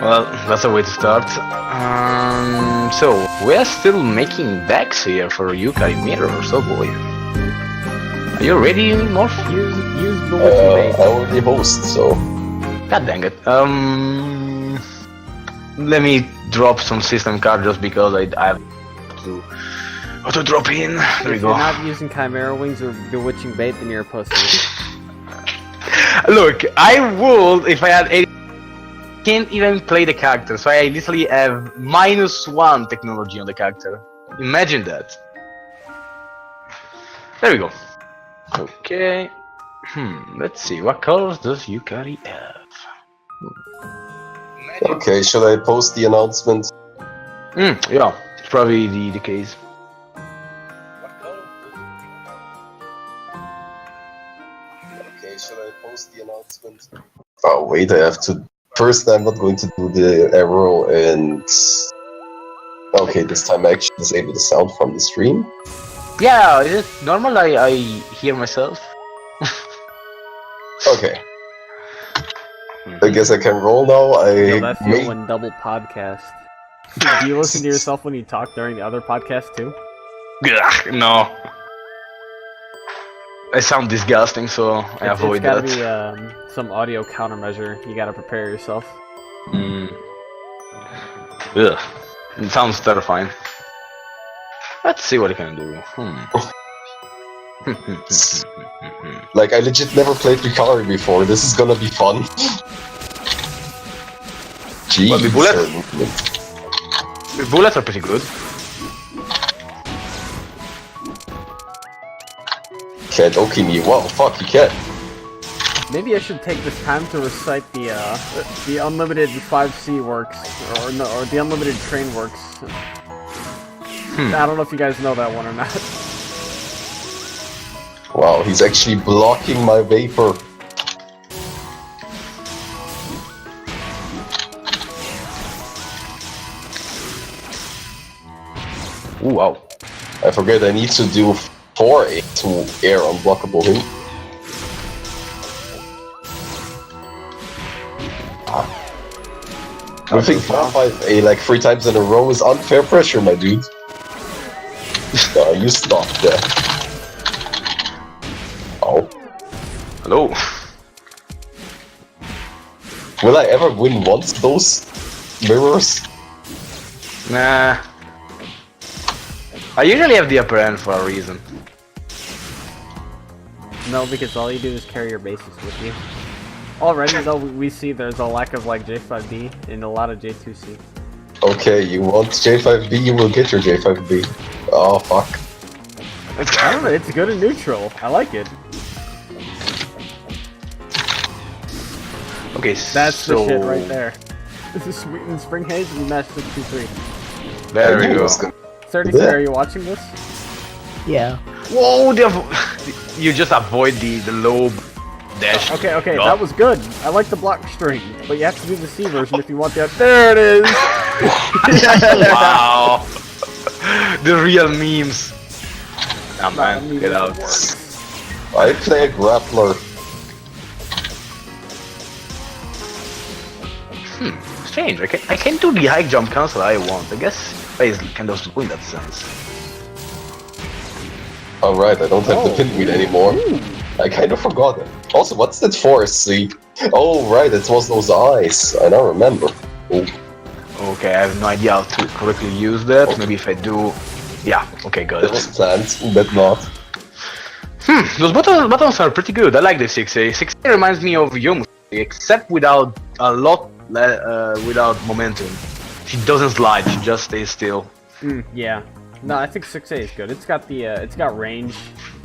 Well, that's a way to start. So, we're still making decks here for Yukari Mirror or Soku. Are you ready, Morph? Use the witching bait. I already host, so... God dang it. Let me drop some system card just because I have to drop in. There we If go. you're not using Chimera Wings or Bewitching Bait, then you're a pussy. Look, I would if I had 80. Can't even play the character, so I literally have -1 technology on the character. Imagine that. There we go. Okay. Let's see. What colors does Yukari have? Okay, should I post the announcement? Yeah, it's probably the case. Okay, should I post the announcement? Oh wait, I have to... First, I'm not going to do the arrow and... Okay, this time I actually disable the sound from the stream. Yeah, is it normal? I hear myself. Okay. I guess I can roll now. Yo, that's the one double podcast. Do you listen to yourself when you talk during the other podcast too? Ugh, no. I sound disgusting, so I avoid that. It's gotta be some audio countermeasure. You gotta prepare yourself. Ugh. It sounds terrifying. Let's see what I can do. Like, I legit never played Yukari before. This is gonna be fun. Jeez. Well, the bullets are pretty good. Can't okay me. Wow, fuck, you can't. Maybe I should take this time to recite the unlimited 5C works, or the unlimited train works. I don't know if you guys know that one or not. Wow, he's actually blocking my vapor. Ooh, wow. I forget I need to do 4 to air unblockable him. I think 4-5A like 3 times in a row is unfair pressure, my dude. You stop there. Oh. Hello. Will I ever win once those mirrors? Nah. I usually have the upper end for a reason. No, because all you do is carry your bases with you. Already, though, we see there's a lack of like J5B and a lot of J2C. Okay, you want J5B, you will get your J5B. Oh, fuck. I don't know, it's good and neutral. I like it. Okay, That's so... the shit right there. This is Sweet and Spring Haze, we matched 6-2-3. There we go. 33, are you watching this? Yeah. Whoa, you just avoid the low dash. Okay, No. that was good. I like the block string, but you have to do the C version if you want the... There it is! Wow. The real memes. Nah, man, get out. I play a grappler. Strange. I can do the high jump cancel I want. I guess I kind of slow in that sense. Alright, I don't have the pinwheel anymore. I kind of forgot it. Also, what's that for? See? Oh, right, it was those eyes. I now remember. Oh. Okay, I have no idea how to correctly use that. Okay. Maybe if I do... Yeah, okay, got It it. was planned, but not. Those buttons are pretty good. I like the 6A. 6A reminds me of Yomu, except without a lot, without momentum. She doesn't slide, she just stays still. Yeah. No, I think 6A is good. It's got the, it's got range,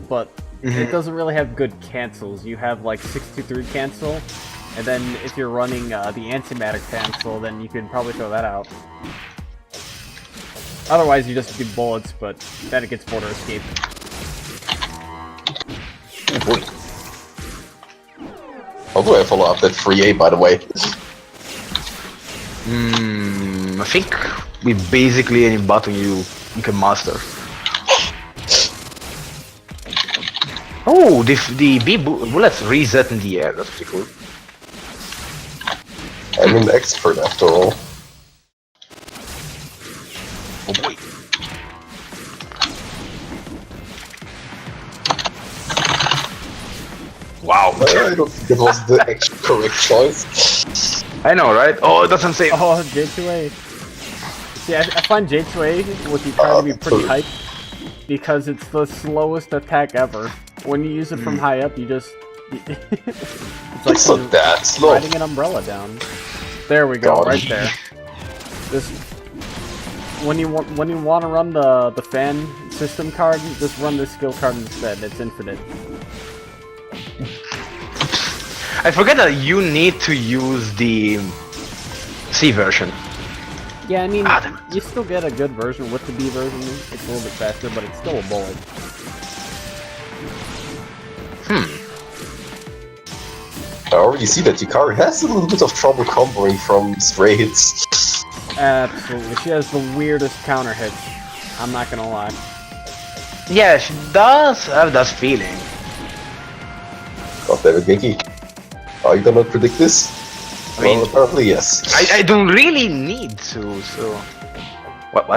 but it doesn't really have good cancels. You have like 6-2-3 cancel, and then if you're running the antimatter cancel, then you can probably throw that out. Otherwise, you just do bullets, but then it gets border escape. Oh boy. How do I follow up that 3A, by the way? I think with basically any button you can master. Oh, the B bullets reset in the air. That's pretty cool. I'm an expert after all. Oh boy. Wow. I don't think it was the actual correct choice. I know, right? Oh, it doesn't say. Oh, J2A. See, I find J2A with Yukari to be pretty hype because it's the slowest attack ever. When you use it from high up, you just... it's like It's not that slow. riding an umbrella down. There we go, God. right there. This... When you want to run the fan system card, just run this skill card instead. It's infinite. I forget that you need to use the C version. Yeah, I mean, damn it. you still get a good version with the B version. It's a little bit faster, but it's still a bullet. I already see that Yukari has a little bit of trouble comboing from stray hits. Absolutely, she has the weirdest counter hits. I'm not gonna lie. Yeah, she does have that feeling. God damn it, Genki. Are you gonna predict this? I mean- Well, apparently yes. I don't really need to, so... What?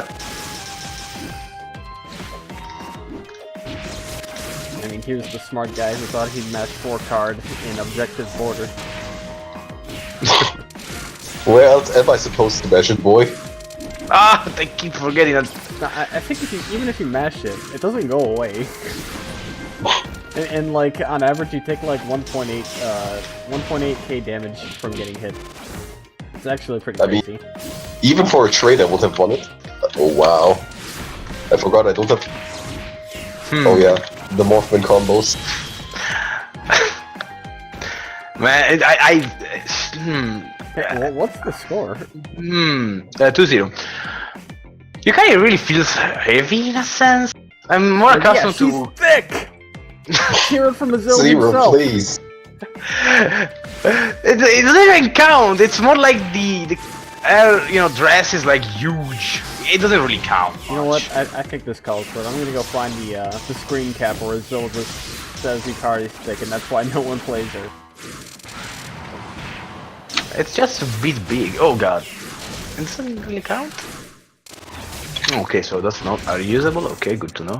I mean, here's the smart guy who thought he'd match 4 card in objective border. Where else am I supposed to mash it, boy? Ah, I keep forgetting that. No, I think even if you mash it, it doesn't go away. and like on average, you take like 1.8k damage from getting hit. It's actually pretty I mean- crazy. Even for a trade, I would have won it. Oh wow. I forgot I don't have... Oh yeah, the Morphman combos. Man, Hey, what's the score? 2-0. Yukari really feels heavy in a sense. I'm more accustomed she's to... thick! Hear it from Azil Zero, himself! please. It doesn't even count. It's more like the dress is like huge. It doesn't really count. You know what? I think this calls for it. I'm gonna go find the screen cap where Azil just says Yukari's thick, and that's why no one plays her. It's just a bit big. Oh god. It doesn't really count? Okay, so that's not reusable. Okay, good to know.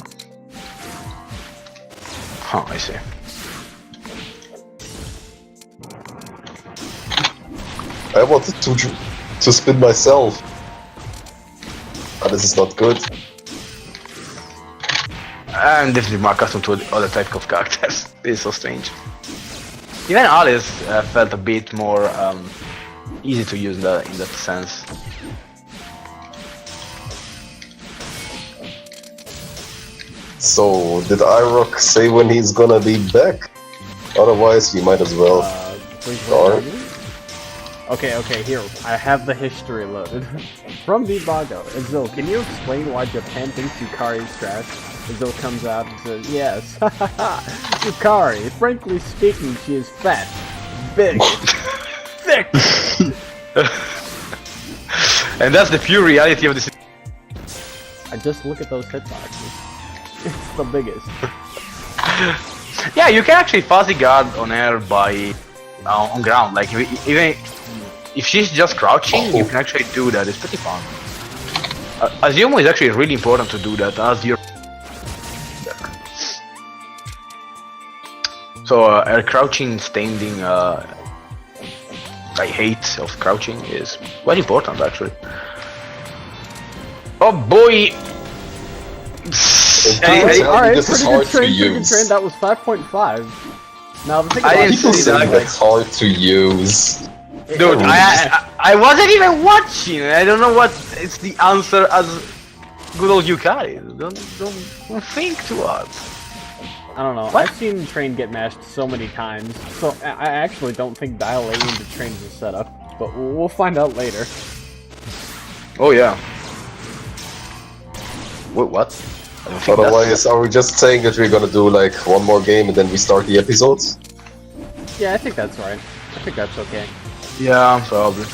Huh, I see. I wanted to spin myself. But this is not good. I'm definitely more accustomed to other type of characters. This is so strange. Even Alice felt a bit more easy to use in that sense. So, did IROC say when he's gonna be back? Otherwise, we might as well. Please Start. Okay, here. I have the history loaded. From Vivago, Azil, can you explain why Japan thinks Yukari is trash? Azil comes out and says, yes, Yukari, frankly speaking, she is fat, big, thick! And that's the pure reality of this. I just look at those hitboxes. It's the biggest. Yeah, you can actually fuzzy guard on air by on ground. Like even if she's just crouching, you can actually do that. It's pretty fun. Azumo is actually really important to do that as your. So air crouching, standing. I hate of crouching is quite important actually. Oh boy! Alright, this is pretty hard good to train, use. that was 5.5. Now the thing I about didn't People see say that. that's hard to use. Dude, I wasn't even watching. I don't know what it's the answer as good old Yukari. Don't think too hard. I don't know. What? I've seen Train get mashed so many times, so I actually don't think Dial A into Train is a setup, but we'll find out later. Oh yeah. Wait, what? I don't think that's... Otherwise, are we just saying that we're gonna do like one more game and then we start the episodes? Yeah, I think that's right. I think that's okay. Yeah, probably.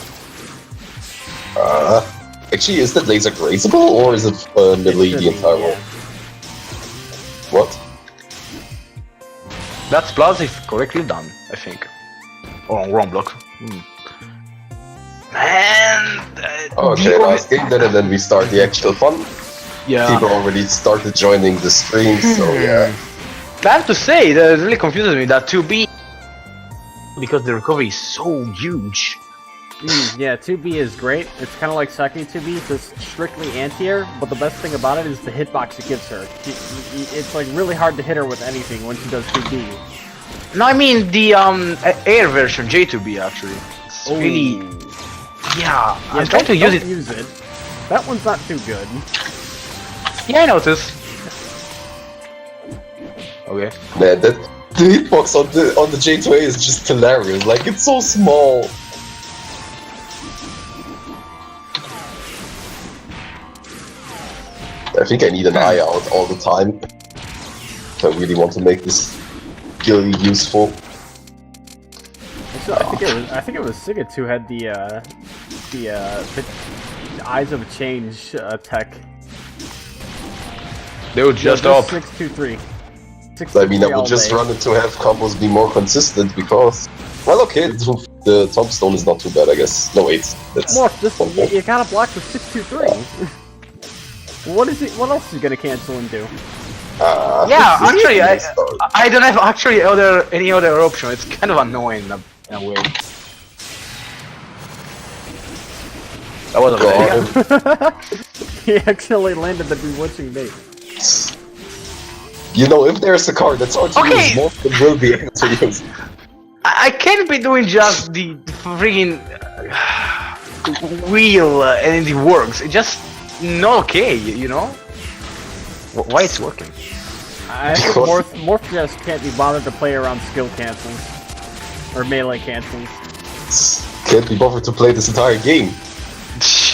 Actually, is that laser grazable or is it melee It the should be, entire yeah. roll? What? That's plus if correctly done, I think. Or on wrong block. Man. Okay, last game then, and then we start the actual fun. Yeah. People already started joining the stream, so yeah. I have to say that it really confuses me that 2B, because the recovery is so huge. Yeah, 2B is great. It's kind of like second 2B, just strictly anti-air, but the best thing about it is the hitbox it gives her. It's like really hard to hit her with anything when she does 2B. No, I mean the air version, J2B actually. It's really... Yeah, I'm trying to use it. Use it. That one's not too good. Yeah, I noticed. Okay. Man, the hitbox on the J2A is just hilarious. Like, it's so small. I think I need an eye out all the time if I really want to make this skill useful. So I think it was Sigurd who had the Eyes of Change tech. They would just up. 623. I mean, I would just run it to have combos be more consistent because, well, okay, the tombstone is not too bad, I guess. No, wait, that's you gotta block with 623. What is it? What else is he gonna cancel and do? Yeah, actually, I don't have actually any other option. It's kind of annoying in a way. That was a He actually landed the bewitching bait. You know, if there's a card that's hard to use, most of them will be able to use. I can't be doing just the freaking wheel and it works. It's just not okay, you know? Why it's working? I think Morph just can't be bothered to play around skill cancels. Or melee cancels. Can't be bothered to play this entire game.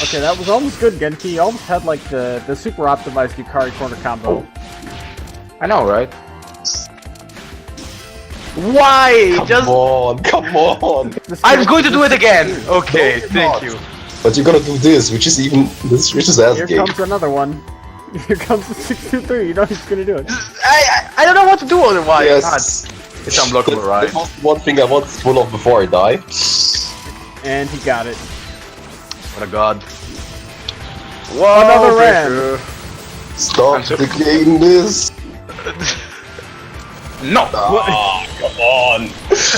Okay, that was almost good, Genki. You almost had like the super optimized Yukari corner combo. I know, right? Why? Come on! I'm going to do it again! Okay, thank you. But you're gonna do this, which is ass Here game. comes another one. Here comes the 623, you know he's gonna do it. I don't know what to do otherwise. Yes. It's unblockable, right? That was one thing I want full of before I die. And he got it. What a god. Whoa, Another ram! Stop the game this! No! Oh, come on!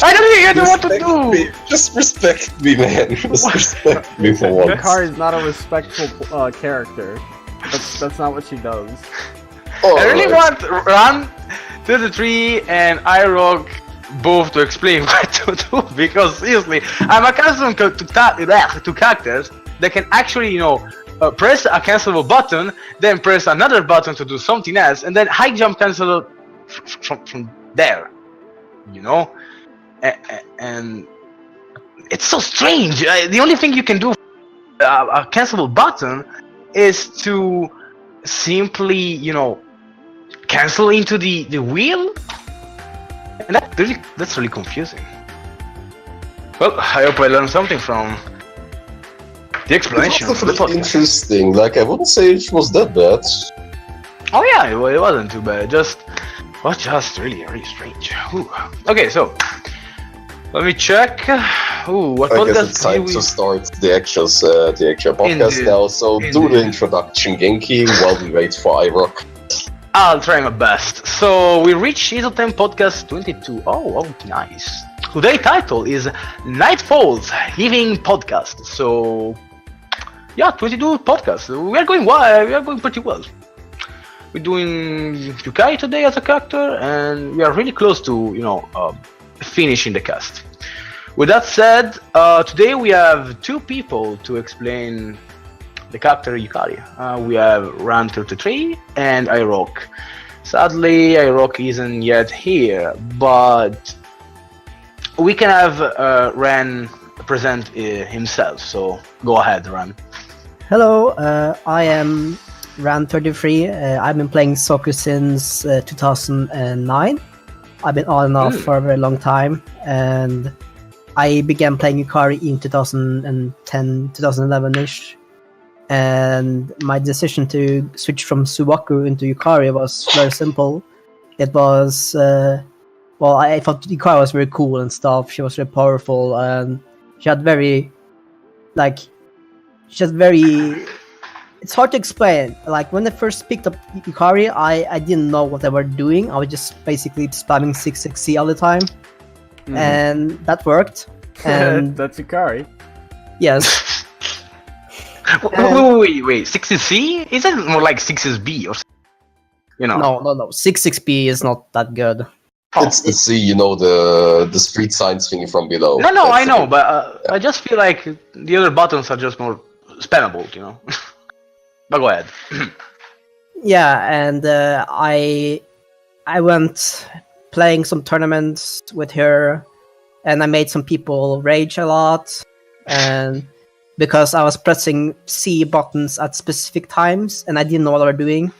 I don't know what to do! Me. Just respect me, man. Just respect me for once. Yukari is not a respectful character. That's not what she does. Oh, I really want Run to the tree and iRock both to explain what to do, because seriously, I'm accustomed to characters that can actually, you know, press a cancelable button, then press another button to do something else, and then high jump cancel from there, you know? And it's so strange. The only thing you can do a cancelable button is to simply, you know, cancel into the wheel, and that's really confusing. Well, I hope I learned something from the explanation. It's definitely interesting. Like, I wouldn't say it was that bad. Oh yeah, it wasn't too bad. It was just really strange. Ooh. Okay, so let me check. Ooh, what I guess podcast it's time to start the actual podcast now. So do the introduction, Genki, while we wait for iRock. I'll try my best. So we reached Hisouten podcast 22. Oh, nice. Today's title is Nightfall's Living Podcast. So yeah, 22 podcasts. We are going well. We are going pretty well. We're doing Yukari today as a character, and we are really close to, you know, finishing the cast. With that said, today we have two people to explain the character Yukari. We have Ran33 and iRock. Sadly, iRock isn't yet here, but we can have Ran present himself. So go ahead, Ran. Hello, I am Ran33. I've been playing Soku since 2009. I've been on and off for a very long time, and I began playing Yukari in 2010, 2011-ish. And my decision to switch from Soku into Yukari was very simple. It was, well, I thought Yukari was very cool and stuff. She was very powerful, and she had very like just very. It's hard to explain. Like when I first picked up Yukari, I didn't know what they were doing. I was just basically spamming 6xc all the time, and that worked. And That's Yukari. yes, Wait. 6C? Is it more like 6SB or? no, 6xp is not that good. It's the C, you know, the street signs thingy from below. No, That's I the know, thing. but I just feel like the other buttons are just more spammable, But go ahead. Yeah, and I went playing some tournaments with her, and I made some people rage a lot, and because I was pressing C buttons at specific times, and I didn't know what I was doing,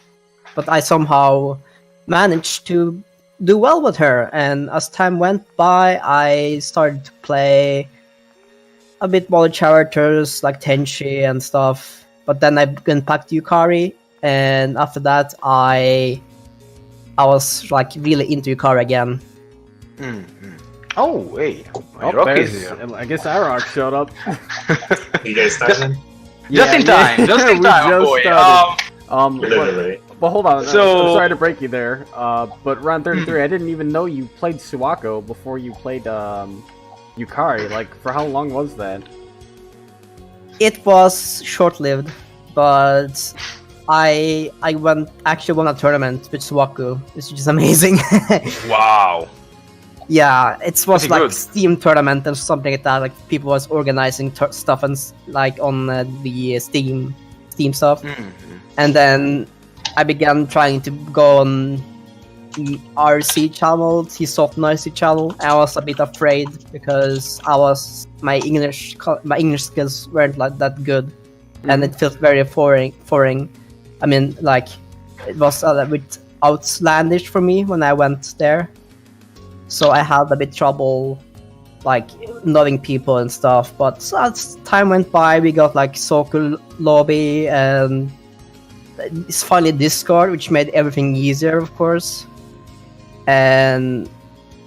but I somehow managed to do well with her, and as time went by, I started to play a bit more characters like Tenchi and stuff. But then I went back to Yukari, and after that, I was like really into Yukari again. Oh, hey. Oh, Rocky there's, is here. I guess Arok showed up. You guys started? Just in time, just in we time, just boy. started. Literally. But hold on, So- I'm sorry to break you there. But round 33, I didn't even know you played Suwako before you played Yukari. Like, for how long was that? It was short-lived, but I actually won a tournament with Soku, which is amazing. Wow. Yeah, it was Pretty like good. Steam tournament or something like that. Like people was organizing stuff and like on the Steam stuff, and then I began trying to go on the RC channel, Hisouten RC channel. I was a bit afraid because my English skills weren't like that good, and it felt very foreign. I mean, like it was a bit outlandish for me when I went there. So I had a bit trouble, like knowing people and stuff. But as time went by, we got like Soku lobby, and it's finally Discord, which made everything easier, of course. And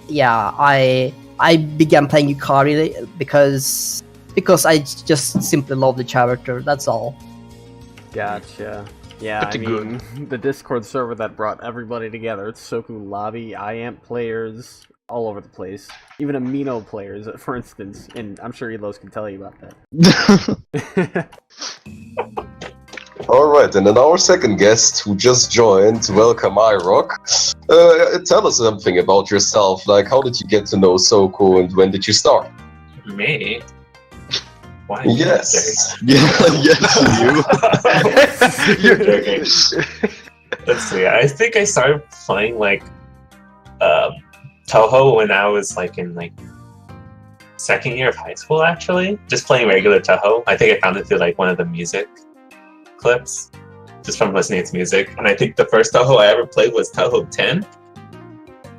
yeah, I began playing Yukari because I just simply love the character. That's all. Gotcha. Yeah, Pretty I mean, the Discord server that brought everybody together. It's Soku lobby, IAMP players, all over the place. Even Amino players, for instance, and I'm sure Elos can tell you about that. Alright, and then our second guest who just joined, welcome iRock. Tell us something about yourself, like how did you get to know Soku and when did you start? Me? Why? Yes. You're joking. Let's see. I think I started playing like Toho when I was like in like second year of high school. Actually, just playing regular Toho. I think I found it through like one of the music clips, just from listening to music. And I think the first Toho I ever played was Toho 10.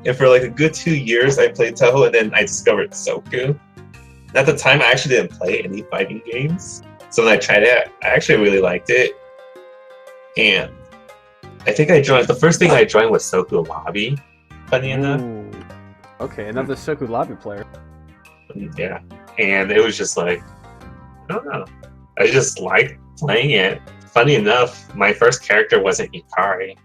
And for like a good 2 years, I played Toho, and then I discovered Soku. At the time, I actually didn't play any fighting games. So when I tried it, I actually really liked it. And I think the first thing I joined was Soku Lobby, funny enough. Ooh. Okay, another Soku lobby player. Yeah. And it was just like, I don't know. I just liked playing it. Funny enough, my first character wasn't Yukari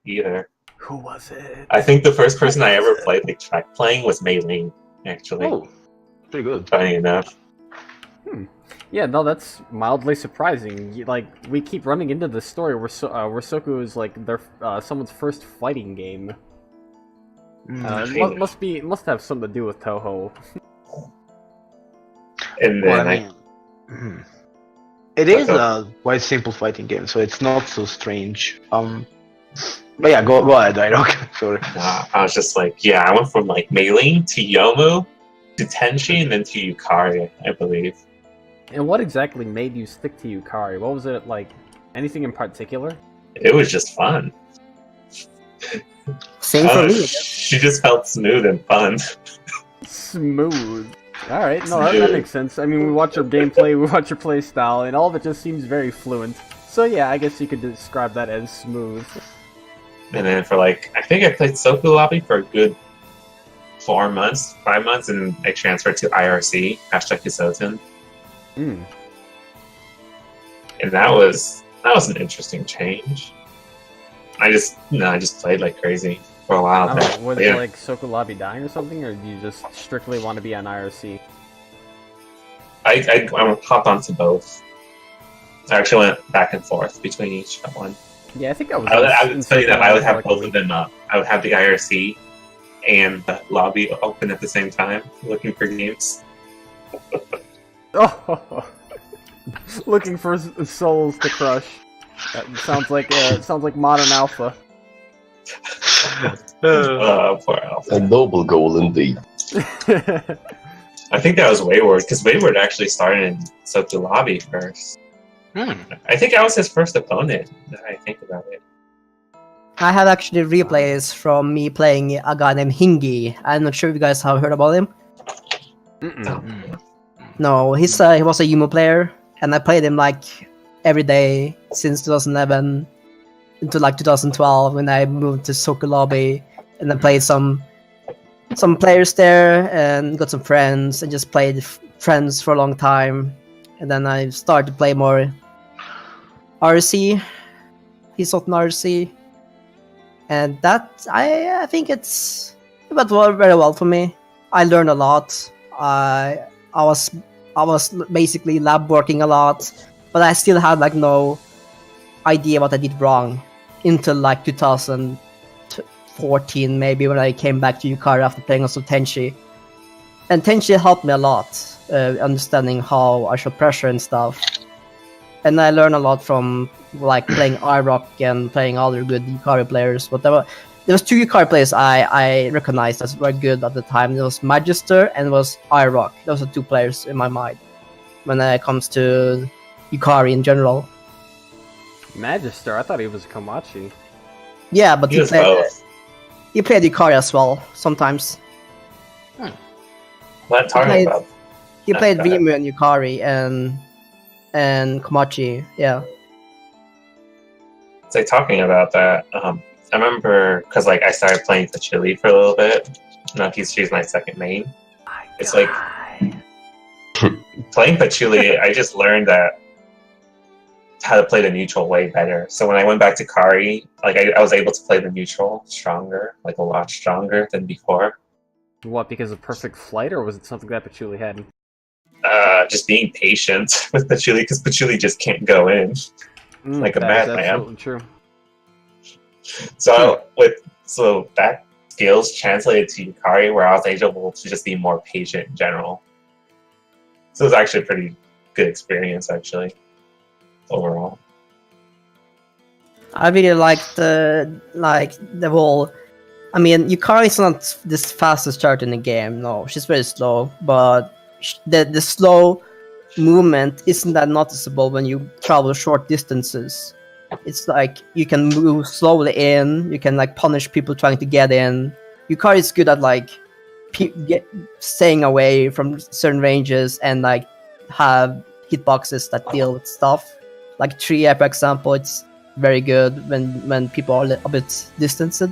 either. Who was it? I think the first person I ever played like track playing was Mei Ling, actually. Oh, pretty good. Funny enough. Yeah, no, that's mildly surprising. Like, we keep running into this story where Soku is like their someone's first fighting game. It must have something to do with Toho. And then Well, I mean, it is a quite simple fighting game, so it's not so strange. But yeah, go ahead, Irok. Sorry. I was just like, yeah, I went from like Mei Ling to Yomu to Tenchi and then to Yukari, I believe. And what exactly made you stick to Yukari? What was it like? Anything in particular? It was just fun. Same for me. She just felt smooth and fun. Smooth. Alright, no, that makes sense. I mean, we watch your gameplay, we watch your playstyle, and all of it just seems very fluent. So yeah, I guess you could describe that as smooth. And then for like, I think I played Soku Lobby for a good 4 months, 5 months, and I transferred to IRC, #Hisouten. and that was an interesting change. I just played like crazy for a while. I don't know, was Yeah. like Soku Lobby dying or something, or do you just strictly want to be on IRC? I hopped onto both. I actually went back and forth between each one. Yeah, I think I was. I would tell you that I would have like a both of week. them up. I would have the IRC and the lobby open at the same time, looking for games. Oh, looking for souls to crush. That sounds like modern alpha. Poor Alpha. A noble goal indeed. I think that was Wayward, because Wayward actually started in Soku Lobby first. I think I was his first opponent, now I think about it. I have actually replays from me playing a guy named Hingi. I'm not sure if you guys have heard about him. No, he was a Yumo player, and I played him like every day since 2011 into like 2012 when I moved to Soku Lobby, and I played some players there and got some friends and just played friends for a long time, and then I started to play more RC, Hisouten RC, and that I think it went very well for me. I learned a lot. I was basically lab working a lot, but I still had like no idea what I did wrong until like 2014 maybe, when I came back to Yukari after playing also Tenchi. And Tenchi helped me a lot, understanding how I should pressure and stuff. And I learned a lot from like playing iRock and playing other good Yukari players. But there was two Yukari players I recognized as very good at the time. There was Magister and was iRock. Those are two players in my mind when it comes to Yukari in general. Magister, I thought he was a Komachi. Yeah, but He was both. he played Yukari as well sometimes. What I'm talking played- about. He played go ahead. Rimu and Yukari and Komachi. Yeah. It's like talking about that. I remember because like I started playing Pachili for a little bit. Now she's my second main. It's like playing Pachili. I just learned that how to play the neutral way better. So when I went back to Kari, like I was able to play the neutral stronger, like a lot stronger than before. What, because of perfect flight, or was it something that Patchouli had? Just being patient with Pachili, because Pachili just can't go in like a That is madman. absolutely true. So that skills translated to Yukari, where I was able to just be more patient in general. So it was actually a pretty good experience, actually, overall. I really liked the whole. I mean, Yukari is not this fastest chart in the game. No, she's very slow, but the slow movement isn't that noticeable when you travel short distances. It's like you can move slowly in. You can like punish people trying to get in. Yukari is good at like staying away from certain ranges and like have hitboxes that deal with stuff. Like Tria, for example, it's very good when people are a bit distanced,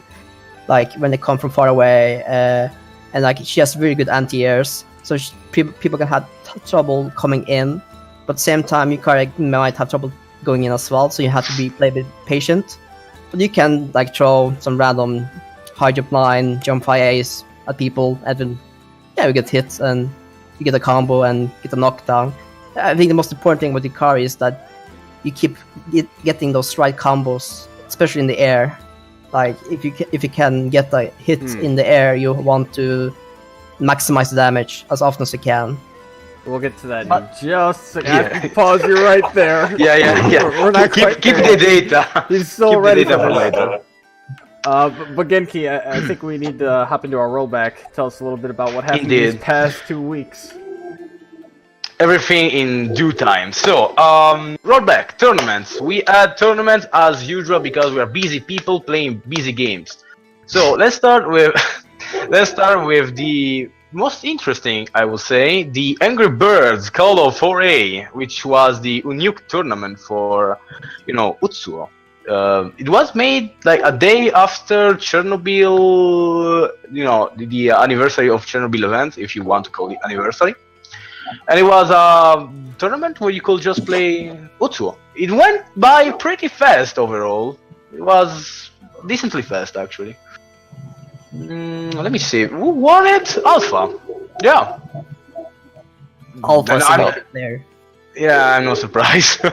like when they come from far away, and like she has very good anti-airs, so people can have trouble coming in, but at the same time Yukari might have trouble going in as well, so you have to play a bit patient. But you can like throw some random high jump line, jump high ace at people, and then you get hit and you get a combo and get a knockdown. I think the most important thing with Yukari is that you keep getting those right combos, especially in the air. Like if you can get a hit in the air, you want to maximize the damage as often as you can. We'll get to that in just a second. I have to pause you right there. Yeah. We're not quite keep there. the data. He's so Keep the ready data for for this. later. But Genki, I think we need to hop into our rollback. Tell us a little bit about what happened Indeed. these past 2 weeks. Everything in due time. So, rollback tournaments. We had tournaments as usual because we are busy people playing busy games. So let's start with the most interesting, I would say, the Angry Birds Call of 4A, which was the Unyuk tournament for, Utsuo. It was made like a day after Chernobyl, the anniversary of Chernobyl event, if you want to call it anniversary. and it was a tournament where you could just play Utsuo. It went by pretty fast overall. It was decently fast actually. Let me see. Who won it? Alpha. Yeah. Alpha And is there. Yeah, I'm not surprised.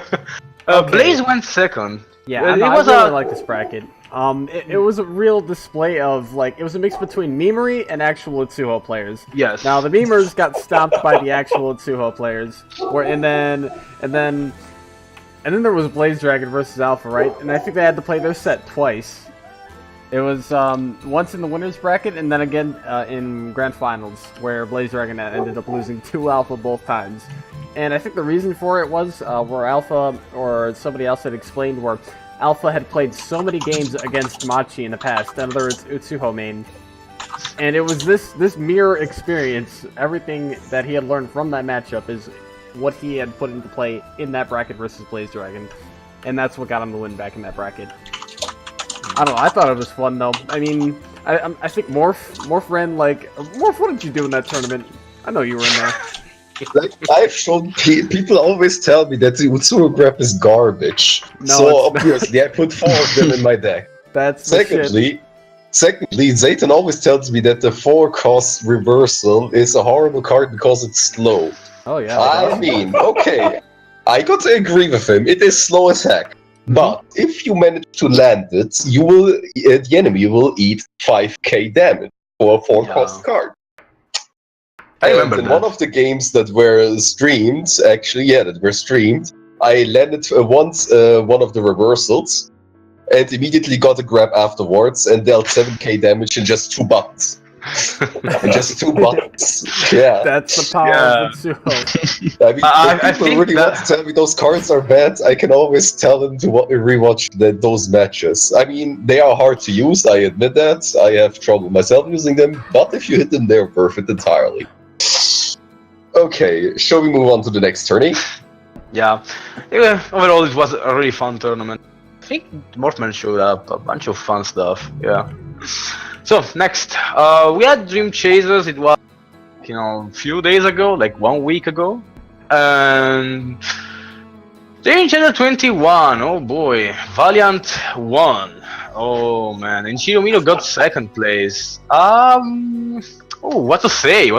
Okay. Blaze went second. Yeah, Well, I it was really like this bracket. It was a real display of, like, it was a mix between memery and actual Utsuho players. Yes. Now, the memers got stomped by the actual Utsuho players, and then there was Blaze Dragon versus Alpha, right? And I think they had to play their set twice. It was once in the winners bracket, and then again in grand finals, where Blaze Dragon ended up losing to Alpha both times. And I think the reason for it was where Alpha, or somebody else had explained, where Alpha had played so many games against Machi in the past, in other words, Utsuho main. And it was this mirror experience, everything that he had learned from that matchup is what he had put into play in that bracket versus Blaze Dragon. And that's what got him the win back in that bracket. I don't know, I thought it was fun though. I mean, I think Morph ran like... Morph, what did you do in that tournament? I know you were in there. Like, I've shown people always tell me that the Utsuro grab is garbage. No, so it's obviously I put 4 of them in my deck. That's the shit. Secondly, Zayton always tells me that the 4-cost reversal is a horrible card because it's slow. Oh yeah. I mean, okay, I got to agree with him. It is slow as heck. But if you manage to land it, you will the enemy will eat 5k damage for a 4-cost card. I remember in that. one of the games that were streamed, I landed once one of the reversals, and immediately got a grab afterwards, and dealt 7k damage in just 2 buttons. In just 2 buttons. Yeah. That's the power of Utsuho. I mean, I if people think really want that- to tell me those cards are bad, I can always tell them to rewatch those matches. I mean, they are hard to use, I admit that. I have trouble myself using them, but if you hit them, they're worth it entirely. Okay, shall we move on to the next tourney? Yeah. Overall, it was a really fun tournament. I think Morphman showed up, a bunch of fun stuff. Yeah. So next, we had Dream Chasers. It was, a few days ago, like 1 week ago, and Dream Chaser 21. Oh boy, Valiant won. Oh man, and Shiromino got second place. What to say?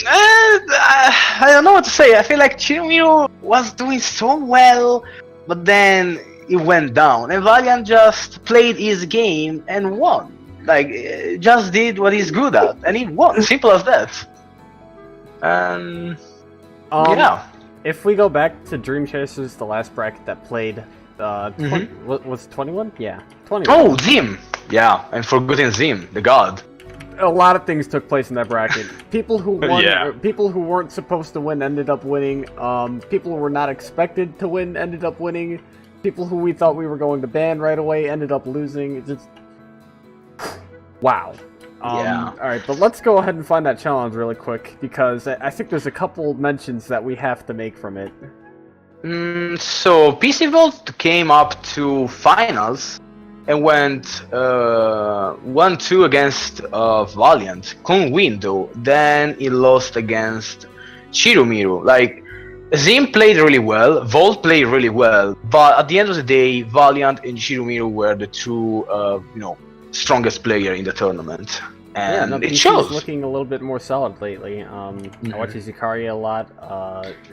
I don't know what to say. I feel like Shiromino was doing so well, but then it went down, and Valiant just played his game and won. Like, just did what he's good at, and he won. Simple as that. And yeah. If we go back to Dream Chasers, the last bracket that played, was it 21? Yeah, 21. Oh, Zim. Yeah, I'm forgetting Zim, the god. A lot of things took place in that bracket. People who won, Yeah. people who weren't supposed to win ended up winning. People who were not expected to win ended up winning. People who we thought we were going to ban right away ended up losing. It's just... Wow. Yeah. Alright, but let's go ahead and find that challenge really quick, because I think there's a couple mentions that we have to make from it. So PC Vault came up to finals and went 1-2 against Valiant. Couldn't win though. Then he lost against Chirumiru. Like, Zim played really well, Volt played really well, but at the end of the day, Valiant and Chirumiru were the two, strongest player in the tournament. And it PC's shows. looking a little bit more solid lately. I watch his Yukari a lot,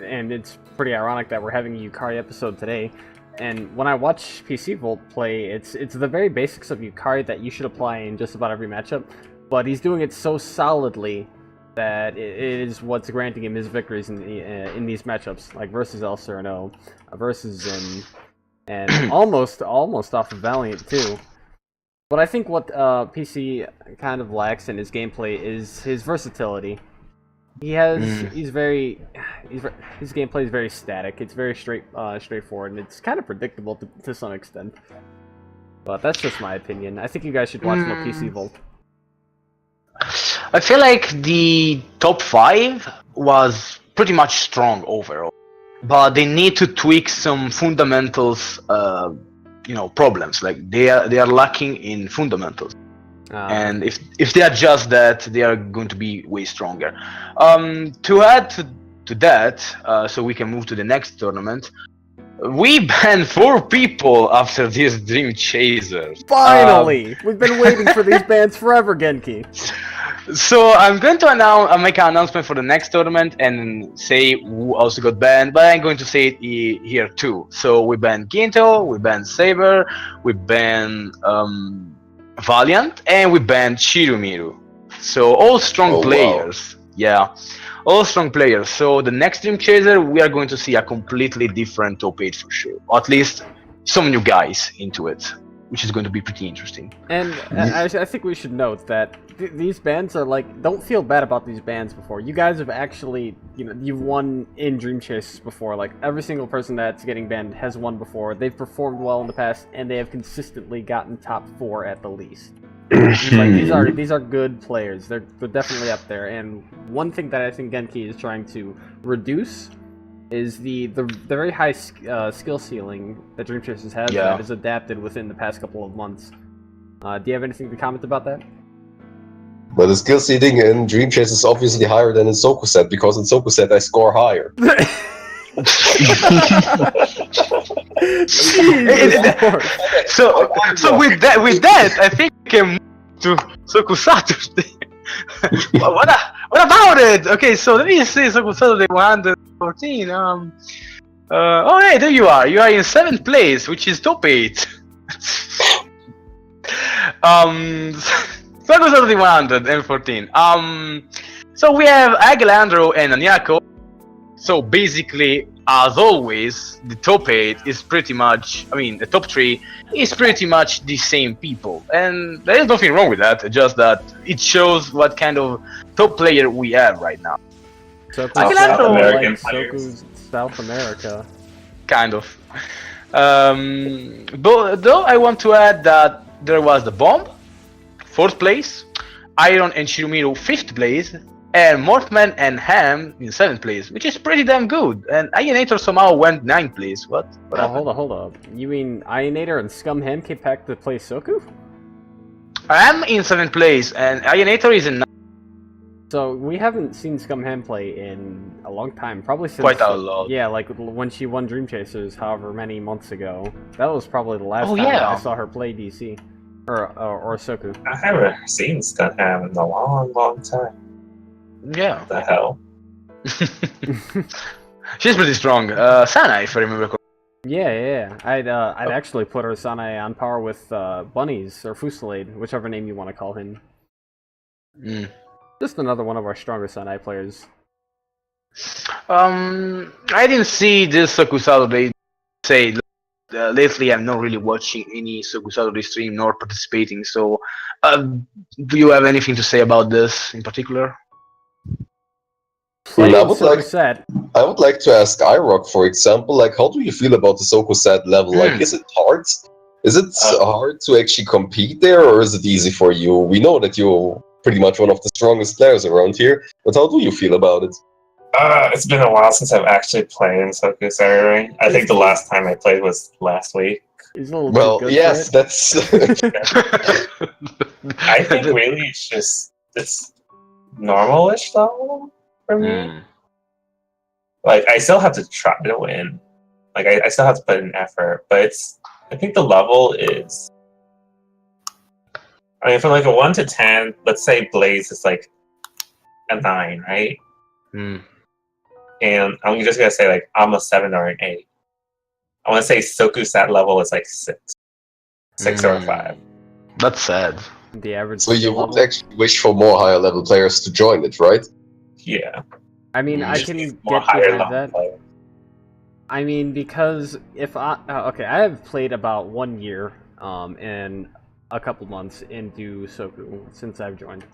and it's pretty ironic that we're having a Yukari episode today. And when I watch PC Volt play, it's the very basics of Yukari that you should apply in just about every matchup, but he's doing it so solidly that it is what's granting him his victories in these matchups, like versus El Sereno, versus Zim, and almost off of Valiant too. But I think what PC kind of lacks in his gameplay is his versatility. He has his gameplay is very static. It's very straightforward, and it's kind of predictable to some extent. But that's just my opinion. I think you guys should watch more PC Volt. I feel like the top 5 was pretty much strong overall, but they need to tweak some fundamentals. Problems. Like they are lacking in fundamentals. And if they adjust that, they are going to be way stronger. To add to that, so we can move to the next tournament. We banned 4 people after this Dream Chaser. Finally! We've been waiting for these bans forever, Genki. So I'm going to make an announcement for the next tournament and say who also got banned, but I'm going to say it here too. So we banned Ginto, we banned Saber, we banned Valiant, and we banned Shirumiru. So all strong players. Wow. Yeah. All strong players. So the next Dream Chaser, we are going to see a completely different top 8 for sure. Or at least some new guys into it, which is going to be pretty interesting. And I think we should note that these bans are like, don't feel bad about these bans before. You guys have actually, you've won in Dream Chasers before. Like, every single person that's getting banned has won before. They've performed well in the past, and they have consistently gotten top 4 at the least. Like, these are good players. They're definitely up there. And one thing that I think Genki is trying to reduce is the very high skill ceiling that Dream Chasers has that is adapted within the past couple of months. Do you have anything to comment about that? But the skill ceiling in Dream Chasers is obviously higher than in Soku set, because in Soku set I score higher. So with that, I think we can move to Soku Saturday. what about it? Okay, so let me see Soku Saturday 114. Oh hey, there you are. You are in 7th place, which is top 8. Soku Saturday 114. So we have Aguilandro and Anyako. So basically, as always, the top 8 is pretty much, the top 3 is pretty much the same people. And there is nothing wrong with that, just that it shows what kind of top player we have right now. Soku's South America. Kind of. But though I want to add that there was the Bomb, 4th place, Iron and Shirumiru 5th place, and Morphman and Ham in 7th place, which is pretty damn good. And Ionator somehow went 9th place. What hold up. You mean Ionator and Scum Ham came back to play Soku? I'm in 7th place, and Ionator is in 9th. So we haven't seen Scum Ham play in a long time, probably since quite a lot. Yeah, like when she won Dream Chasers, however many months ago. That was probably the last time I saw her play DC or Soku. I haven't seen Scum Ham in a long time. Yeah. What the hell? She's pretty strong. Sana, if I remember correctly. Yeah. I'd actually put her Sanae on par with Bunnies or Fusillade, whichever name you want to call him. Just another one of our stronger Sanae players. I didn't see this Soku Saturday. Say lately, I'm not really watching any Soku Saturday stream nor participating. So, do you have anything to say about this in particular? I would like to ask iRock, for example, like, how do you feel about the Soku set level? Like, is it hard? Is it hard to actually compete there, or is it easy for you? We know that you're pretty much one of the strongest players around here, but how do you feel about it? It's been a while since I've actually played in Soku Saturday. I think the last time I played was last week. Well, yes, that's... I think really it's normal-ish level for me. Like, I still have to try to win. Like, I still have to put in effort, but I think the level is... from like a 1 to 10, let's say Blaze is like a 9, right? And I'm just gonna say like I'm a 7 or an 8. I want to say Soku sat level is like 6 or a 5. That's sad. The average. So you would actually wish for more higher level players to join it, right? Yeah. I mean, I can get behind that. Players. I mean, because if I have played about 1 year and a couple months into Soku since I've joined.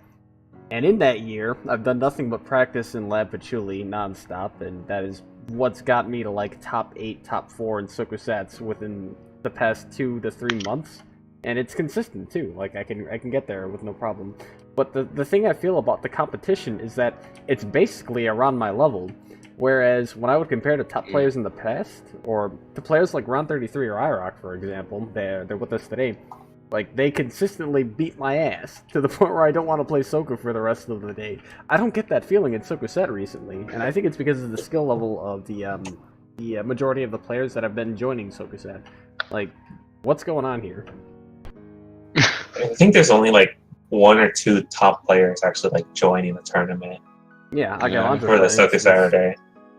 And in that year, I've done nothing but practice in Lab Patchouli nonstop, and that is what's got me to like top 8, top 4 in Soku sats within the past 2 to 3 months. And it's consistent too. Like I can get there with no problem. But the thing I feel about the competition is that it's basically around my level. Whereas when I would compare to top players in the past, or to players like Ron 33 or iRock, for example, they're with us today. Like, they consistently beat my ass to the point where I don't want to play Soku for the rest of the day. I don't get that feeling in Soku Set recently, and I think it's because of the skill level of the majority of the players that have been joining Soku Set. Like, what's going on here? I think there's only like 1 or 2 top players actually like joining the tournament Yeah, I got for the Soku Saturday.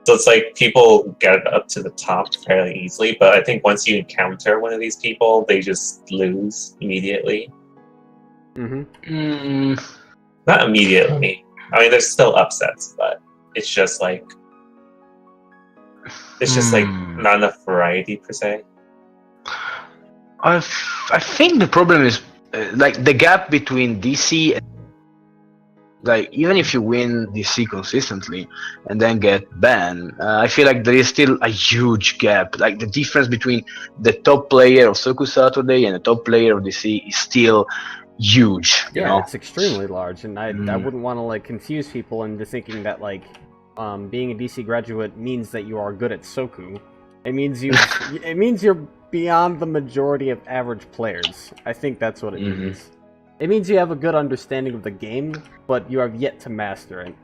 So it's like people get up to the top fairly easily, but I think once you encounter one of these people, they just lose immediately. Not immediately. I mean, there's still upsets, but it's just like not enough variety per se. I think the problem is like the gap between DC and like even if you win DC consistently and then get banned, I feel like there is still a huge gap. Like the difference between the top player of Soku Saturday and the top player of DC is still huge. You know? It's extremely large, and I wouldn't want to like confuse people into thinking that like being a DC graduate means that you are good at Soku. It means it means you're beyond the majority of average players. I think that's what it means. It means you have a good understanding of the game, but you have yet to master it.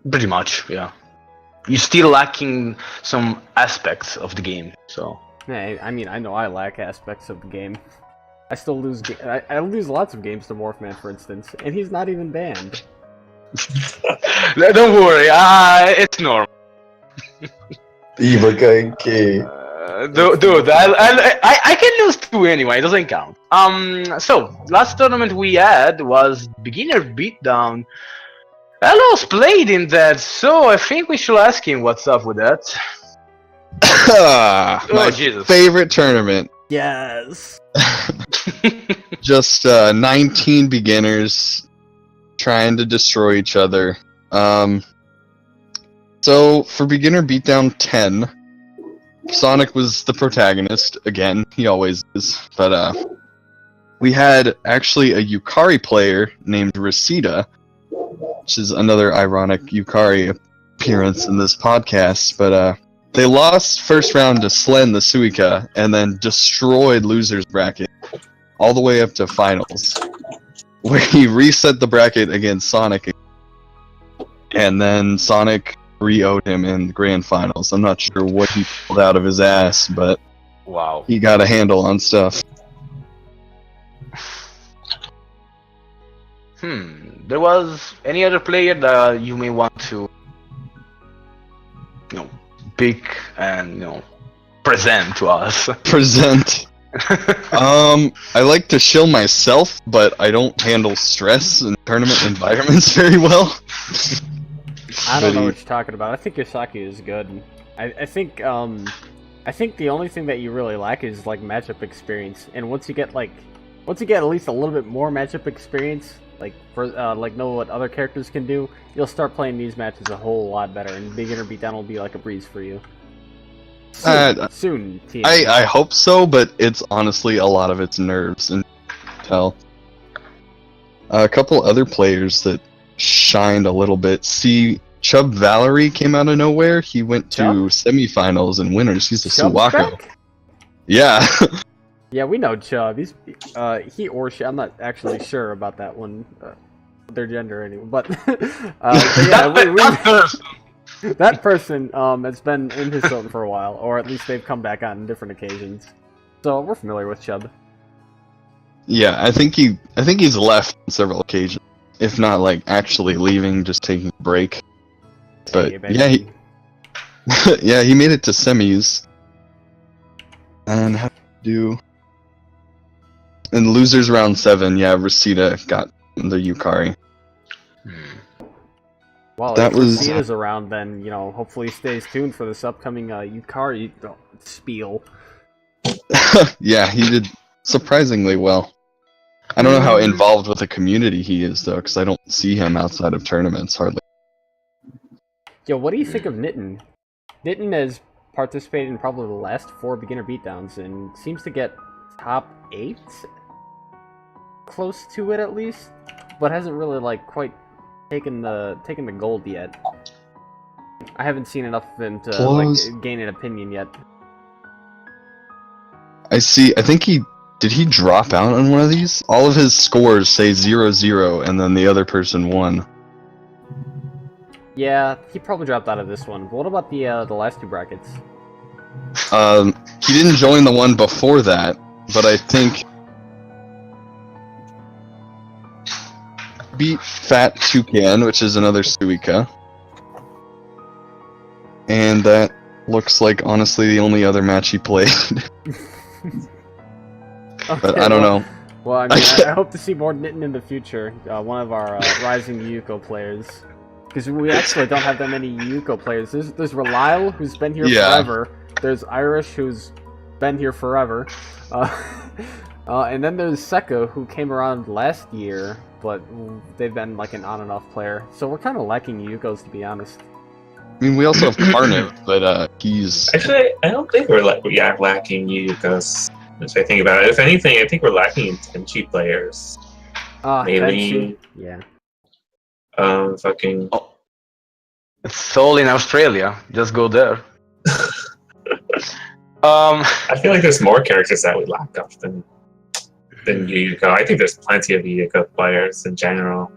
Pretty much, yeah. You're still lacking some aspects of the game, so. Hey, I mean, I know I lack aspects of the game. I still lose. I lose lots of games to Morphman, for instance, and he's not even banned. Don't worry, it's normal. Dude, I can lose 2 anyway, it doesn't count. So, last tournament we had was Beginner Beatdown. Elos played in that, so I think we should ask him what's up with that. My Jesus. favorite tournament. Yes. Just 19 beginners trying to destroy each other. So, for Beginner Beatdown 10, Sonic was the protagonist, again, he always is, but we had actually a Yukari player named Resita, which is another ironic Yukari appearance in this podcast, but they lost first round to Slen the Suika, and then destroyed Loser's Bracket, all the way up to Finals, where he reset the bracket against Sonic, and then Sonic re-owed him in the grand finals. I'm not sure what he pulled out of his ass, but wow, he got a handle on stuff. There was any other player that you may want to, pick and present to us? Present. I like to chill myself, but I don't handle stress in tournament environments very well. I don't know what you're talking about. I think Yosaki is good. I think the only thing that you really lack is like matchup experience. And once you get at least a little bit more matchup experience, like know what other characters can do, you'll start playing these matches a whole lot better, and Beginner Beatdown will be like a breeze for you. Soon, team. I hope so, but it's honestly a lot of it's nerves and tell. A couple other players that shined a little bit. See, Chubb Valerie came out of nowhere. He went to semifinals and winners. He's a Suwako. Yeah. Yeah, we know Chubb. He's he or she. I'm not actually sure about that one, their gender anyway. But, that person has been in Hisouten for a while, or at least they've come back on different occasions. So we're familiar with Chubb. Yeah, I think he's left on several occasions. If not, like, actually leaving, just taking a break. But, he made it to semis. And how to do... In losers round 7, Resita got the Yukari. Well, that if was Resita's around, then, hopefully stays tuned for this upcoming Yukari spiel. Yeah, he did surprisingly well. I don't know how involved with the community he is, though, because I don't see him outside of tournaments, hardly. Yo, what do you think of Nitten? Nitten has participated in probably the last 4 Beginner Beatdowns, and seems to get top 8? Close to it, at least? But hasn't really, quite taken the gold yet. I haven't seen enough of him to, gain an opinion yet. I think he Did he drop out on one of these? All of his scores say 0-0, and then the other person won. Yeah, he probably dropped out of this one. But what about the last two brackets? He didn't join the one before that, but I think beat Fat Toucan, which is another Suika. And that looks like, honestly, the only other match he played. But I don't know. Well, I mean, I hope to see more Nitten in the future. One of our rising Yuko players. Because we actually don't have that many Yuko players. There's Relial, who's been here forever. There's Irish, who's been here forever. And then there's Seko, who came around last year, but they've been like an on and off player. So we're kind of lacking Yukos, to be honest. I mean, we also have Karnev, but he's... Actually, I don't think we are lacking Yukos. If I think about it, if anything, I think we're lacking in Tenchi players. Maybe. Tenchi. Yeah. Fucking. Oh. It's all in Australia. Just go there. I feel like there's more characters that we lack of than Yuko. I think there's plenty of Yuko players in general.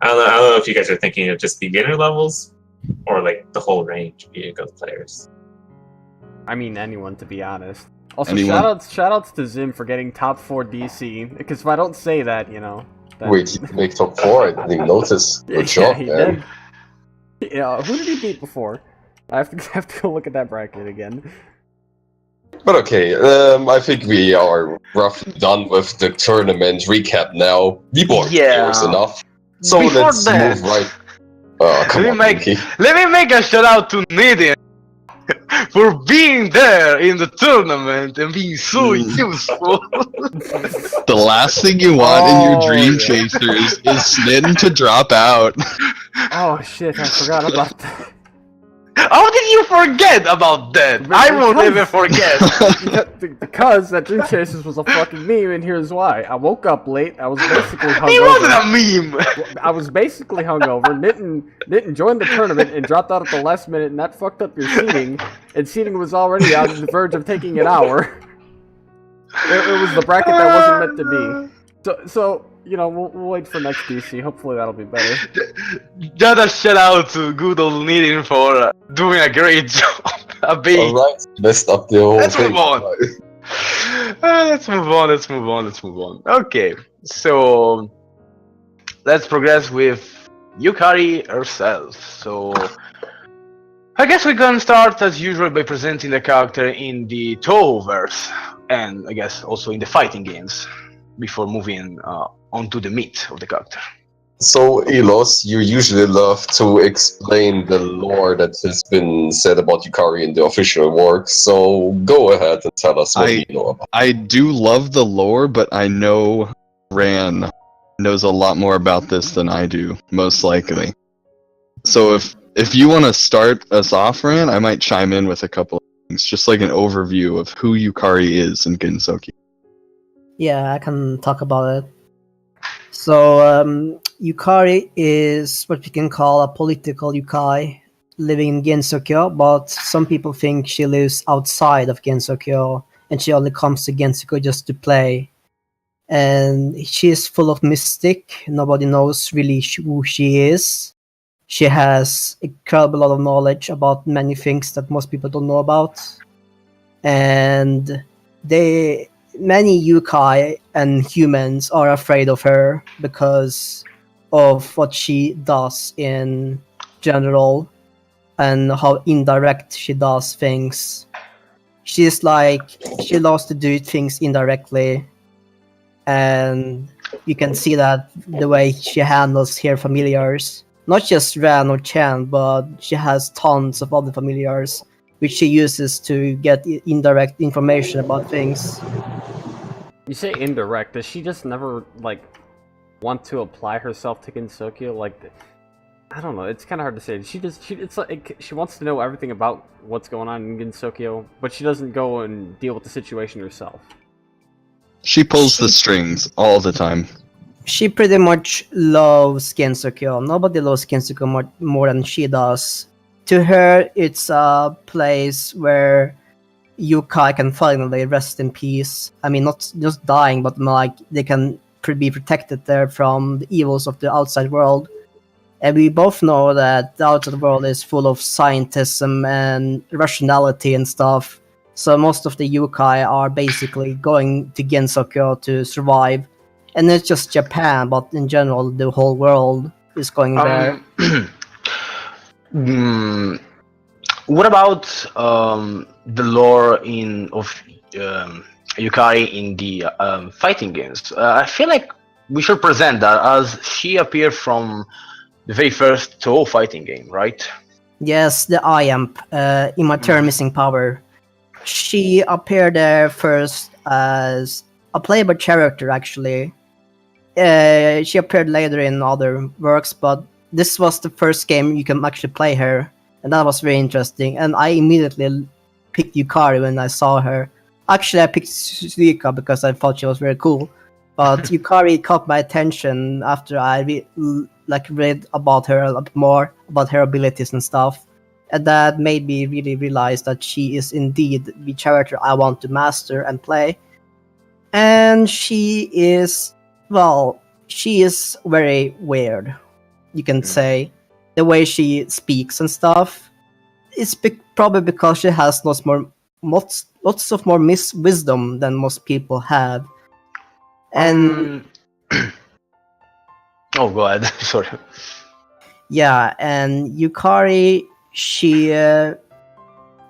I don't know if you guys are thinking of just beginner levels or like the whole range of Yuko players. I mean, anyone, to be honest. Also, Anyone? shoutouts to Zim for getting top 4 DC. Because if I don't say that, you know. Then... Wait, he didn't make top 4? I didn't even notice. Good job, he man. did. Yeah, who did he beat before? I have to go look at that bracket again. But okay, I think we are roughly done with the tournament recap now. The board is enough. So Before let's that, move right. Come on, Pinky. let me make a shout out to Nidin for being there in the tournament and being so useful. The last thing you want in your Dream Chasers is Snitten to drop out. Oh shit, I forgot about that. How did you forget about that? I won't even forget. Because that Dream Chasers was a fucking meme, and here's why. I woke up late, I was basically hungover. He wasn't a meme! I was basically hungover. Nitten joined the tournament and dropped out at the last minute, and that fucked up your seating. And seating was already on the verge of taking an hour. It was the bracket that wasn't meant to be. So you know, we'll wait for next DC. Hopefully that'll be better. Just a shout out to good old Nidin for doing a great job. Alright, messed up the whole Let's thing. move on. Let's move on. Okay, so let's progress with Yukari herself. So I guess we can start as usual by presenting the character in the Tohoverse, and I guess also in the fighting games, before moving onto the meat of the character. So, Elos, you usually love to explain the lore that has been said about Yukari in the official work, so go ahead and tell us what you know about it. I do love the lore, but I know Ran knows a lot more about this than I do, most likely. So if you want to start us off, Ran, I might chime in with a couple of things, just like an overview of who Yukari is in Gensoki. Yeah, I can talk about it. So, Yukari is what we can call a political Yukai living in Gensokyo, but some people think she lives outside of Gensokyo and she only comes to Gensokyo just to play. And she is full of mystic. Nobody knows really who she is. She has a incredible lot of knowledge about many things that most people don't know about. And many Yukai and humans are afraid of her because of what she does in general and how indirect she does things. She loves to do things indirectly, and you can see that the way she handles her familiars. Not just Ran or Chan, but she has tons of other familiars which she uses to get indirect information about things. You say indirect, does she just never, like, want to apply herself to Gensokyo? Like, I don't know, it's kind of hard to say. It's like, she wants to know everything about what's going on in Gensokyo, but she doesn't go and deal with the situation herself. She pulls the strings all the time. She pretty much loves Gensokyo. Nobody loves Gensokyo more than she does. To her, it's a place where Yukai can finally rest in peace. I mean, not just dying, but like they can be protected there from the evils of the outside world. And we both know that the outside world is full of scientism and rationality and stuff. So most of the Yukai are basically going to Gensokyo to survive. And it's just Japan, but in general, the whole world is going there. What about the lore of Yukari in the fighting games? I feel like we should present that as she appeared from the very first Toho fighting game, right? Yes, the IAMP, Immature Missing Power. She appeared there first as a playable character, actually. She appeared later in other works, but this was the first game you can actually play her, and that was very interesting. And I immediately picked Yukari when I saw her. Actually, I picked Suika because I thought she was very cool, but Yukari caught my attention after I read about her a lot more, about her abilities and stuff. And that made me really realize that she is indeed the character I want to master and play. And she is very weird, you can say. The way she speaks and stuff is probably because she has lots of more wisdom than most people have. And oh, go ahead. Sorry. yeah, and Yukari,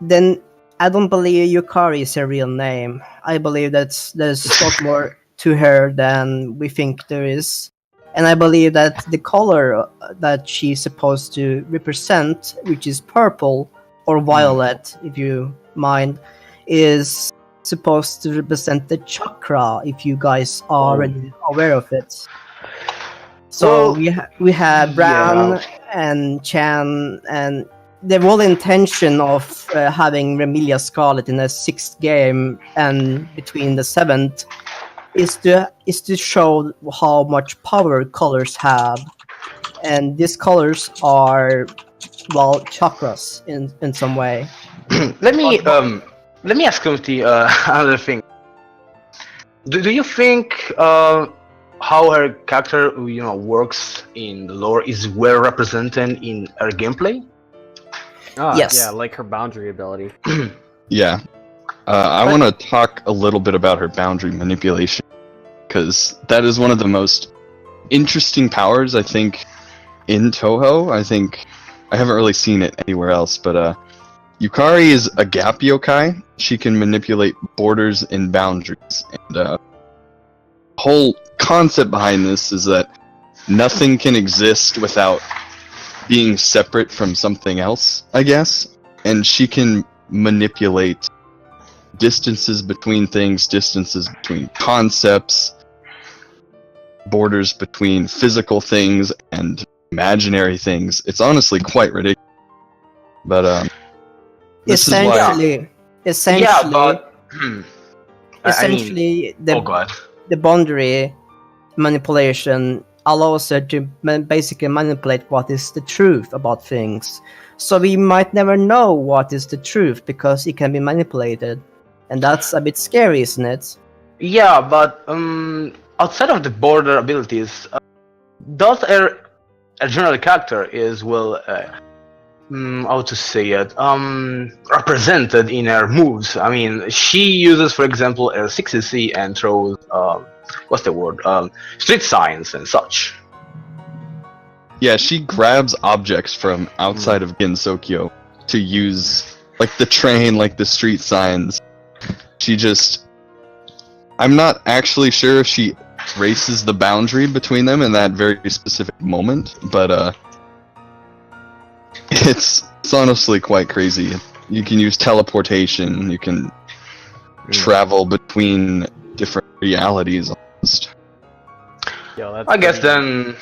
then I don't believe Yukari is her real name. I believe there's a lot more to her than we think there is. And I believe that the color that she's supposed to represent, which is purple or violet, if you mind, is supposed to represent the chakra, if you guys are already aware of it. So we have Bran and Chan, and the whole intention of having Remilia Scarlet in the 6th game and between the 7th is to show how much power colors have, and these colors are chakras in some way. Let me ask you another thing. Do you think how her character works in the lore is well represented in her gameplay? Yes. Yeah, like her boundary ability. Yeah. I want to talk a little bit about her boundary manipulation, because that is one of the most interesting powers, I think, in Toho. I think I haven't really seen it anywhere else, but Yukari is a gap yokai. She can manipulate borders and boundaries, and the whole concept behind this is that nothing can exist without being separate from something else, I guess, and she can manipulate distances between things, distances between concepts, borders between physical things and imaginary things. It's honestly quite ridiculous. But essentially, Yeah, but essentially, oh god. the boundary manipulation allows her to basically manipulate what is the truth about things. So we might never know what is the truth because it can be manipulated. And that's a bit scary, isn't it? Yeah, but outside of the border abilities, does a general character is how to say it, represented in her moves. I mean, she uses, for example, her 6C and throws what's the word? Street signs and such. yeah, she grabs objects from outside of Gensokyo to use, like the train, like the street signs. I'm not actually sure if she races the boundary between them in that very specific moment, but it's honestly quite crazy. You can use teleportation, you can travel between different realities almost. I guess then,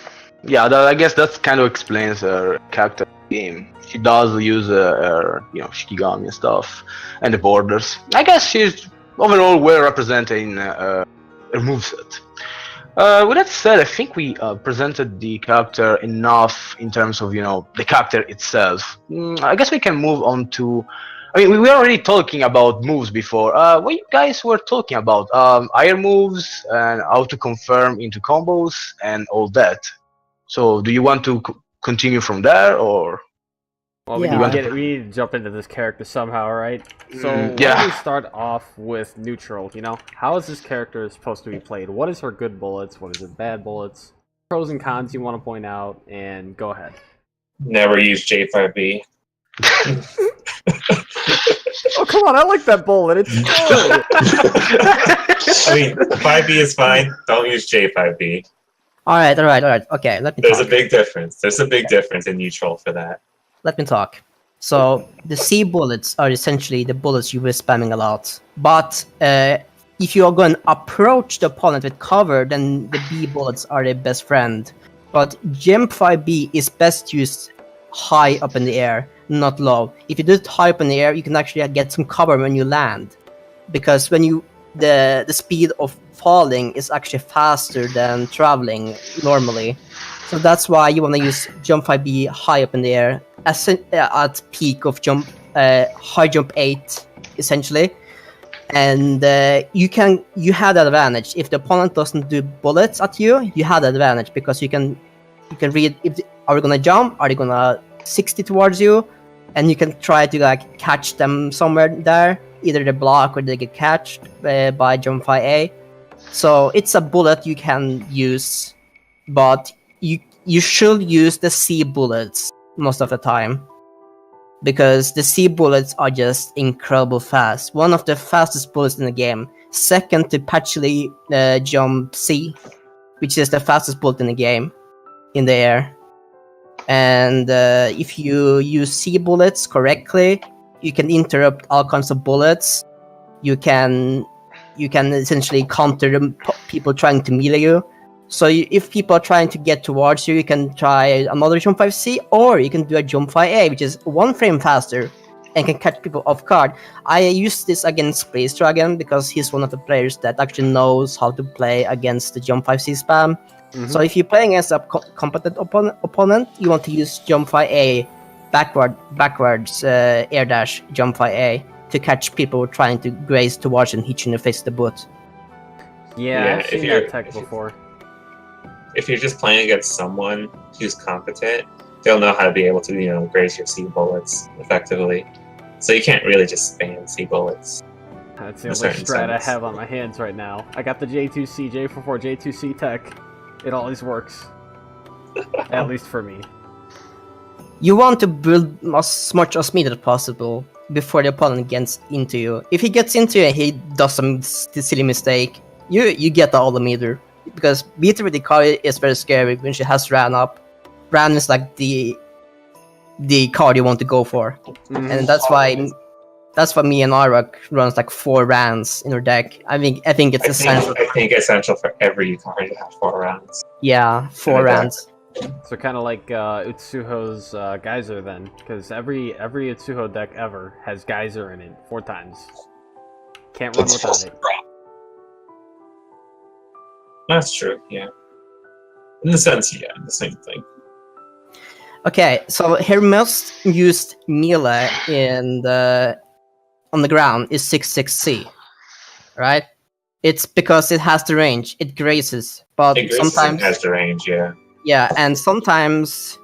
I guess that kind of explains her character game. She does use her, Shikigami and stuff, and the borders. I guess she's overall well represented in her moveset. With that said, I think we presented the character enough in terms of the character itself. I guess we can move on to I mean, we were already talking about moves before. What you guys were talking about? Air moves and how to confirm into combos and all that. So, do you want to continue from there, or Well, we Yeah. need to get it. We need to jump into this character somehow, right? So why yeah. don't we start off with neutral? You know, how is this character supposed to be played? What is her good bullets? What is her bad bullets? Pros and cons you want to point out, and go ahead. Never use J5B. Oh come on! I like that bullet. It's good. I mean, 5B is fine. Don't use J5B. Alright. Okay, let me There's talk. a big difference. There's a big difference in neutral for that. Let me talk. So the C bullets are essentially the bullets you were spamming a lot. But if you are going to approach the opponent with cover, then the B bullets are their best friend. But Gem 5B is best used high up in the air, not low. If you do it high up in the air, you can actually get some cover when you land. Because when you the speed of falling is actually faster than traveling normally. So that's why you want to use jump 5B high up in the air at peak of jump high jump 8 essentially. And you have that advantage. If the opponent doesn't do bullets at you, you have the advantage because you can read if are they gonna jump, are they gonna 60 towards you, and you can try to like catch them somewhere there. Either they block or they get catched by jump 5A. So it's a bullet you can use, but you should use the C bullets most of the time. Because the C bullets are just incredible fast. One of the fastest bullets in the game. Second to Patchley Jump C, which is the fastest bullet in the game, in the air. And if you use C bullets correctly, you can interrupt all kinds of bullets. You can essentially counter people trying to melee you. So if people are trying to get towards you, you can try another jump 5C, or you can do a jump 5A, which is 1 frame faster and can catch people off guard. I use this against Space Dragon because he's one of the players that actually knows how to play against the jump 5C spam. So if you're playing against a competent opponent, you want to use jump 5A, backwards air dash jump 5A to catch people trying to graze towards and hit you in the face with the boot. Yeah, I've seen that tech before. If you're just playing against someone who's competent, they'll know how to be able to, graze your C bullets effectively. So you can't really just spam C bullets. That's the only strat I have on my hands right now. I got the J2C, J44, J2C tech. It always works. At least for me. You want to build as much as speed as possible before the opponent gets into you. If he gets into you and he does some silly mistake, you get all the meter. Because beater with Yukari is very scary when she has ran up. Ran is like the card you want to go for. And that's why me and Arak runs like 4 Rans in her deck. I think it's essential. I think essential for every Yukari to have 4 rounds. Yeah, 4 Rans. So kind of like Utsuho's Geyser then, because every Utsuho deck ever has Geyser in it 4 times. Can't run without it. That's true, yeah. In the sense, yeah, the same thing. Okay, so her most used melee on the ground is 6-6C, right? It's because it has the range. It grazes, but sometimes it has the range, yeah. Yeah, and sometimes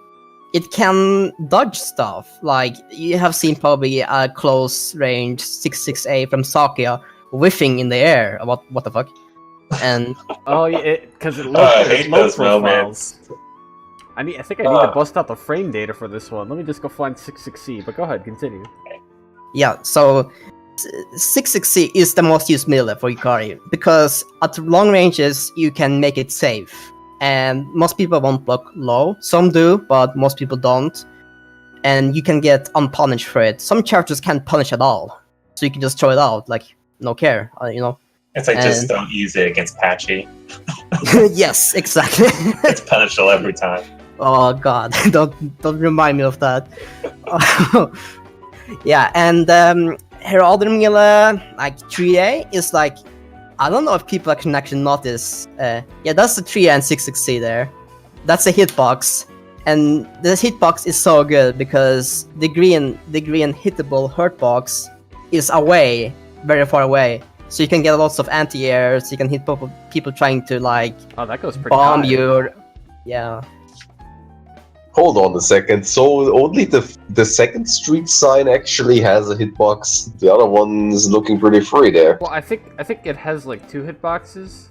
it can dodge stuff. Like you have seen probably a close range 6-6A from Sakia whiffing in the air. What the fuck? And oh yeah, because it I hate those moments. I think I need to bust out the frame data for this one. Let me just go find 6-6C. But go ahead, continue. Yeah, so 6-6C is the most used melee for Yukari because at long ranges you can make it safe. And most people won't block low. Some do, but most people don't. And you can get unpunished for it. Some characters can't punish at all. So you can just throw it out, like, no care, It's like, just don't use it against Patchy. Yes, exactly. It's punishable every time. Oh god, don't remind me of that. Yeah, and her other melee, like 3A, is like, I don't know if people can actually notice. Yeah, that's the 3A and 6-6C there. That's a hitbox. And this hitbox is so good because the green hittable hurt box is away, very far away. So you can get lots of anti-airs, you can hit people trying to like Oh, that goes pretty bomb high. you. Yeah. Hold on a second. So only the second street sign actually has a hitbox. The other one's looking pretty free there. Well, I think it has like 2 hitboxes.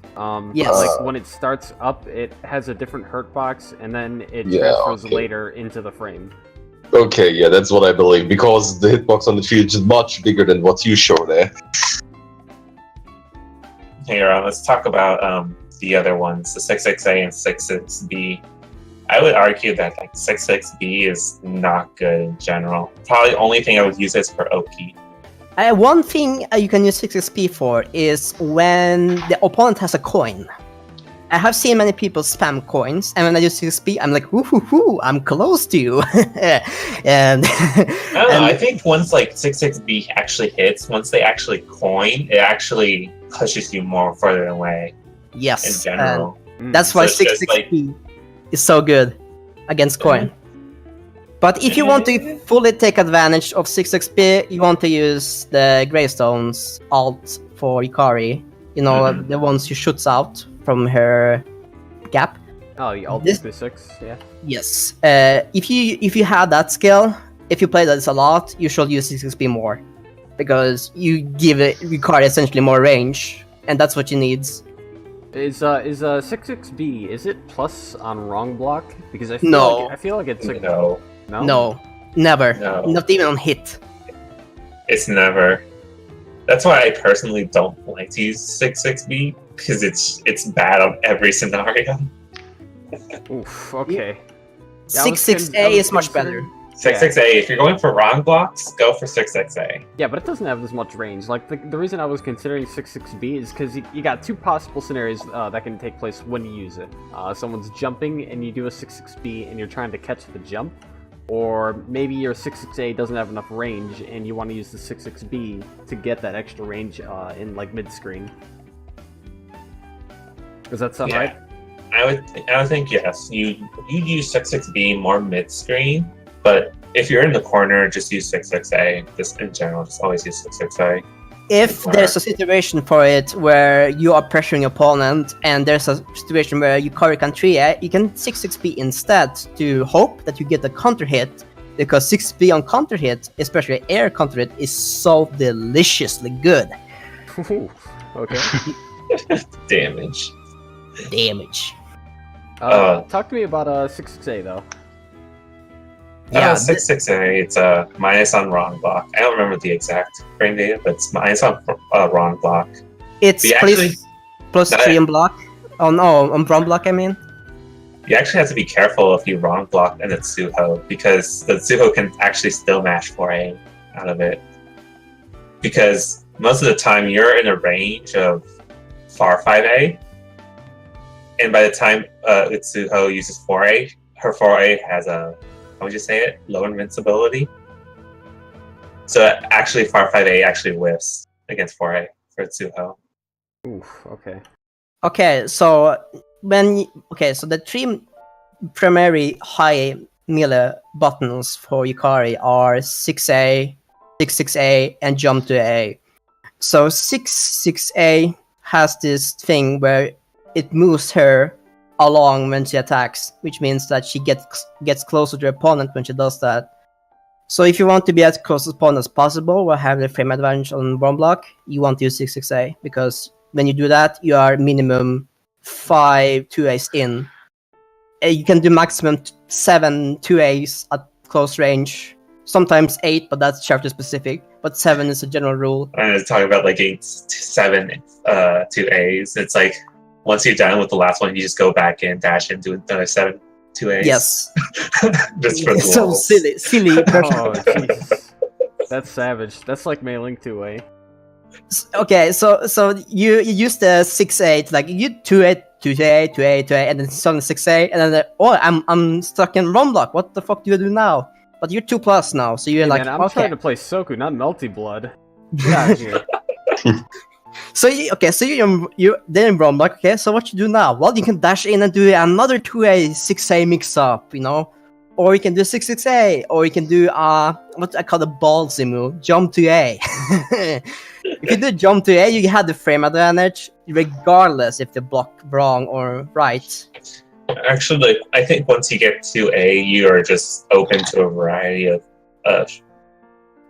Yes. Like when it starts up, it has a different hurt box, and then it Yeah, transfers okay. later into the frame. Okay, yeah, that's what I believe, because the hitbox on the field is much bigger than what you show there. Here, let's talk about the other ones, the 66A and 66B. I would argue that like 66B is not good in general. Probably the only thing I would use is for OP. One thing you can use 6xp for is when the opponent has a coin. I have seen many people spam coins, and when I use 6xp, I'm like, woohoo, I'm close to you. And I don't know, I think once like 66B actually hits, once they actually coin, it actually pushes you more further away in yes, general. that's why So it's just 6xp is so good against coin. But if you want to fully take advantage of 6xp, you want to use the Greystone's alt for Yukari. You know, the ones she shoots out from her gap. Oh, you alt This- 6, yeah. Yes. If you have that skill, if you play this a lot, you should use 6xp more. Because you give Yukari essentially more range, and that's what she needs. Is 66B, is it plus on wrong block? Because I feel No. like it's like No, No, never. No. Not even on hit. it's never. That's why I personally don't like to use 66B, because it's bad on every scenario. Oof, okay. Yeah, I was 6-6A is much better. 66A, if you're going for wrong blocks, go for 66A. Yeah, but it doesn't have as much range. Like, the reason I was considering 66B is because you got 2 possible scenarios that can take place when you use it. Someone's jumping and you do a 66B and you're trying to catch the jump, or maybe your 66A doesn't have enough range and you want to use the 66B to get that extra range in, like, mid-screen. Does that sound Yeah. right? I would think yes. You'd use 66B more mid-screen, but if you're in the corner, just use 66A. Just in general, just always use 66A. If there's a situation for it where you are pressuring your opponent and there's a situation where Yukari can 3A, you can 6-6B instead to hope that you get a counter hit, because 6B on counter hit, especially air counter hit, is so deliciously good. Ooh, okay. Damage. Damage. Talk to me about 66A, though. Yeah, 66A, it's a minus on wrong block. I don't remember the exact frame data, but it's minus on wrong block. It's We actually- plus 3 on block. Oh no, on wrong block I mean. You actually have to be careful if you wrong block and it's Tsuho, because the Tsuho can actually still mash 4A out of it. Because most of the time you're in a range of far 5A, and by the time Tsuho uses 4A, her 4A has a, how would you say it? Low invincibility. So actually far 5A actually whiffs against 4A for Tsuho. Oof, okay. Okay, so so the 3 primary high melee buttons for Yukari are 6A, 6-6A, and jump to A. So 6-6A has this thing where it moves her along when she attacks, which means that she gets closer to her opponent when she does that. So if you want to be as close to the opponent as possible or have the frame advantage on one block, you want to use 6-6A, because when you do that, you are minimum 5 2As in. You can do maximum 7 2As at close range. Sometimes 8, but that's chapter specific. But 7 is a general rule. I was talking about like getting 7 2As. It's like once you're done with the last one, you just go back and dash and do another 7 2As. Yes. Just for the So lulz. silly. Oh, jeez. That's savage. That's like mailing 2A. Okay, so you use the 6-8, like you 2-8, 2-8, 2-8, 2-8, and then suddenly 6-8, and then I'm stuck in run block. What the fuck do you do now? But you're 2+ now, so you're Hey, like, man, I'm okay. trying to play Soku, not multi-blood. Get out of here. So you're then in run block. Okay, so what you do now? Well, you can dash in and do another 2A 6A mix up. You know, or you can do 6-6A, or you can do what I call the ballsy move, jump to A. If you do jump to A, you have the frame advantage, regardless if they block wrong or right. Actually, like, I think once you get to A, you are just open to a variety of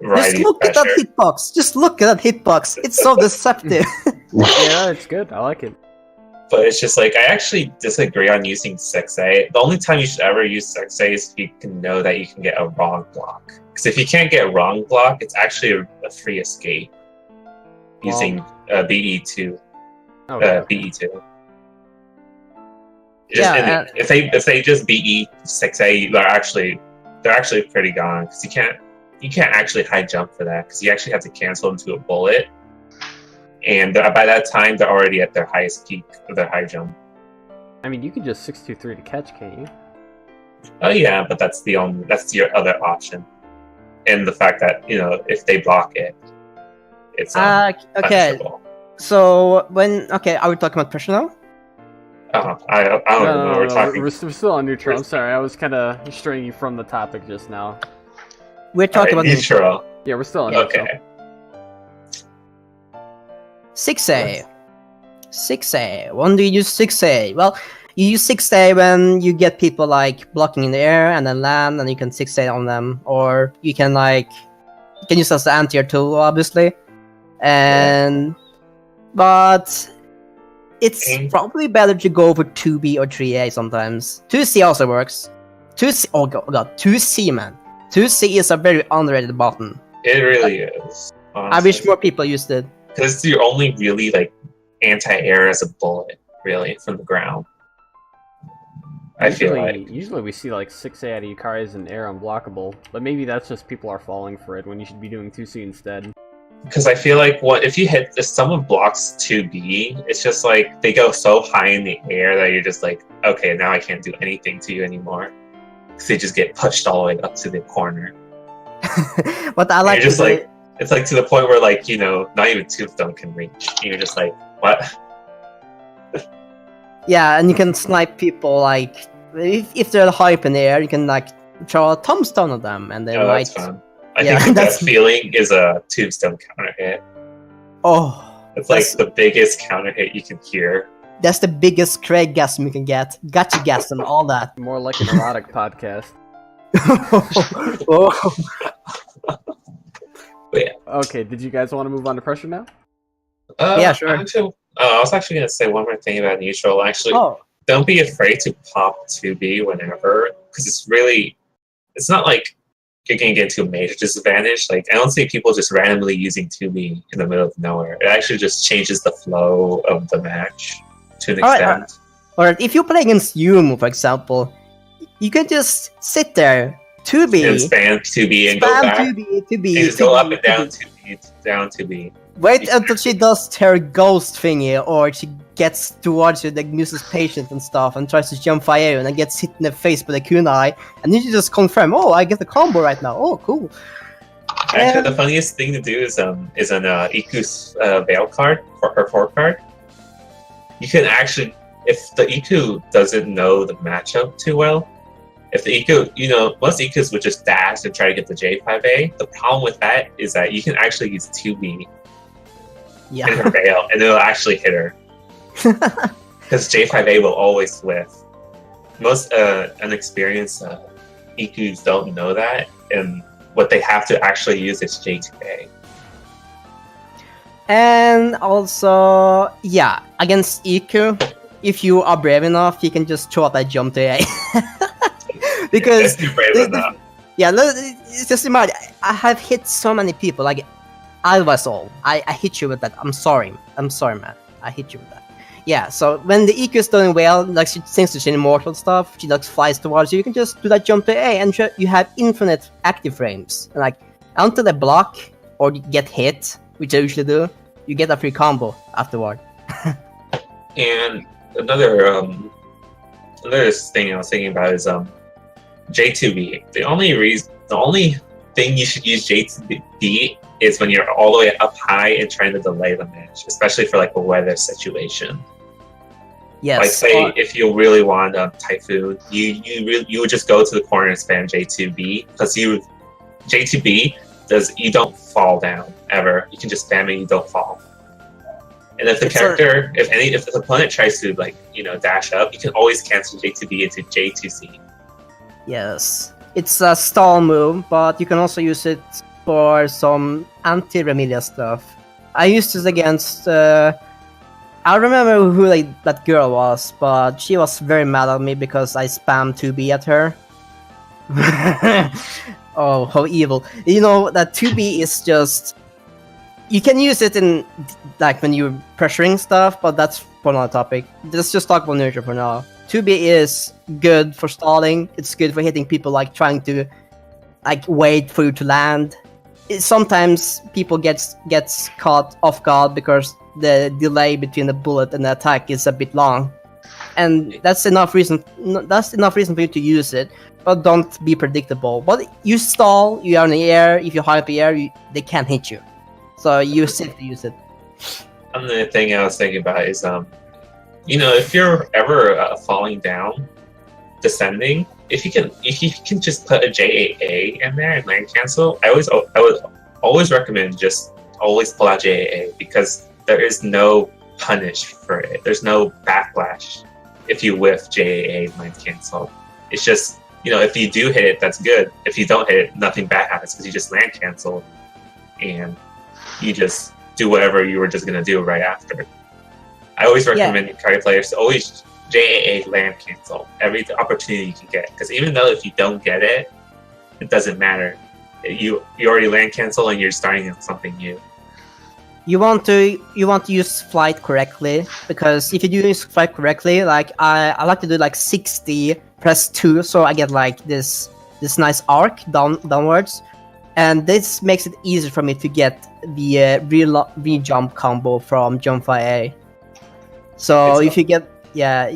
Just look at that hitbox. Just look at that hitbox. It's so deceptive. Yeah, it's good. I like it. But it's just like, I actually disagree on using 6A. The only time you should ever use 6A is if you can know that you can get a wrong block. Because if you can't get a wrong block, it's actually a free escape using BE2. Okay. BE2. Yeah, If they just BE 6A, they're actually pretty gone, because you can't actually high jump for that, because you actually have to cancel into a bullet, and by that time they're already at their highest peak of their high jump. I mean, you can just 6-2-3 to catch, can't you? Oh yeah, but that's your other option, and the fact that if they block it, it's okay. punishable. So are we talking about pressure now? I don't know. We're talking. We're still on neutral. I'm sorry, I was kind of straying you from the topic just now. We're talking about neutral. Yeah, we're still on neutral. Okay. 6A. 6A. When do you use 6A? Well, you use 6A when you get people like blocking in the air and then land, and you can 6A on them, or you can use as the anti-air tool, obviously. But it's probably better to go for 2B or 3A sometimes. 2C also works. 2C, oh god, 2C, man. 2C is a very underrated button. It really is. Honestly. I wish more people used it. Because you're only really anti-air as a bullet, really, from the ground. I feel like usually we see 6A out of Yukari's and air unblockable, but maybe that's just people are falling for it when you should be doing 2C instead. Because I feel like if someone blocks 2B, it's just they go so high in the air that you're just okay, now I can't do anything to you anymore. Because they just get pushed all the way up to the corner. What I like is it's to the point where not even Tombstone can reach. You're just what? Yeah, and you can snipe people if they're high up in the air, you can throw a tombstone at them, and they might. That's fun. I think that feeling is a Tombstone counter hit. Oh, it's the biggest counter hit you can hear. That's the biggest Craig-gasm you can get. Gotcha gas and all that. More like an erotic podcast. Oh. Yeah. Okay, did you guys want to move on to pressure now? Yeah, sure. I was actually going to say one more thing about neutral. Actually, don't be afraid to pop 2B whenever, because it's not you're going to get into a major disadvantage. I don't see people just randomly using 2B in the middle of nowhere. It actually just changes the flow of the match to an extent. Alright, if you play against Yumu, for example, you can just sit there, 2B, and spam 2B and go back. 2B, and just go up and down 2B, down 2B. Wait until she does her ghost thingy, or she gets towards you, uses patience and stuff, and tries to jump fire you, and then gets hit in the face with a kunai, and then you just confirm, oh, I get the combo right now. Oh, cool. Actually, the funniest thing to do is an Iku's Veil card, or her 4 card. You can actually, if the Iku doesn't know the matchup too well, if the Iku, most Ikus would just dash and try to get the J5A. The problem with that is that you can actually use 2B in her Veil, and it'll actually hit her. Because J5A will always whiff. Most inexperienced Ikus don't know that, and what they have to actually use is J2A. And also, against Iku, if you are brave enough, you can just throw out that jump to A. Because enough. It's just imagine, I have hit so many people, Alvasol, I hit you with that. I'm sorry, man. I hit you with that. Yeah, so when the EQ is doing well, she thinks she's immortal stuff, she flies towards you, you can just do that jump to A, and you have infinite active frames. And until they block or get hit, which I usually do, you get a free combo afterward. And another thing I was thinking about is J2B. The only thing you should use J2B is when you're all the way up high and trying to delay the match, especially for a weather situation. Yes. Like say if you really want Typhoon, you would just go to the corner and spam J2B because J2B you don't fall down ever. You can just spam it, you don't fall. And if the character, if the opponent tries to dash up, you can always cancel J2B into J2C. Yes. It's a stall move, but you can also use it for some anti-Remilia stuff. I used this against I remember who that girl was, but she was very mad at me because I spammed 2B at her. Oh, how evil. You know that 2B is just... You can use it in when you're pressuring stuff, but that's for another topic. Let's just talk about nurture for now. 2B is good for stalling. It's good for hitting people trying to wait for you to land. Sometimes people gets caught off guard because the delay between the bullet and the attack is a bit long, and that's enough reason for you to use it. But don't be predictable. But you stall, you are in the air. If you're high up in the air, they can't hit you. So you simply use it. Another thing I was thinking about is, if you're ever falling down, descending, if you can just put a JAA in there and land cancel, I would always recommend just always pull out JAA because there is no punish for it. There's no backlash if you whiff JAA land cancel. It's just if you do hit it, that's good. If you don't hit it, nothing bad happens because you just land cancel and you just do whatever you were just gonna do right after. I always recommend Yukari players to always JAA land cancel every opportunity you can get, because even though if you don't get it, it doesn't matter. You already land cancel and you're starting on something new. You want to use flight correctly, because if you do use flight correctly, I like to do 60 press 2, so I get this nice arc downwards, and this makes it easier for me to get the re-jump combo from jump 5A. So if you get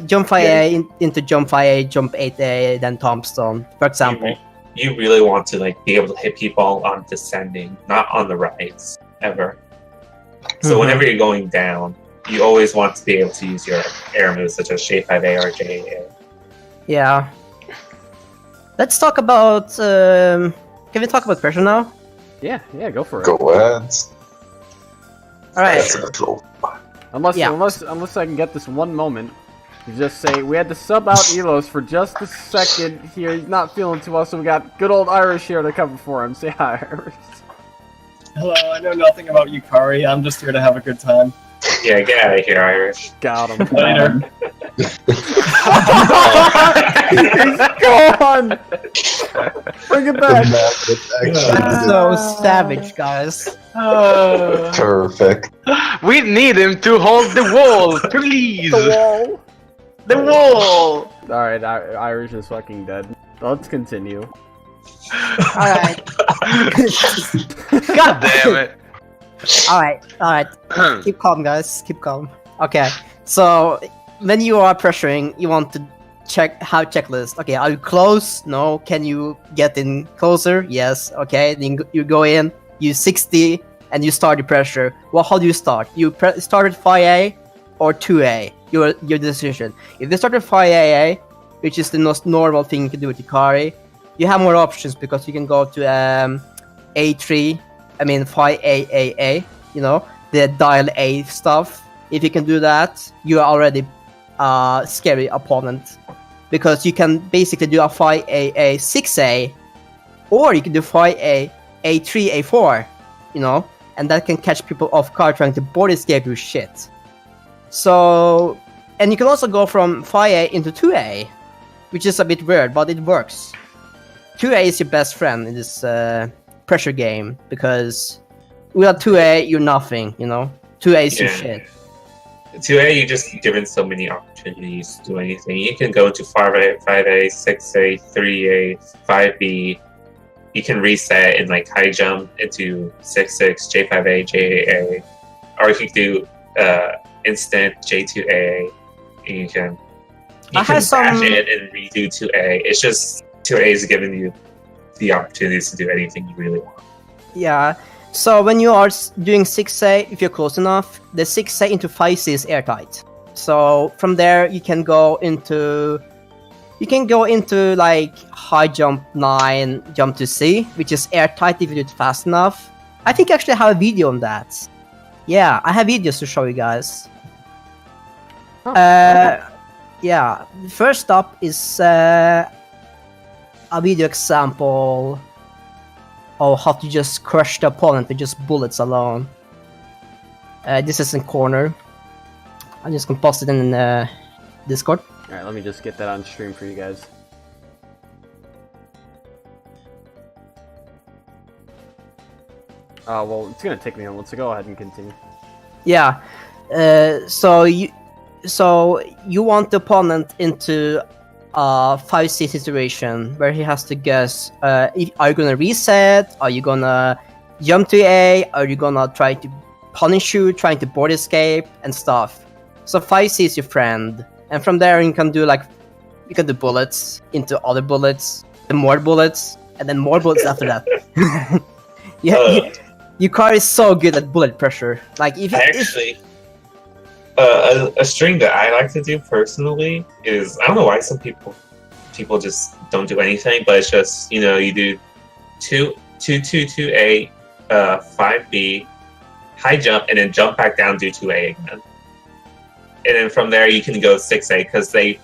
jump 5A into jump 5A, jump 8A, then tombstone, for example. You really want to be able to hit people on descending, not on the rides ever. So whenever you're going down, you always want to be able to use your air moves such as J5A or JAA. Yeah. Let's talk about. Can we talk about pressure now? Yeah, go for it. Go ahead. All right. That's a bit low. Unless I can get this one moment, you just say we had to sub out Elos for just a second here. He's not feeling too well, so we got good old Irish here to cover for him. Say hi, Irish. Hello, I know nothing about Yukari. I'm just here to have a good time. Yeah, get out of here, Irish. Got him. Later. He's gone. Bring it back. So savage, guys. Perfect. We need him to hold the wall, please. The wall. The wall. All right, Irish is fucking dead. Let's continue. Alright. God damn it. Alright. Keep calm, guys. Keep calm. Okay, so when you are pressuring, you want to have checklist. Okay, are you close? No. Can you get in closer? Yes. Okay, then you go in, you 60, and you start the pressure. Well, how do you start? You start at 5A or 2A? Your decision. If you start at 5AA, which is the most normal thing you can do with Yukari, you have more options because you can go to A3, 5AAA, the dial A stuff. If you can do that, you are already a scary opponent, because you can basically do a 5AA 6A, or you can do 5A A3 A4, and that can catch people off guard trying to board escape your shit. So, and you can also go from 5A into 2A, which is a bit weird, but it works. 2A is your best friend in this pressure game, because without 2A, you're nothing, 2A is your shit. 2A, you're just given so many opportunities to do anything. You can go to 5A, 6A, 3A, 5B. You can reset and high jump into 6-6, J5A, JAA. Or you can do instant J2A. And you can dash it and redo 2A. It's just 2A is giving you the opportunities to do anything you really want. Yeah. So when you are doing 6A, if you're close enough, the 6A into 5C is airtight. So from there you can go into like high jump 9, jump to C, which is airtight if you do it fast enough. I think I actually have a video on that. Yeah, I have videos to show you guys. Yeah, first up is a video example of how to just crush the opponent with just bullets alone. This is in corner. I'm just gonna post it in Discord. Alright, let me just get that on stream for you guys. Well, it's gonna take me a moment, so go ahead and continue. Yeah. So you want the opponent into a 5C situation where he has to guess: are you gonna reset? Are you gonna jump to A? Are you gonna try to punish you, trying to board escape and stuff? So 5C is your friend, and from there you can do bullets into other bullets, and more bullets, and then more bullets after that. Yukari is so good at bullet pressure. Like if a string that I like to do personally is, I don't know why some people just don't do anything, but it's just, you do 2A, 5B, high jump, and then jump back down, do 2A again. And then from there you can go 6A, because in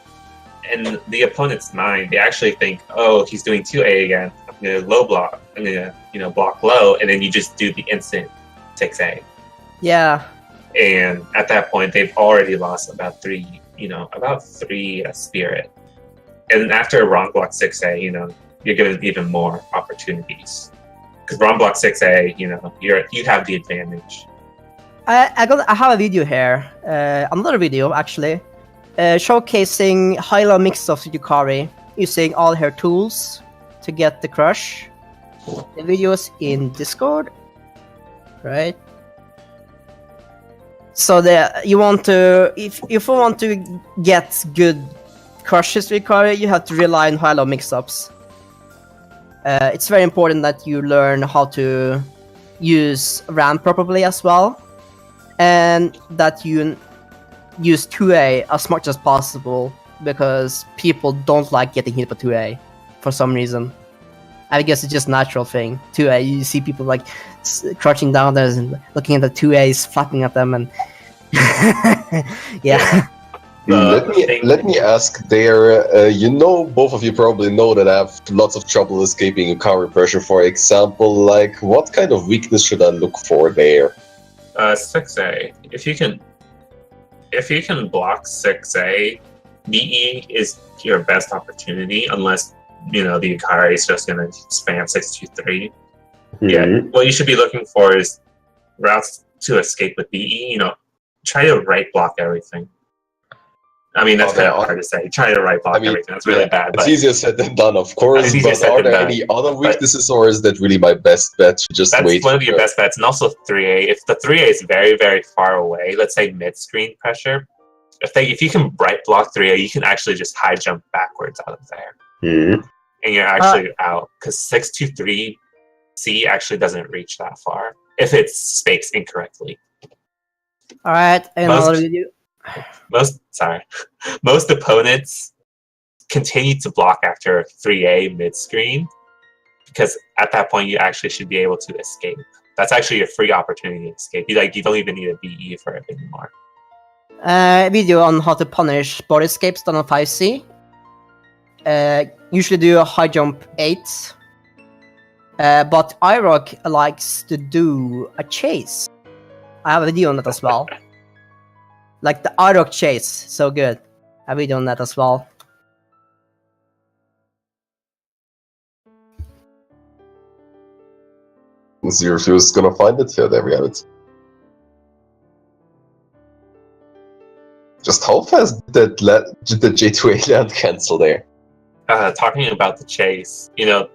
the opponent's mind, they actually think, oh, he's doing 2A again, I'm going to low block, I'm going to block low, and then you just do the instant 6A. Yeah. And at that point, they've already lost about three spirit. And after a wrong block 6A, you're given even more opportunities. Because wrong block 6A, you have the advantage. I have a video here, another video actually, showcasing high-low mix-ups with Yukari using all her tools to get the crush. The video's in Discord, right? So if you want to get good crushes with Yukari, you have to rely on high-low mix-ups. It's very important that you learn how to use RAM properly as well, and that you use 2A as much as possible, because people don't like getting hit by 2A for some reason. I guess it's just a natural thing. 2A, you see people like crouching down there and looking at the 2As, flapping at them, and yeah. Let me ask there. Both of you probably know that I have lots of trouble escaping Yukari pressure. For example, like what kind of weakness should I look for there? 6A. If you can block 6A, BE is your best opportunity, unless the Yukari is just gonna spam 623. Mm-hmm. Yeah. What you should be looking for is routes to escape with BE. Try to right block everything. I mean, that's kind of hard to say. Try to right block everything. That's really bad. It's easier said than done, of course. But are there any other weaknesses, or is that really my best bet to just wait? That's one of your best bets, and also 3A. If the 3A is very, very far away, let's say mid-screen pressure, if you can right block 3A, you can actually just high jump backwards out of there. Mm-hmm. And you're actually out, because 623C actually doesn't reach that far if it's spaced incorrectly. Alright, another video. Most opponents continue to block after 3A mid-screen, because at that point you actually should be able to escape. That's actually a free opportunity to escape. You don't even need a BE for it anymore. Video on how to punish board escapes done on 5C. Usually do a high jump 8. But iRock likes to do a chase. I have a video on that as well. Like the iRock chase, so good. I have a video on that as well. Zero's gonna find it. Yeah, there we have it. Just how fast did the J2A land cancel there? Talking about the chase, the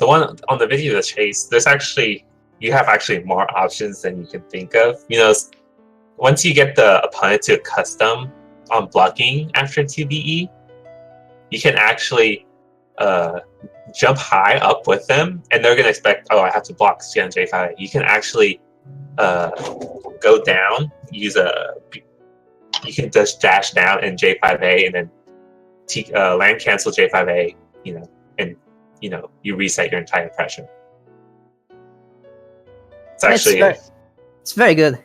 one on the video, the chase, you have actually more options than you can think of. Once you get the opponent to custom on blocking after 2BE, you can actually jump high up with them, and they're going to expect, I have to block J5. You can actually go down, use a you can just dash down in J5A and then land cancel J5A, and you reset your entire pressure. It's actually it's very good.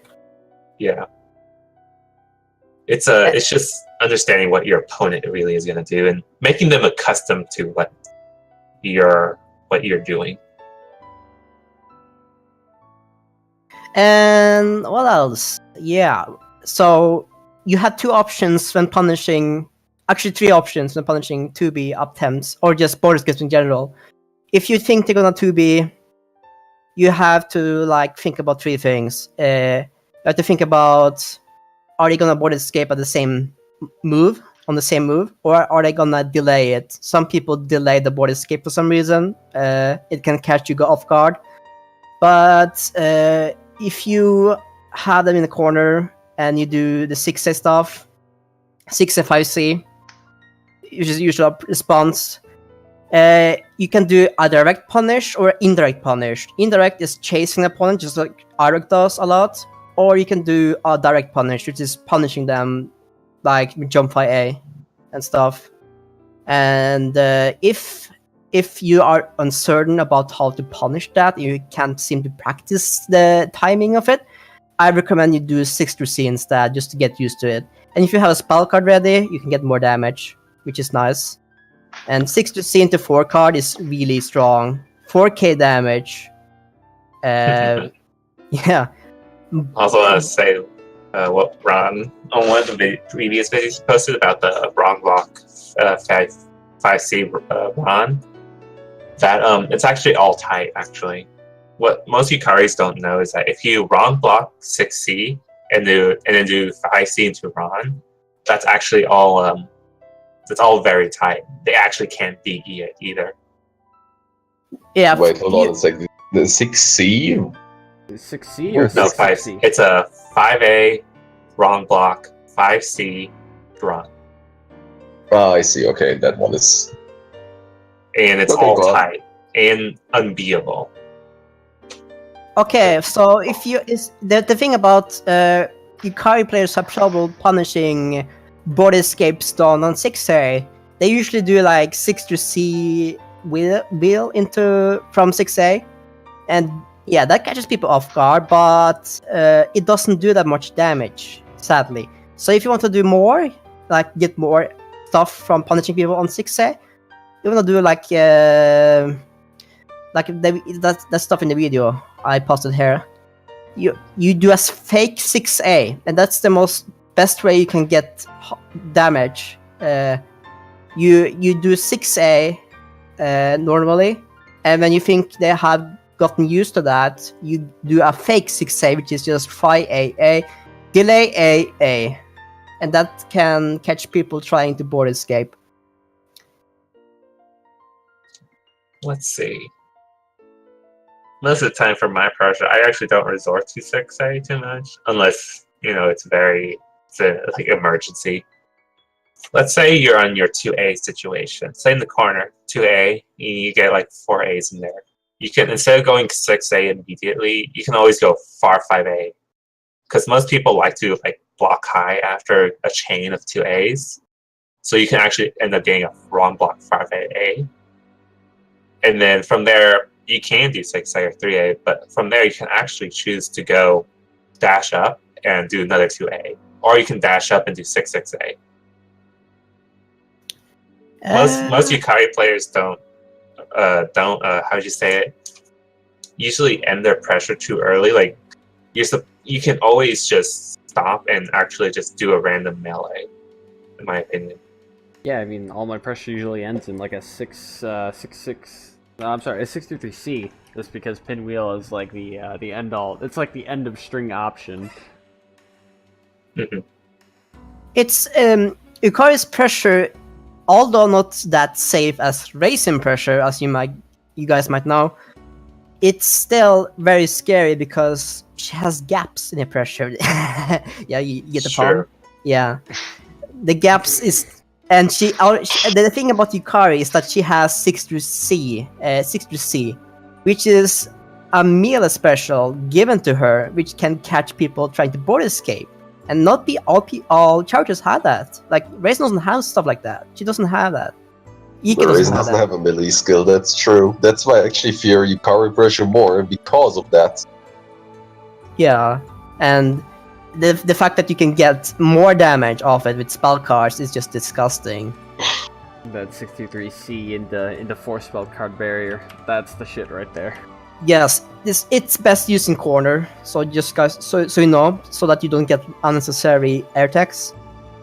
yeah. It's just understanding what your opponent really is going to do and making them accustomed to what you're doing. And what else? Yeah. So you had two options when punishing. Actually, three options when punishing 2B up temps or just border skips in general. If you think they're gonna 2B, you have to think about three things. You have to think about, are they gonna border escape at the same move, or are they gonna delay it? Some people delay the border escape for some reason. It can catch you off guard. But if you have them in the corner and you do the 6A stuff, 6A 5C, usual response, you can do a direct punish or indirect punish. Indirect is chasing the opponent, just like Irek does a lot. Or you can do a direct punish, which is punishing them like jump 5A and stuff. And if you are uncertain about how to punish that, you can't seem to practice the timing of it, I recommend you do 6-C instead, just to get used to it. And if you have a spell card ready, you can get more damage, which is nice. And 6-C into 4 card is really strong. 4k damage. Yeah. Also, want to say what Ron on one of the previous videos posted about the wrong block 5C Ron. That it's actually all tight. Actually, what most Yukaris don't know is that if you wrong block 6C and then do 5C into Ron, that's actually all it's all very tight. They actually can't beat it either. Yeah. Wait, hold on a second. The 6C? 6C or No, 5C? It's a 5A wrong block 5C Ron. Oh, I see. Okay, that one is. And it's Okay, all go on. tight and unbeatable. Okay, so if you the thing about Yukari players have trouble punishing board escapes done on 6A, they usually do 6-C wheel into from 6A, and yeah, that catches people off guard, but it doesn't do that much damage, sadly. So if you want to do more, get more stuff from punishing people on 6A, you want to do that stuff in the video I posted here. You do a fake 6A, and that's the best way you can get damage. You do 6A normally, and when you think they have gotten used to that, you do a fake 6A, which is just 5AA, delay AA, and that can catch people trying to board escape. Let's see. Most of the time for my pressure, I actually don't resort to 6A too much, unless, it's an emergency. Let's say you're on your 2A situation. Say in the corner, 2A, you get 4 A's in there. You can, instead of going 6A immediately, you can always go far 5A. Because most people like to block high after a chain of 2 A's. So you can actually end up getting a wrong block 5A. And then from there, you can do 6A or 3A, but from there you can actually choose to go dash up and do another 2A. Or you can dash up and do 6A. Most Yukari players don't how'd you say it? Usually end their pressure too early. You can always just stop and actually just do a random melee, in my opinion. Yeah, I mean, all my pressure usually ends in a 6-3-C, just because pinwheel is the end all. It's the end of string option. Mm-hmm. It's Yukari's pressure, although not that safe as racing pressure, as you guys might know, it's still very scary because she has gaps in her pressure. Yeah, you get the Sure. point. Yeah, the gaps is, and the thing about Yukari is that she has 6-C, which is a melee special given to her, which can catch people trying to board escape. and not be all characters have that. Like Raisin doesn't have stuff like that. She doesn't have that. Ike Raisin doesn't have doesn't that. have a melee skill, that's true. That's why I actually fear Yukari pressure more because of that. Yeah, and the fact that you can get more damage off it with spell cards is just disgusting. That 63C in the 4-spell card barrier. That's the shit right there. Yes, it's best used in corner. So just guys, so you know, so that you don't get unnecessary air attacks.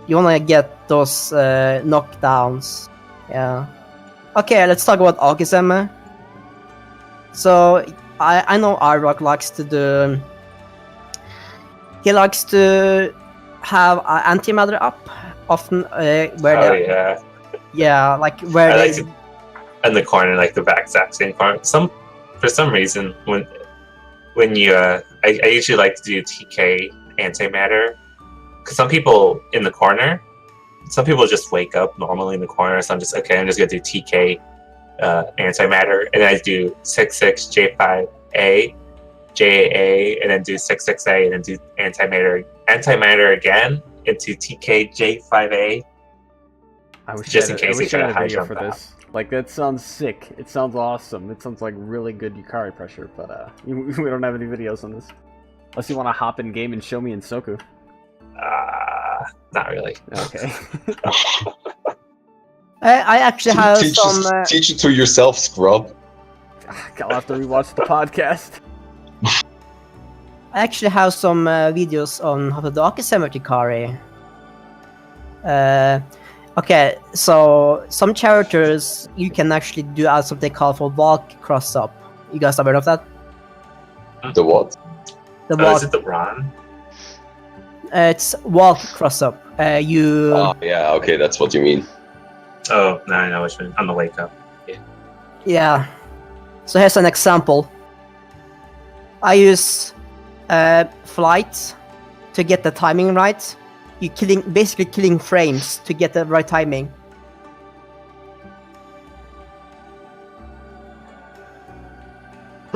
You wanna get those knockdowns. Yeah. Okay, let's talk about Akiseme. So I know Arrock likes to do. He likes to have antimatter up often where yeah. like where I they like to in the corner, like the back exact same corner. For some reason when you I usually like to do TK antimatter because some people in the corner, some people just wake up normally in the corner. So I'm just gonna do TK antimatter, and then I do 6/6 J5A. JAA, and then do 6/6A, and then do antimatter again into TK J5A. I wish Just I in had, case I they wish try I to had a high video jump for out. this. Like, that sounds sick. It sounds awesome. It sounds like really good Yukari pressure, but we don't have any videos on this. Unless you want to hop in game and show me in Soku. Not really. Okay. I actually have some. Teach it to yourself, scrub. I'll have to rewatch the podcast. I actually have some videos on how to do Akiseme Yukari. Okay, so some characters you can actually do as what they call for walk cross up. You guys aware of that? The what? The walk. Is it the Ron? It's walk cross up. You. Oh, yeah, okay, that's what you mean. Oh, no, I know which one. On the wake up. Yeah. So here's an example. I use flight to get the timing right. You basically killing frames to get the right timing.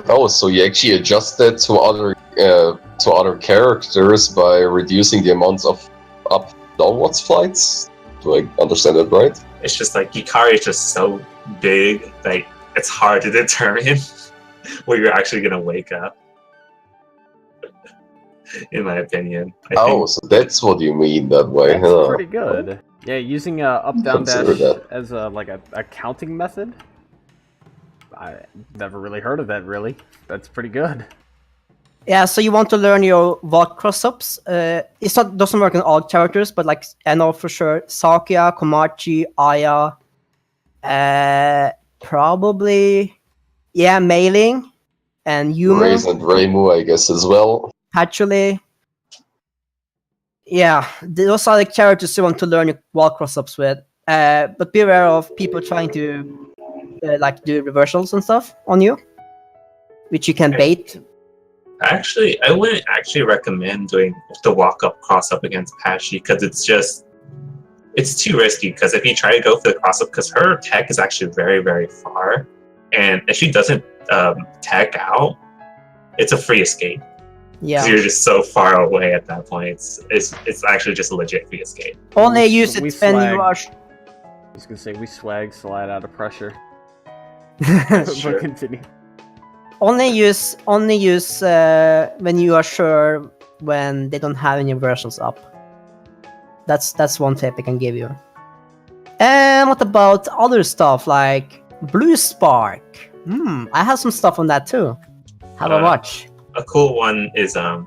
Oh, so you actually adjust that to other characters by reducing the amounts of up downwards flights? Do I understand that right? It's just like Yukari is just so big, like it's hard to determine where you're actually gonna wake up. In my opinion. I think So that's what you mean that way, That's huh? pretty good. Yeah, using up down Consider dash that. as a counting method. I never really heard of that. Really, that's pretty good. Yeah, so you want to learn your walk cross-ups. Doesn't work on all characters, but like I know for sure Sakuya, Komachi, Aya, probably Mailing, and Yuma, Raze and Reimu, I guess, as well. actually. Yeah, those are the characters you want to learn your wall cross-ups with. But be aware of people trying to like do reversals and stuff on you, which you can bait. actually I wouldn't actually recommend doing the walk up cross up against Pashi because it's too risky because if you try to go for the cross up because her tech is actually very, very far, and if she doesn't tech out, it's a free escape. Yeah. You're just so far away at that point. It's actually just a legit free escape. Only use We it when you swag. are. I was gonna say we swag slide out of pressure. Sure. But continue. Only use when you are sure when they don't have any versions up. That's one tip I can give you. And what about other stuff like Blue Spark? I have some stuff on that too. Have a watch. A cool one is what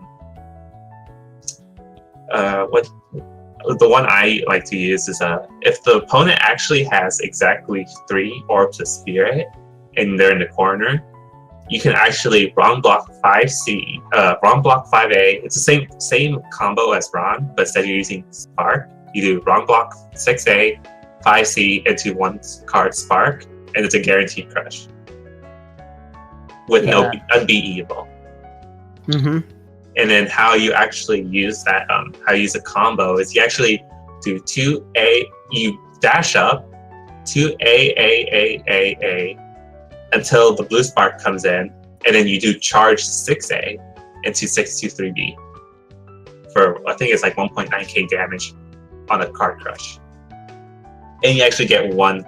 the one I like to use is if the opponent actually has exactly 3 orbs of spirit and they're in the corner, you can actually Ron block 5C, Ron block 5A. It's the same combo as Ron, but instead you're using Spark, you do Ron block 6A, 5C into 1 card Spark, and it's a guaranteed crush with no unbeatable. Mm-hmm. And then how you actually use that, how you use a combo is you actually do 2A, you dash up 2A until the blue spark comes in, and then you do charge 6A into 623B for I think it's like 1.9k damage on a card crush, and you actually get one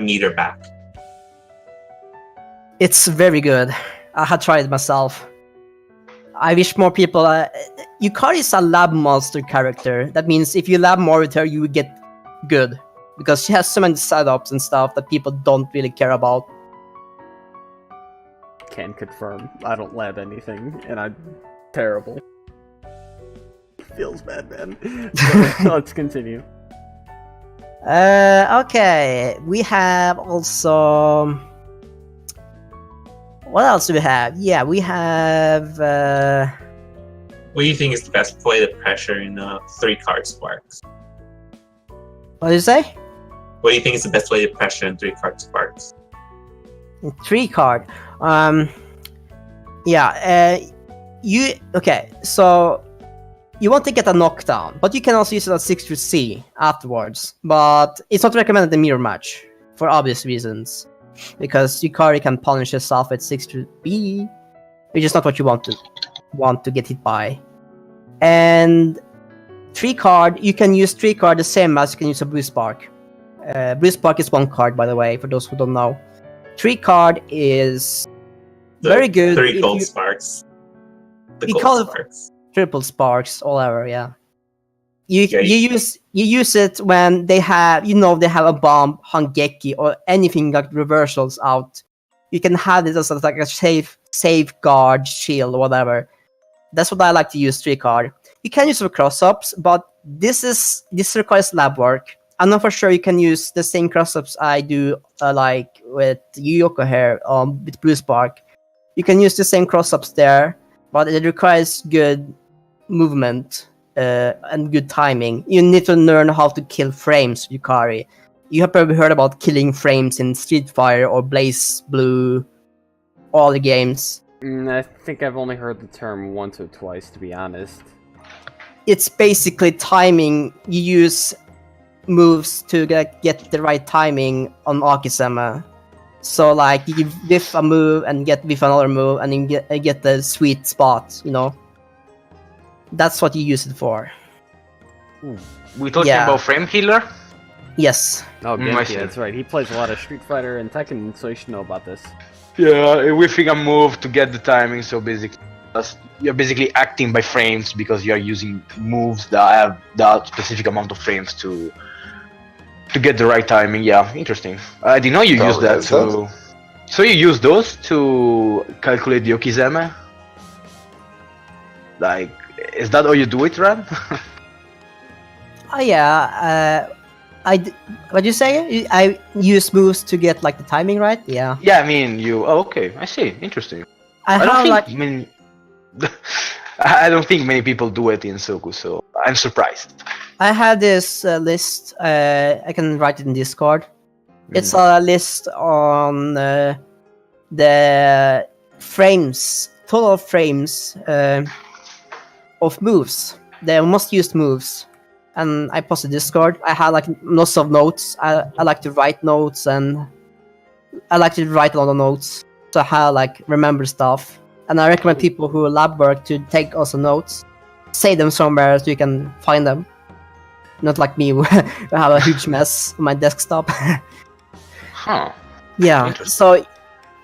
meter back. It's very good. I had tried it myself. I wish more people. Yukari is a lab monster character. That means if you lab more with her, you would get good. Because she has so many setups and stuff that people don't really care about. Can confirm. I don't lab anything, and I'm terrible. Feels bad, man. So, let's continue. Okay. We have also. What else do we have? Yeah, we have. What do you think is the best way to pressure in 3-card sparks? What do you say? What do you think is the best way to pressure in 3-card sparks? 3-card. Yeah. You okay? So you want to get a knockdown, but you can also use it at 6-C afterwards. But it's not recommended in mirror match for obvious reasons, because Yukari can punish herself at 6-B, which is not what you want to get hit by. And 3-card, you can use 3-card the same as you can use a Blue Spark. Blue Spark is 1 card, by the way, for those who don't know. 3-card is very good. 3 gold sparks. The You gold call it- sparks. Triple sparks all over, yeah. You Yeah, you use it when they have a bomb, Hangeki, or anything like reversals out. You can have it as like a safeguard shield or whatever. That's what I like to use 3-card. You can use it for cross-ups, but this requires lab work. I'm not for sure you can use the same cross-ups I do like with Yuyoko here with Blue Spark. You can use the same cross-ups there, but it requires good movement and good timing. You need to learn how to kill frames, Yukari. You have probably heard about killing frames in Street Fighter or Blaze Blue, all the games. I think I've only heard the term once or twice, to be honest. It's basically timing. You use moves to get the right timing on Akisama. So like you whiff a move and get whiff another move and then get the sweet spot, you know. That's what you use it for. We talking Yeah. about frame healer? Yes. Oh, I Genki, see. that's right. He plays a lot of Street Fighter and Tekken, so you should know about this. Yeah, whiffing a move to get the timing. So basically, you're basically acting by frames because you are using moves that have that specific amount of frames to get the right timing. Yeah, interesting. I didn't know you Oh, use that is to. So you use those to calculate the Okizeme? Like, is that how you do it, Ran? Oh yeah. What do you say? I use moves to get like the timing right. Yeah. Yeah, I mean, you. Oh, okay, I see. Interesting. I don't have think like many. I don't think many people do it in Soku, so I'm surprised. I had this list. I can write it in Discord. It's a list on the frames, total frames of moves, the most used moves. And I posted Discord. I had like lots of notes. I like to write notes, and I like to write a lot of notes so I like remember stuff. And I recommend people who lab work to take also notes, save them somewhere so you can find them. Not like me, who have a huge mess on my desktop. Huh. Yeah, Interesting. so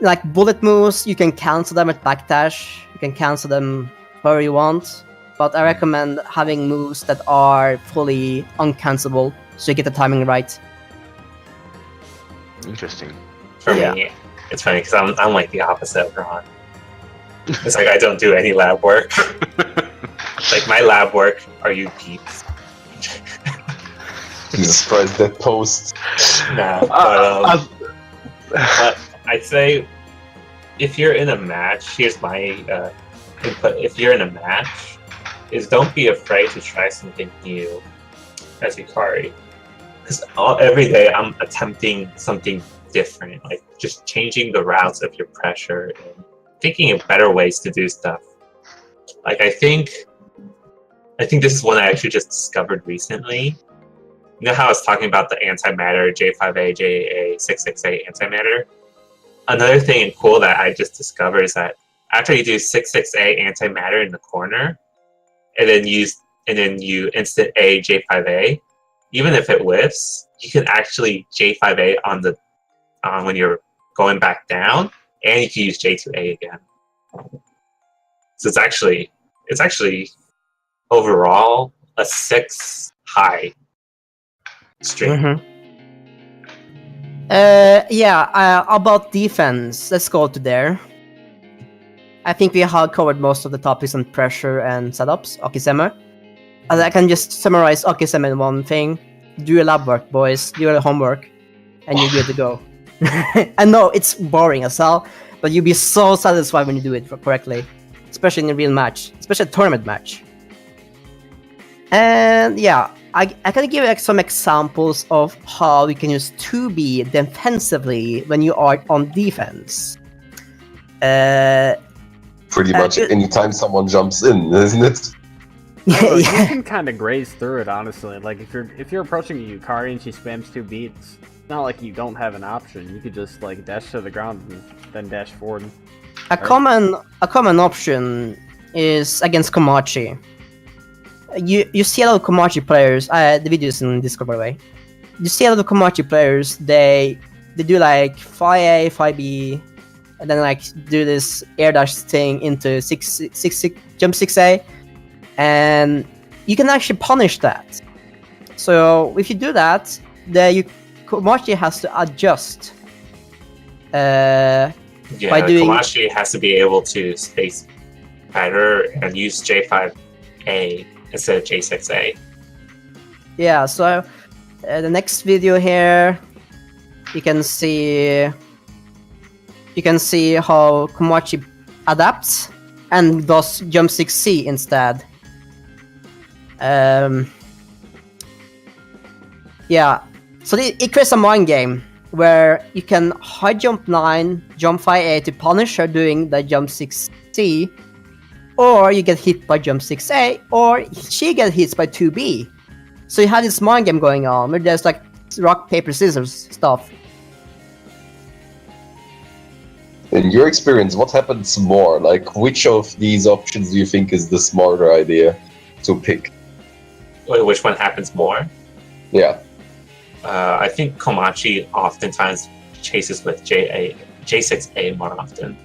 like bullet moves, you can cancel them at backdash. You can cancel them wherever you want. But I recommend having moves that are fully uncancelable, so you get the timing right. Interesting. For Yeah. me, it's funny because I'm like the opposite of Ron. It's like I don't do any lab work. Like my lab work are you peeps. Jesus Christ, that post. Nah, but I'd say if you're in a match, here's my input. If you're in a match, is don't be afraid to try something new as Yukari. Because every day I'm attempting something different, like just changing the routes of your pressure and thinking of better ways to do stuff. Like I think this is one I actually just discovered recently. You know how I was talking about the antimatter, J5A, JAA, 668 antimatter? Another thing cool that I just discovered is that after you do 668 antimatter in the corner, and then you instant A J5A, even if it whiffs, you can actually J5A on when you're going back down, and you can use J2A again. So it's actually overall a 6 high stream. About defense, let's go to there. I think we have covered most of the topics on pressure and setups, Okiseme. And I can just summarize Okiseme in one thing. Do your lab work, boys. Do your homework. And you're good to go. I know it's boring as hell, but you'll be so satisfied when you do it correctly. Especially in a real match. Especially a tournament match. And yeah, I can give you some examples of how you can use 2B defensively when you are on defense. Pretty much anytime someone jumps in, isn't it? Oh, you can kind of graze through it, honestly. Like if you're approaching a Yukari and she spams 2 beats, it's not like you don't have an option. You could just like dash to the ground and then dash forward. A common option is against Komachi. You see a lot of Komachi players. The video is in Discord, by the way. You see a lot of Komachi players. They do like 5A, 5B, and then like do this air dash thing into jump 6A, and you can actually punish that. So if you do that, Komachi has to adjust. Komachi has to be able to space better and use J5A instead of J6A. Yeah, so the next video here, you can see how Komachi adapts and does jump 6C instead. Yeah, so it creates a mind game where you can high jump 9, jump 5A to punish her doing the jump 6C, or you get hit by jump 6A, or she gets hit by 2B. So you have this mind game going on where there's like rock, paper, scissors stuff. In your experience, what happens more? Like, which of these options do you think is the smarter idea to pick? Wait, which one happens more? Yeah. I think Komachi oftentimes chases with J6A more often.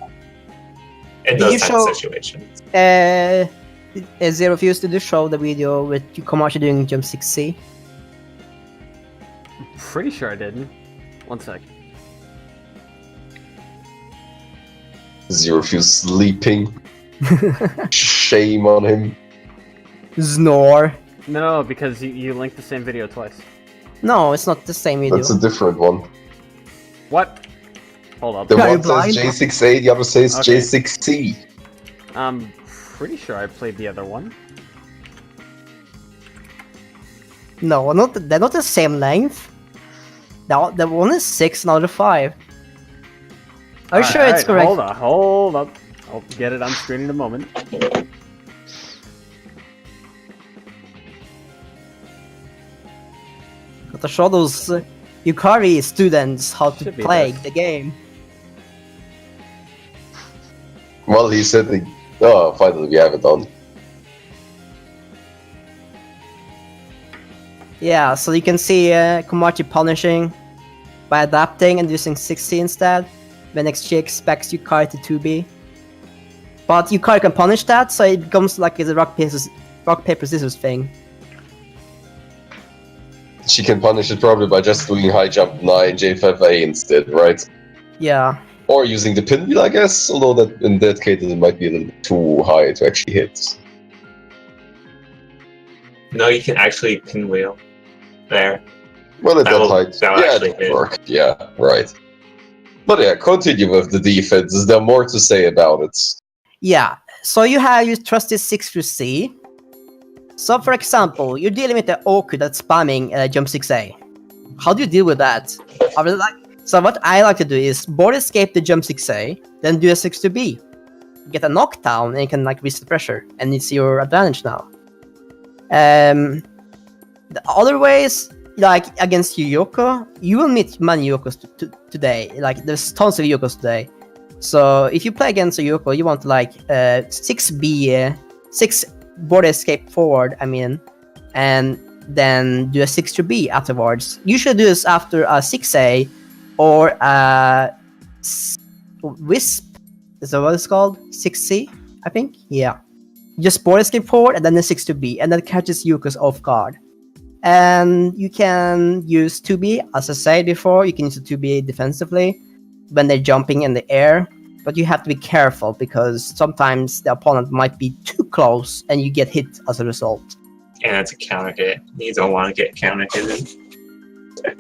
In those types of situations. Zero Fuse, did you show the video with Komachi doing jump 6C? Pretty sure I didn't. One sec. Zero Fuse sleeping. Shame on him. Snore. No, because you linked the same video twice. No, it's not the same video. That's a different one. What? Hold up. The one says J6A, the other says J6C. I'm pretty sure I played the other one. No, they're not the same length. The one is 6, another 5. Are you sure it's correct? Hold up. I'll get it on screen in a moment. Got to show those Yukari students how to play the game. Well, he said, finally we have it on. Yeah, so you can see Komachi punishing by adapting and using 6C instead. When next she expects Yukari to 2B. But Yukari can punish that, so it becomes like a rock, paper, scissors thing. She can punish it probably by just doing high jump 9 J5A instead, right? Yeah. Or using the pinwheel, I guess, although that in that case it might be a little bit too high to actually hit. No, you can actually pinwheel there. Well, at that height, that would work. Yeah, right. But yeah, continue with the defense. Is there more to say about it? Yeah, so you have your trusted 6 through C. So for example, you're dealing with the Oku that's spamming jump 6A. How do you deal with that? So what I like to do is board escape the jump 6A, then do a 6 to B. Get a knockdown and you can like resist the pressure, and it's your advantage now. The other ways, like against Yuyoko, you will meet many Yuyokos today. Like there's tons of Yuyokos today. So if you play against a Yuyoko, you want to like 6B, 6 border escape forward, I mean, and then do a 6-B afterwards. Usually do this after a 6A or a Wisp. Is that what it's called? 6C, I think? Yeah. Just border escape forward and then the 6-B, and that catches Yuko's off guard. And you can use 2B, as I said before, you can use the 2B defensively when they're jumping in the air. But you have to be careful because sometimes the opponent might be too close and you get hit as a result. And it's a counter hit. You don't want to get counter hit.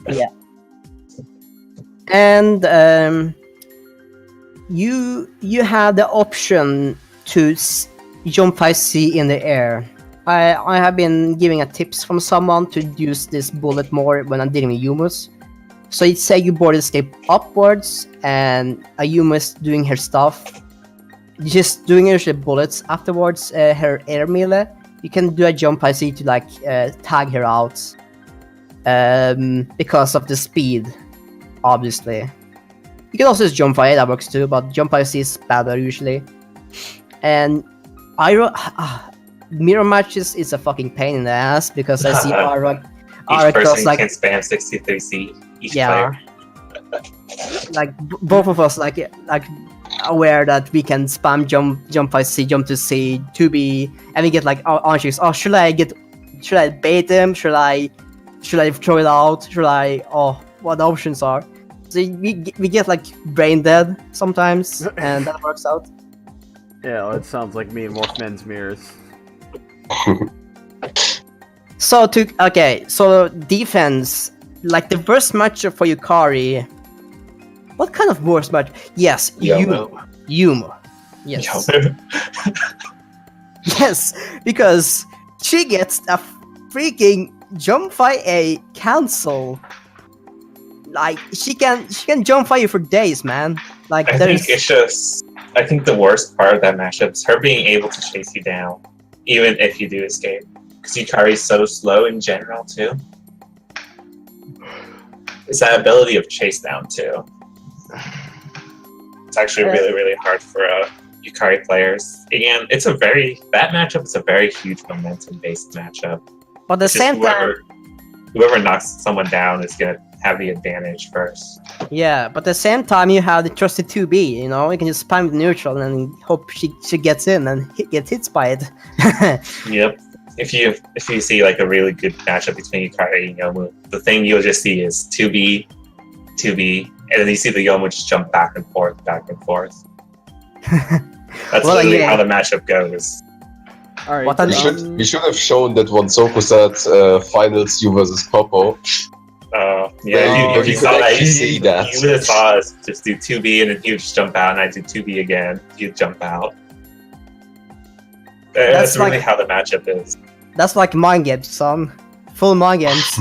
Yeah. And you have the option to jump 5C in the air. I have been giving a tips from someone to use this bullet more when I'm dealing with Yumus. So you'd say you board escape upwards and a Yumus doing her stuff. Just doing her bullets afterwards, her air melee. You can do a jump 5C to like tag her out. Because of the speed, obviously. You can also just jump 5A, that works too, but jump 5C is better usually. And mirror matches is a fucking pain in the ass because I see Arok person like can spam 63C each yeah, player. like both of us like aware that we can spam jump 5C, jump to C, 2B, and we get like answers. Oh, should I bait him? Should I throw it out? What the options are? So we get like brain dead sometimes, and that works out. Yeah, well, it sounds like me and Wolfman's mirrors. So defense, like the worst matchup for Yukari. What kind of worst match? Yes, Yumo. Yes. Yes, because she gets a freaking jump 5A cancel. Like she can jump 5A for days, man. Like I think the worst part of that matchup is her being able to chase you down, even if you do escape. Because Yukari's so slow in general too. It's that ability of chase down too. It's actually really, really hard for Yukari players. Again, that matchup is a very huge momentum-based matchup. But at the same time, whoever knocks someone down is gonna have the advantage first. Yeah, but at the same time, you have the trusted 2B. You know, you can just spam the neutral and hope she gets in and gets hit by it. Yep. If you see like a really good matchup between Yukari and Yomu, the thing you'll just see is 2B, and then you see the Yomu just jump back and forth. That's literally how the matchup goes. Alright, We should have shown that what Soku said, finals you versus Popo. Yeah, if you saw that, see that. You would have saw us just do 2B and then he would just jump out, and I do 2B again, he'd jump out. That's really how the matchup is. That's like mind games, son. Full mind games.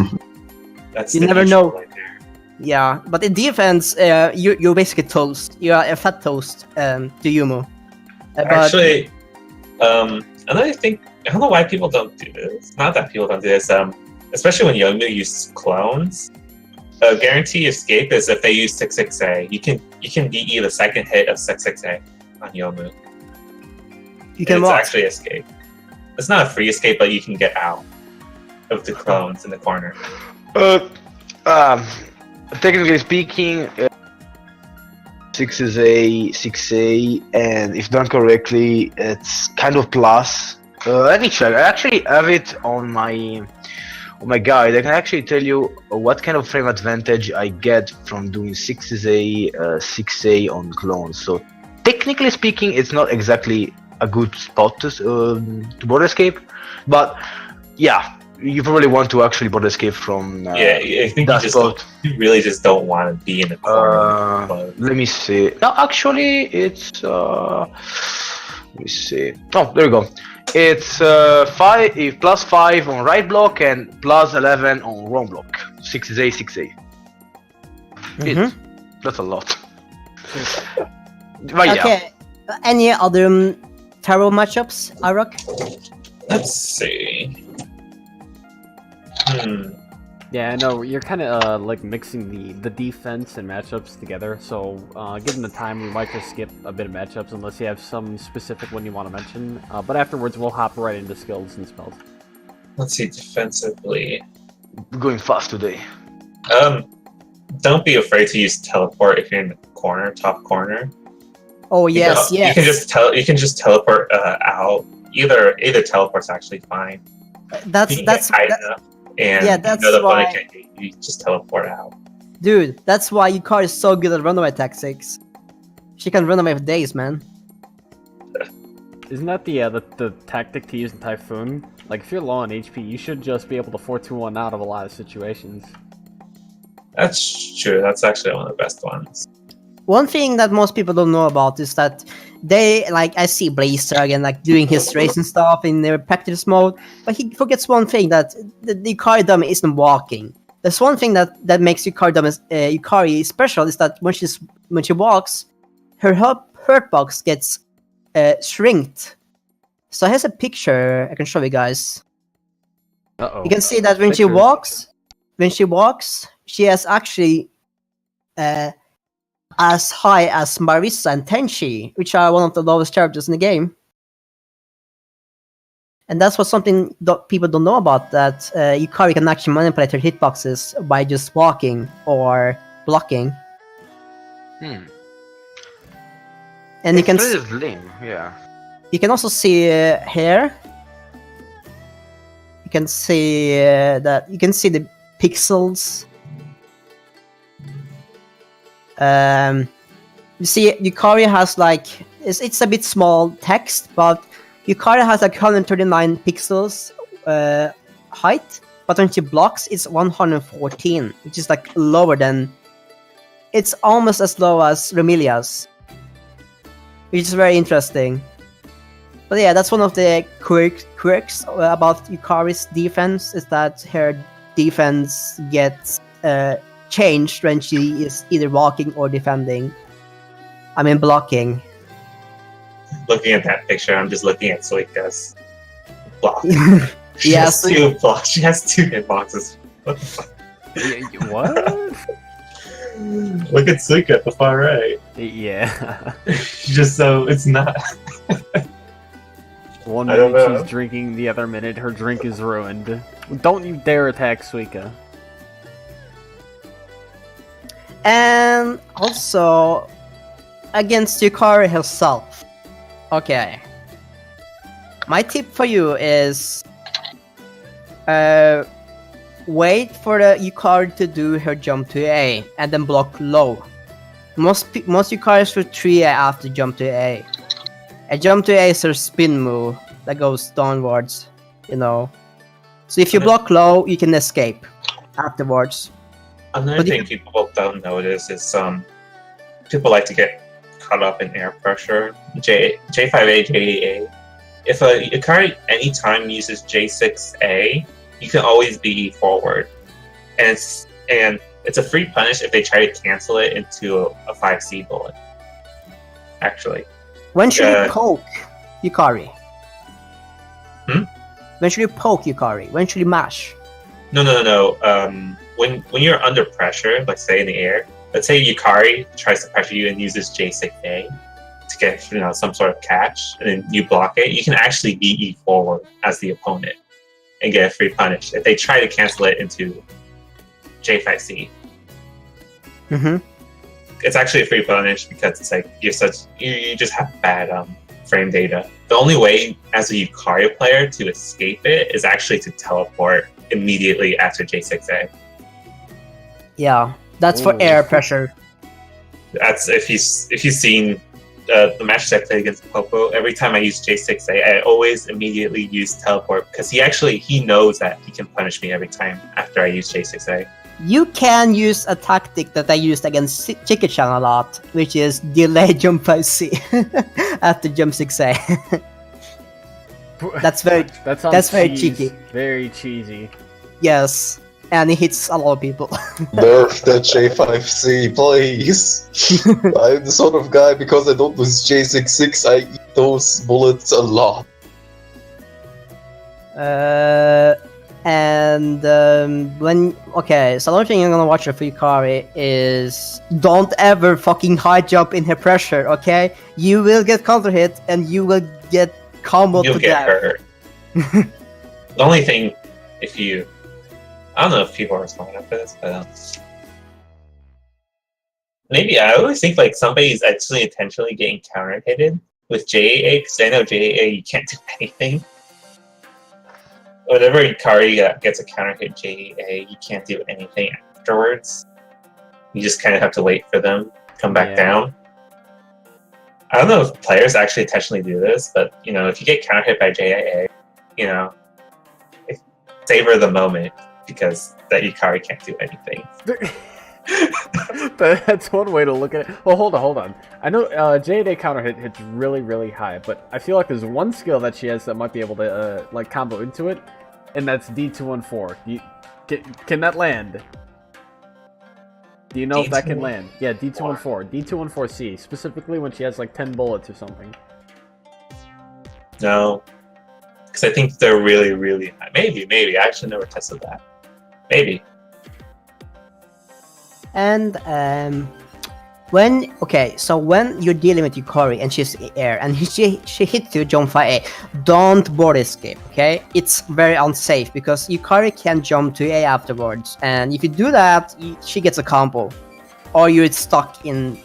That's you the never neutral know. right there. Yeah, but in defense, you're basically toast. You are a fat toast to Yumo. Actually, another thing, I don't know why people don't do this. Not that people don't do this. Especially when Yomu uses clones. Guarantee escape is if they use 6-6A. You can DE the second hit of 6-6A on Yomu. You can it's what? actually escape. It's not a free escape, but you can get out of the clones in the corner. Technically speaking, 6 is a 6A, and if done correctly, it's kind of plus. Let me check. I actually have it on my guide. I can actually tell you what kind of frame advantage I get from doing 6 is a 6A on clones. So technically speaking, it's not exactly a good spot to border escape, but yeah, you probably want to actually border escape from I think that spot. You really just don't want to be in the corner. Let me see. No, actually, it's let me see. Oh, there we go. It's 5 on right block and plus 11 on wrong block. 6A, 6A. That's a lot. But okay. Any other terrible matchups, Arok? Let's see. The Yeah, I know, you're kind of like mixing the defense and matchups together, so given the time, we might just skip a bit of matchups unless you have some specific one you want to mention, but afterwards we'll hop right into skills and spells. Let's see, defensively. We're going fast today. Don't be afraid to use teleport if you're in the corner, top corner. Oh You yes, can- yes. You can just teleport out. Either teleport's actually fine. That's You can get high enough, and yeah, you that's know the why- opponent can't get you just teleport out. dude. That's why Yukari is so good at runaway tactics. She can run away for days, man. Isn't that the tactic to use in Typhoon? Like, if you're low on HP, you should just be able to 4-2-1 out of a lot of situations. That's true. That's actually one of the best ones. One thing that most people don't know about is that they, like, I see Blazer again, like, doing his racing stuff in their practice mode, but he forgets one thing, that the Yukari dummy isn't walking. There's one thing that makes Yukari special, is that when she walks, her hurt box gets shrinked. So here's a picture I can show you guys. Uh-oh. You can see that when she walks, she has actually as high as Marisa and Tenchi, which are one of the lowest characters in the game. And that's what something that people don't know about, that Yukari can actually manipulate her hitboxes by just walking or blocking. And you can It's pretty slim, yeah. you can also see here. You can see the pixels. You see, Yukari has like it's a bit small text, but Yukari has like 139 pixels height, but when she blocks, it's 114, which is like lower than. It's almost as low as Remilia's, which is very interesting. But yeah, that's one of the quirks about Yukari's defense, is that her defense gets changed when she is either walking or defending. I mean blocking. Looking at that picture, I'm just looking at Suika's block. She Yeah, has two blocks. She has two hitboxes. What the fuck? What? Look at Suika at the far right. Yeah. Just so it's not. One I don't minute know. she's drinking, the other minute her drink is ruined. Don't you dare attack Suika. And also against Yukari herself. Okay. My tip for you is wait for the Yukari to do her jump to A and then block low. Most Yukaris will 3A after jump to A. A jump to A is her spin move that goes downwards, you know. So if you block low, you can escape afterwards. Another But thing people don't notice is people like to get caught up in air pressure. J5A, J8A. If a Yukari anytime uses J6A, you can always be forward, and it's a free punish if they try to cancel it into a 5C bullet. Actually, When should Yeah. you poke Yukari? Hmm? When should you poke Yukari? When should you mash? no. When you're under pressure, like say in the air, let's say Yukari tries to pressure you and uses J6A to get some sort of catch, and then you block it, you can actually BE forward as the opponent and get a free punish if they try to cancel it into J5C. Mm-hmm. It's actually a free punish because it's like you just have bad frame data. The only way as a Yukari player to escape it is actually to teleport immediately after J6A. Yeah, that's for Ooh. air pressure. That's if you've seen the matches I played against Popo. Every time I use J6A, I always immediately use teleport because he knows that he can punish me every time after I use J6A. You can use a tactic that I used against Chicken-chan a lot, which is delay jump 5C after jump 6A. That's very That sounds that's very cheese. cheeky. Very cheesy. Yes, and it hits a lot of people. Nerf that J5C, please. I'm the sort of guy, because I don't use J66, I eat those bullets a lot. And so another thing I'm gonna watch for Yukari is don't ever fucking high jump in her pressure, okay? You will get counter hit and you will get combo You'll to get death. hurt. The only thing, if you... I don't know if people are smart enough for this, but... maybe I always think like somebody's actually intentionally getting counter-hitted with JAA, because I know JAA you can't do anything. Whenever Yukari gets a counter-hit JAA, you can't do anything afterwards. You just kind of have to wait for them to come back down. I don't know if players actually intentionally do this, but, you know, if you get counter-hit by JAA, you know, savor the moment, because that Yukari can't do anything. That's one way to look at it. Well, hold on. I know JAA counter hits really, really high, but I feel like there's one skill that she has that might be able to like combo into it, and that's D214. Can that land? Do you know if that can land? Yeah, D214. D214C, specifically when she has like 10 bullets or something. No. Because I think they're really, really high. Maybe. I actually never tested that. Maybe. And when you're dealing with Yukari and she's in air and she hits you jump 5A, don't board escape, okay? It's very unsafe because Yukari can jump to A afterwards, and if you do that, she gets a combo, or you're stuck in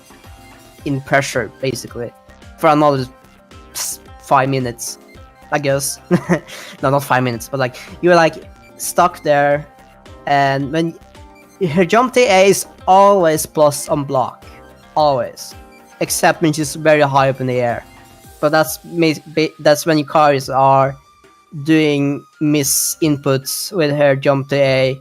pressure basically for another 5 minutes, I guess. No, not 5 minutes, but like you're like stuck there, and when her jump to A is always plus on block. Always. Except when she's very high up in the air. But that's when Yukaris are doing miss inputs with her jump to A.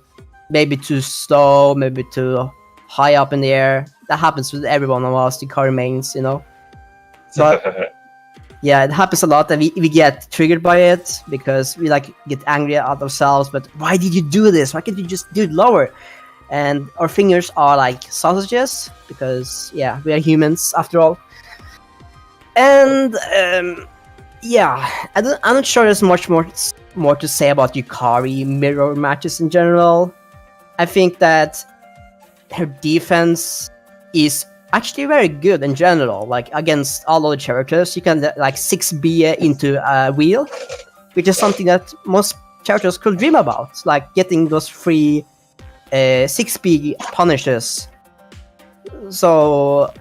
Maybe too slow, maybe too high up in the air. That happens with every one of us, Yukari mains, you know. But yeah, it happens a lot, and we get triggered by it because we like get angry at ourselves. But why did you do this? Why can't you just do it lower? And our fingers are like sausages because yeah, we are humans after all. And I'm not sure there's much more to say about Yukari mirror matches in general. I think that her defense is actually very good in general. Like against all other characters, you can like 6B into a wheel, which is something that most characters could dream about, like getting those free 6B punishes. So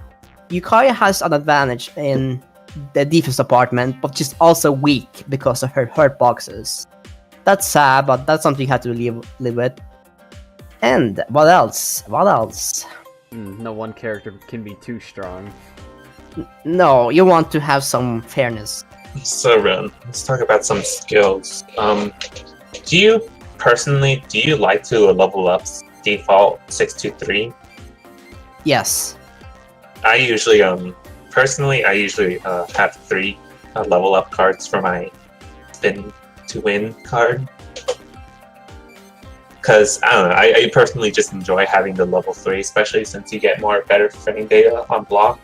Yukari has an advantage in the defense department, but she's also weak because of her hurt boxes. That's sad, but that's something you have to live with. And what else? No one character can be too strong. No, you want to have some fairness. So, Ren, let's talk about some skills. Do you like to level up default 623? Yes. I usually, personally, have 3 level up cards for my spin to win card. Because, I don't know, I personally just enjoy having the level 3, especially since you get better frame data on block.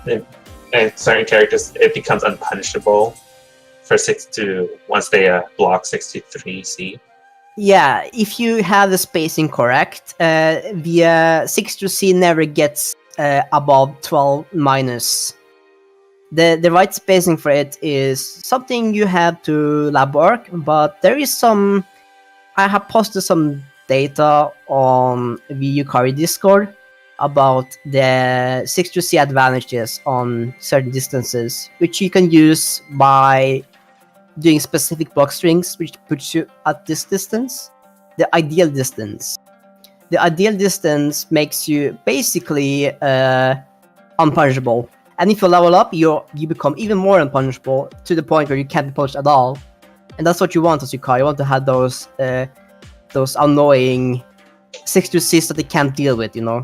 And certain characters, it becomes unpunishable for once they block 623C. Yeah, if you have the spacing correct, the 6-C never gets above 12 minus. The right spacing for it is something you have to lab work, but there is some... I have posted some data on the Yukari Discord about the 6-C advantages on certain distances, which you can use by doing specific block strings, which puts you at this distance, the ideal distance. The ideal distance makes you basically unpunishable. And if you level up, you become even more unpunishable to the point where you can't be punished at all. And that's what you want as Yukari. You want to have those annoying 6-Cs that they can't deal with, you know.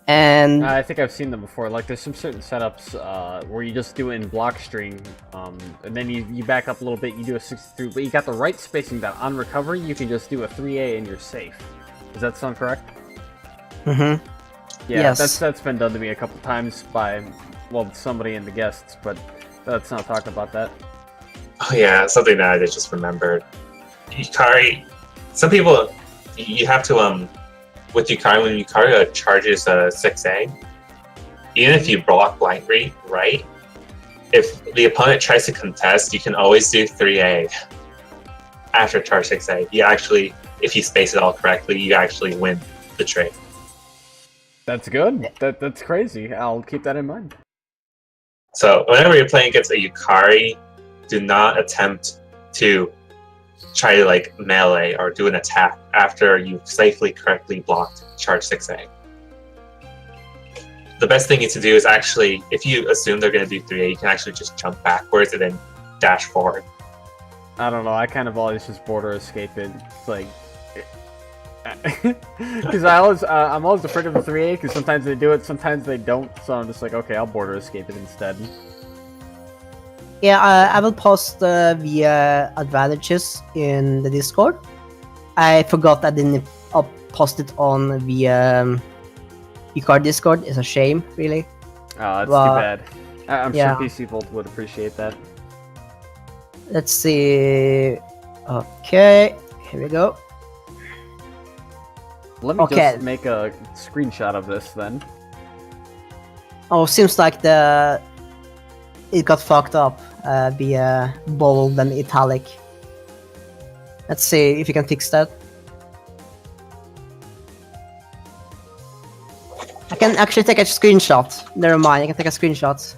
And I think I've seen them before. Like, there's some certain setups where you just do it in block string, and then you back up a little bit, you do a 6-3, but you got the right spacing that on recovery you can just do a 3A and you're safe. Does that sound correct? Mm-hmm. Yeah, yes. That's been done to me a couple times by, well, somebody in the guests, but let's not talk about that. Oh yeah, something that I just remembered. Yukari, some people, you have to, with Yukari, when Yukari charges a 6A, even if you block blind read right, if the opponent tries to contest, you can always do 3A after charge 6A. You actually, if you space it all correctly, you actually win the trade. That's good. That's crazy. I'll keep that in mind. So whenever you're playing against a Yukari, do not attempt to try to like melee or do an attack after you've safely correctly blocked charge 6A. The best thing to do is actually, if you assume they're going to do 3A, you can actually just jump backwards and then dash forward. I don't know. I kind of always just border escape it. It's like, because I'm always afraid of the 3A. Because sometimes they do it, sometimes they don't. So I'm just like, okay, I'll border escape it instead. Yeah, I will post the advantages in the Discord. I forgot I didn't post it on the Yukari Discord. It's a shame, really. Oh, that's Well, too bad. I'm yeah. sure PC Volt would appreciate that. Let's see. Okay, here we go. Let me Okay. just make a screenshot of this then. Oh, seems like it got fucked up. The bold and italic. Let's see if you can fix that. I can actually take a screenshot. Never mind, I can take a screenshot.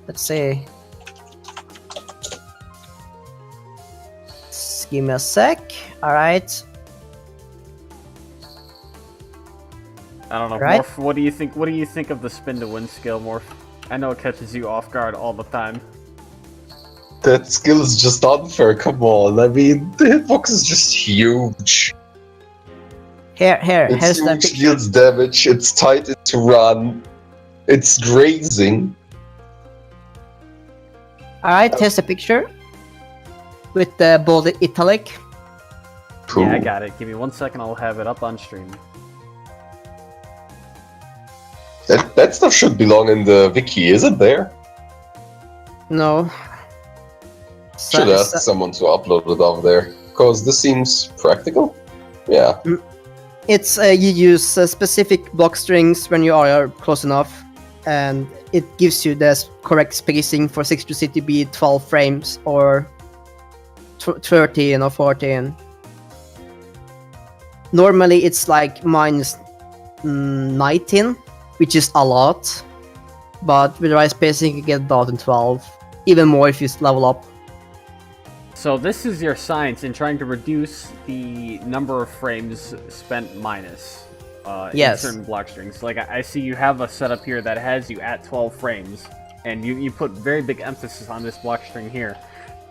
Let's see. Just give me a sec. Alright. I don't know, Right. Morph. What do you think? What do you think of the spin to win skill, Morph? I know it catches you off guard all the time. That skill is just unfair, come on. I mean, the hitbox is just huge. Here's It's the huge, picture. deals damage, it's tight to run, it's grazing. Alright, here's the picture. With the bold italic. Cool. Yeah, I got it. Give me 1 second. I'll have it up on stream. That stuff should belong in the wiki, is it there? No. Should ask someone to upload it over there, because this seems practical. Yeah. It's you use specific block strings when you are close enough, and it gives you the correct spacing for 6 to be 12 frames or 13 or 14. Normally it's like minus 19, which is a lot, but with the right spacing you get about 12, even more if you level up. So this is your science in trying to reduce the number of frames spent minus Yes. in certain block strings. Like I see you have a setup here that has you at 12 frames, and you put very big emphasis on this block string here,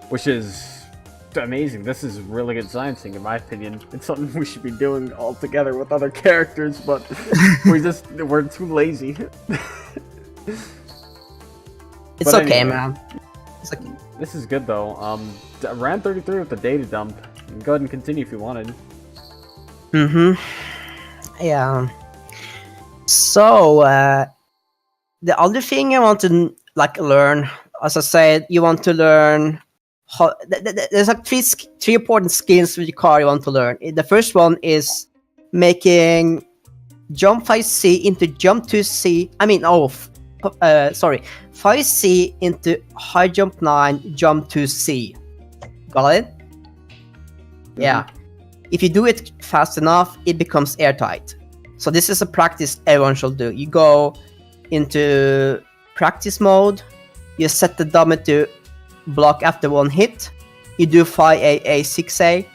which is amazing. This is really good sciencing, in my opinion. It's something we should be doing all together with other characters, but we're too lazy. It's But okay, anyway. man. It's okay. This is good though. Round 33 with the data dump. Go ahead and continue if you wanted. Yeah. So the other thing I want to learn, as I said, you want to learn how. There's like three important skills with your car you want to learn. The first one is making jump 5C into jump 2C. I mean, sorry, 5C into high jump 9, jump 2C. Got it? Yeah. If you do it fast enough, it becomes airtight. So this is a practice everyone should do. You go into practice mode, you set the dummy to block after one hit, you do 5AA, 6A.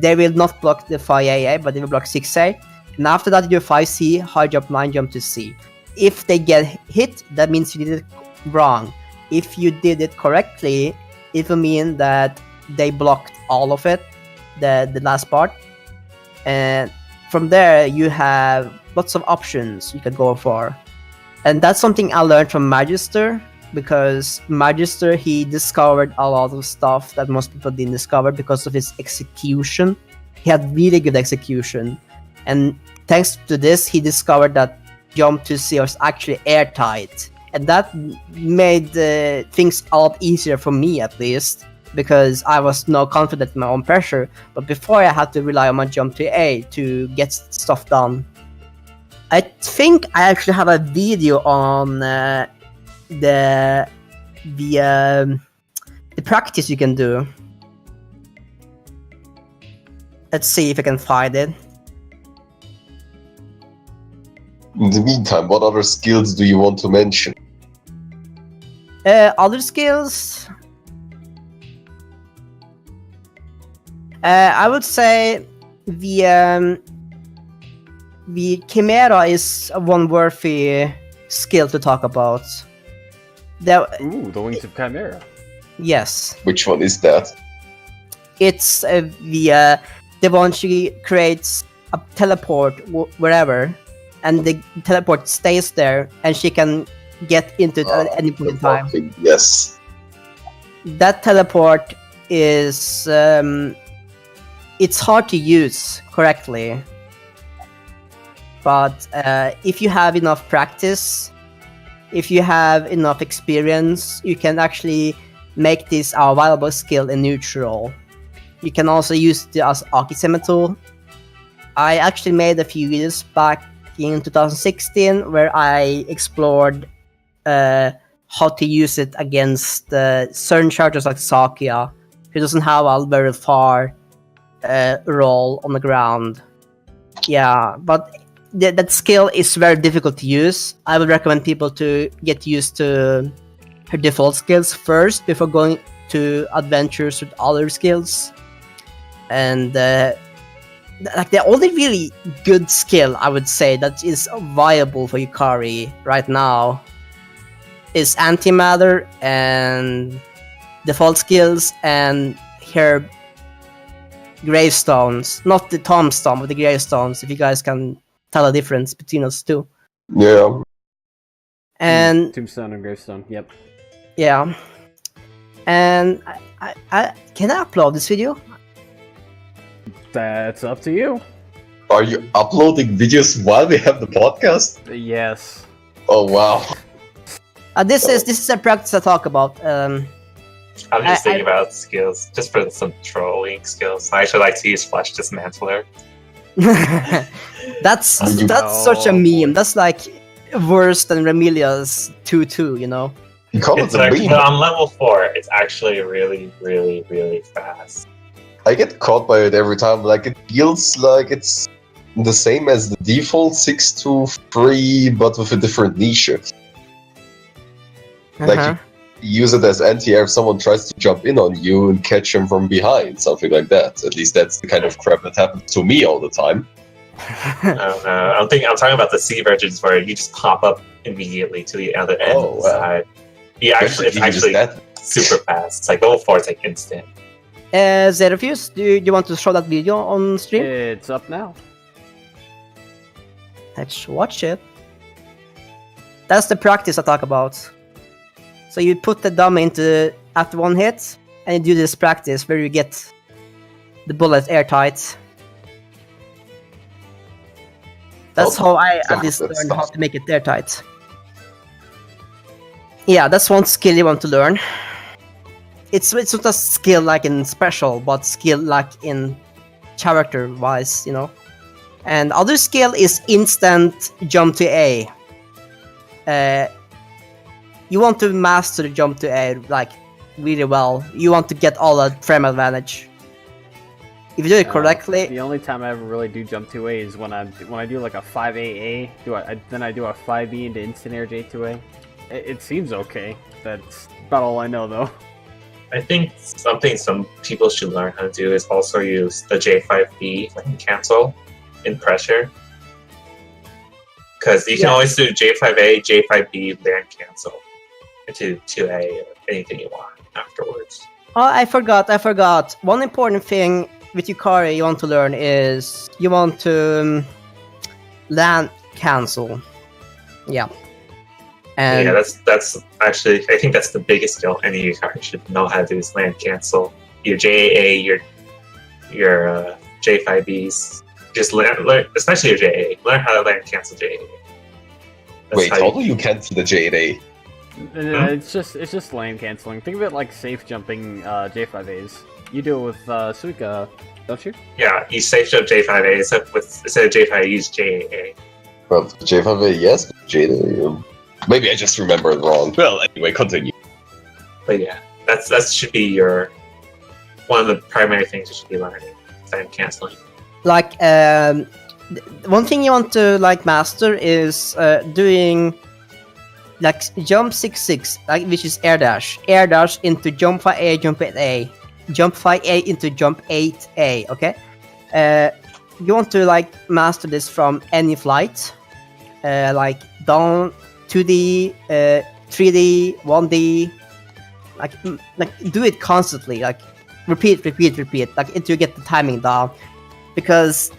They will not block the 5AA, but they will block 6A. And after that, you do 5C, high jump 9, jump to C. If they get hit, that means you did it wrong. If you did it correctly, it will mean that they blocked all of it, the last part. And from there, you have lots of options you could go for. And that's something I learned from Magister, because Magister, he discovered a lot of stuff that most people didn't discover because of his execution. He had really good execution. And thanks to this, he discovered that jump to C was actually airtight. And that made things a lot easier for me, at least, because I was now confident in my own pressure. But before I had to rely on my jump to A to get stuff done. I think I actually have a video on the practice you can do. Let's see if I can find it. In the meantime, what other skills do you want to mention? Other skills? I would say the Chimera is one worthy skill to talk about. Ooh, the Wings of Chimera. Yes. Which one is that? It's the one she creates a teleport wherever, and the teleport stays there, and she can get into it at any point in time. Yes. That teleport is it's hard to use correctly, but if you have enough practice, if you have enough experience, you can actually make this a viable skill in neutral. You can also use it as Akiseme tool. I actually made a few videos back in 2016 where I explored how to use it against certain characters like Sakia, who doesn't have a very far roll on the ground. Yeah, but that skill is very difficult to use. I would recommend people to get used to her default skills first before going to adventures with other skills. And like the only really good skill I would say that is viable for Yukari right now is antimatter and default skills and her gravestones, not the tombstone, but the gravestones. If you guys can tell the difference between those two. Yeah. And Tombstone and Gravestone. Yep. yeah, and I can I upload this video? That's up to you. Are you uploading videos while we have the podcast? Yes. Oh wow. This is a practice I talk about. I'm just thinking about skills, just for some trolling skills. I actually like to use Flesh Dismantler. that's such a meme. That's like worse than Remilia's 2-2, you know? You call It's it a actually, meme? on level 4, it's actually really, really, really fast. I get caught by it every time. Like, it feels like it's the same as the default 6-2-3, but with a different niche. Like, you use it as anti-air if someone tries to jump in on you and catch him from behind, something like that. At least that's the kind of crap that happens to me all the time. I'm talking about the sea versions where you just pop up immediately to the other end of the side. Yeah, actually, it's actually super fast. It's like level 4, it's like instant. Zerofuse, do you want to show that video on stream? It's up now. Let's watch it. That's the practice I talk about. So you put the dummy into after one hit, and you do this practice where you get the bullets airtight. That's how I at least learned how to make it airtight. Yeah, that's one skill you want to learn. It's not a skill like in special, but skill like in character-wise, you know. And other skill is instant jump to A. You want to master the jump to A like really well. You want to get all that frame advantage. If you do it correctly. The only time I ever really do jump 2A is when I do like a 5AA. Then I do a 5B into instant air J2A. It seems okay. That's about all I know though. I think something some people should learn how to do is also use the J5B and cancel in pressure. Because you can always do J5A, J5B, land cancel into 2A or anything you want afterwards. Oh, I forgot. One important thing with Yukari you want to learn is you want to land cancel. Yeah. And yeah, that's actually, I think that's the biggest skill any Yukari should know how to do is land cancel. Your JAA, your J5Bs, just learn, especially your JAA. Learn how to land cancel JAA. Wait, how do you cancel the JA? It's just lane canceling. Think of it like safe jumping J5As. You do it with Suika, don't you? Yeah, you safe jump J5A, except with instead of J5, you use JAA. Well, J5A, yes, J. Maybe I just remembered wrong. Well, anyway, continue. But yeah, that should be your one of the primary things you should be learning. Time canceling. Like, one thing you want to like master is doing like jump 6-6, like which is air dash into jump 5A, jump 8A, jump 5A into jump 8A. Okay, you want to like master this from any flight, like down 2D, 3D, 1D, like do it constantly, like repeat, like until you get the timing down, because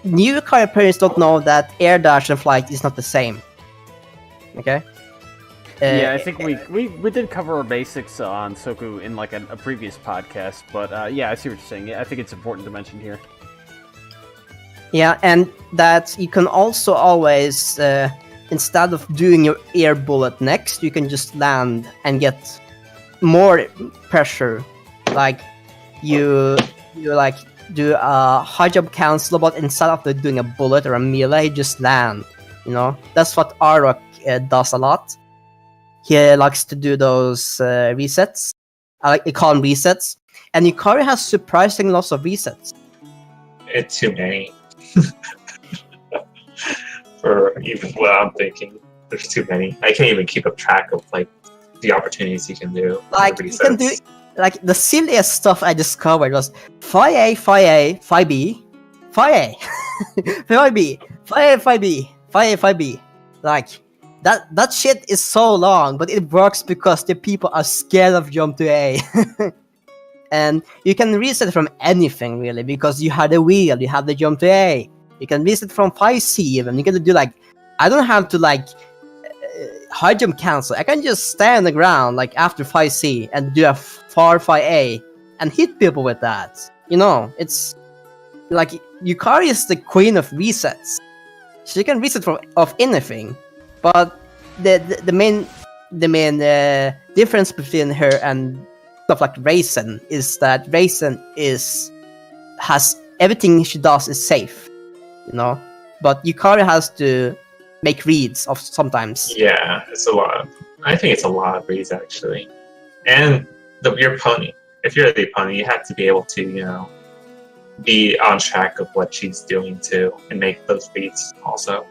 new Yukari players don't know that air dash and flight is not the same. Okay. Yeah, I think we did cover our basics on Soku in like a previous podcast, but yeah, I see what you're saying. I think it's important to mention here. Yeah, and that you can also always, instead of doing your air bullet next, you can just land and get more pressure. Like you like do a high jump cancel, but instead of doing a bullet or a melee, just land. You know, that's what Arok does a lot. He likes to do those resets. I call them resets. And Yukari has surprising lots of resets. It's too many. For even what I'm thinking, there's too many. I can't even keep up track of like the opportunities you can do. Like you can do like the silliest stuff I discovered was 5A, 5A, 5B, 5A, 5B, 5A, 5B, 5A, 5B. Like that shit is so long, but it works because the people are scared of jump to A. And you can reset from anything really, because you have the wheel, you have the jump to A. You can reset from 5C even. You can do like, I don't have to like high jump cancel. I can just stay on the ground like after 5C and do a far 5A and hit people with that. You know, it's like Yukari is the queen of resets. She can reset from of anything, but the main difference between her and stuff like Raisin is that Raisin has everything she does is safe, you know, but Yukari has to make reads of sometimes. Yeah, it's a lot. I think it's a lot of reads actually, and your pony. If you're the opponent, you have to be able to, you know, be on track of what she's doing too, and make those reads also.